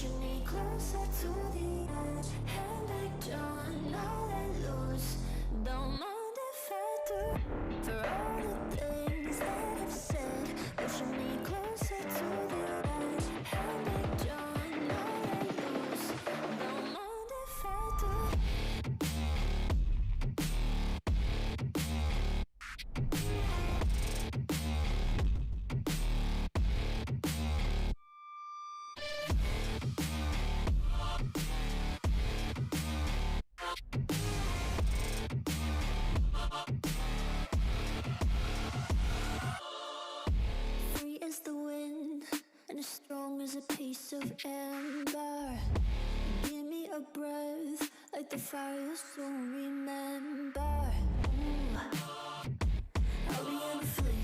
[SPEAKER 4] pushing me closer to the edge. Hand like John, now let loose. Don't mind if I do. For all the things that I've said, pushing me closer to the edge. Hand like John, now let loose. Don't mind if I do. Free as the wind and as strong as a piece of amber. Give me a breath like the fire you'll soon remember. Ooh. I'll be ever free.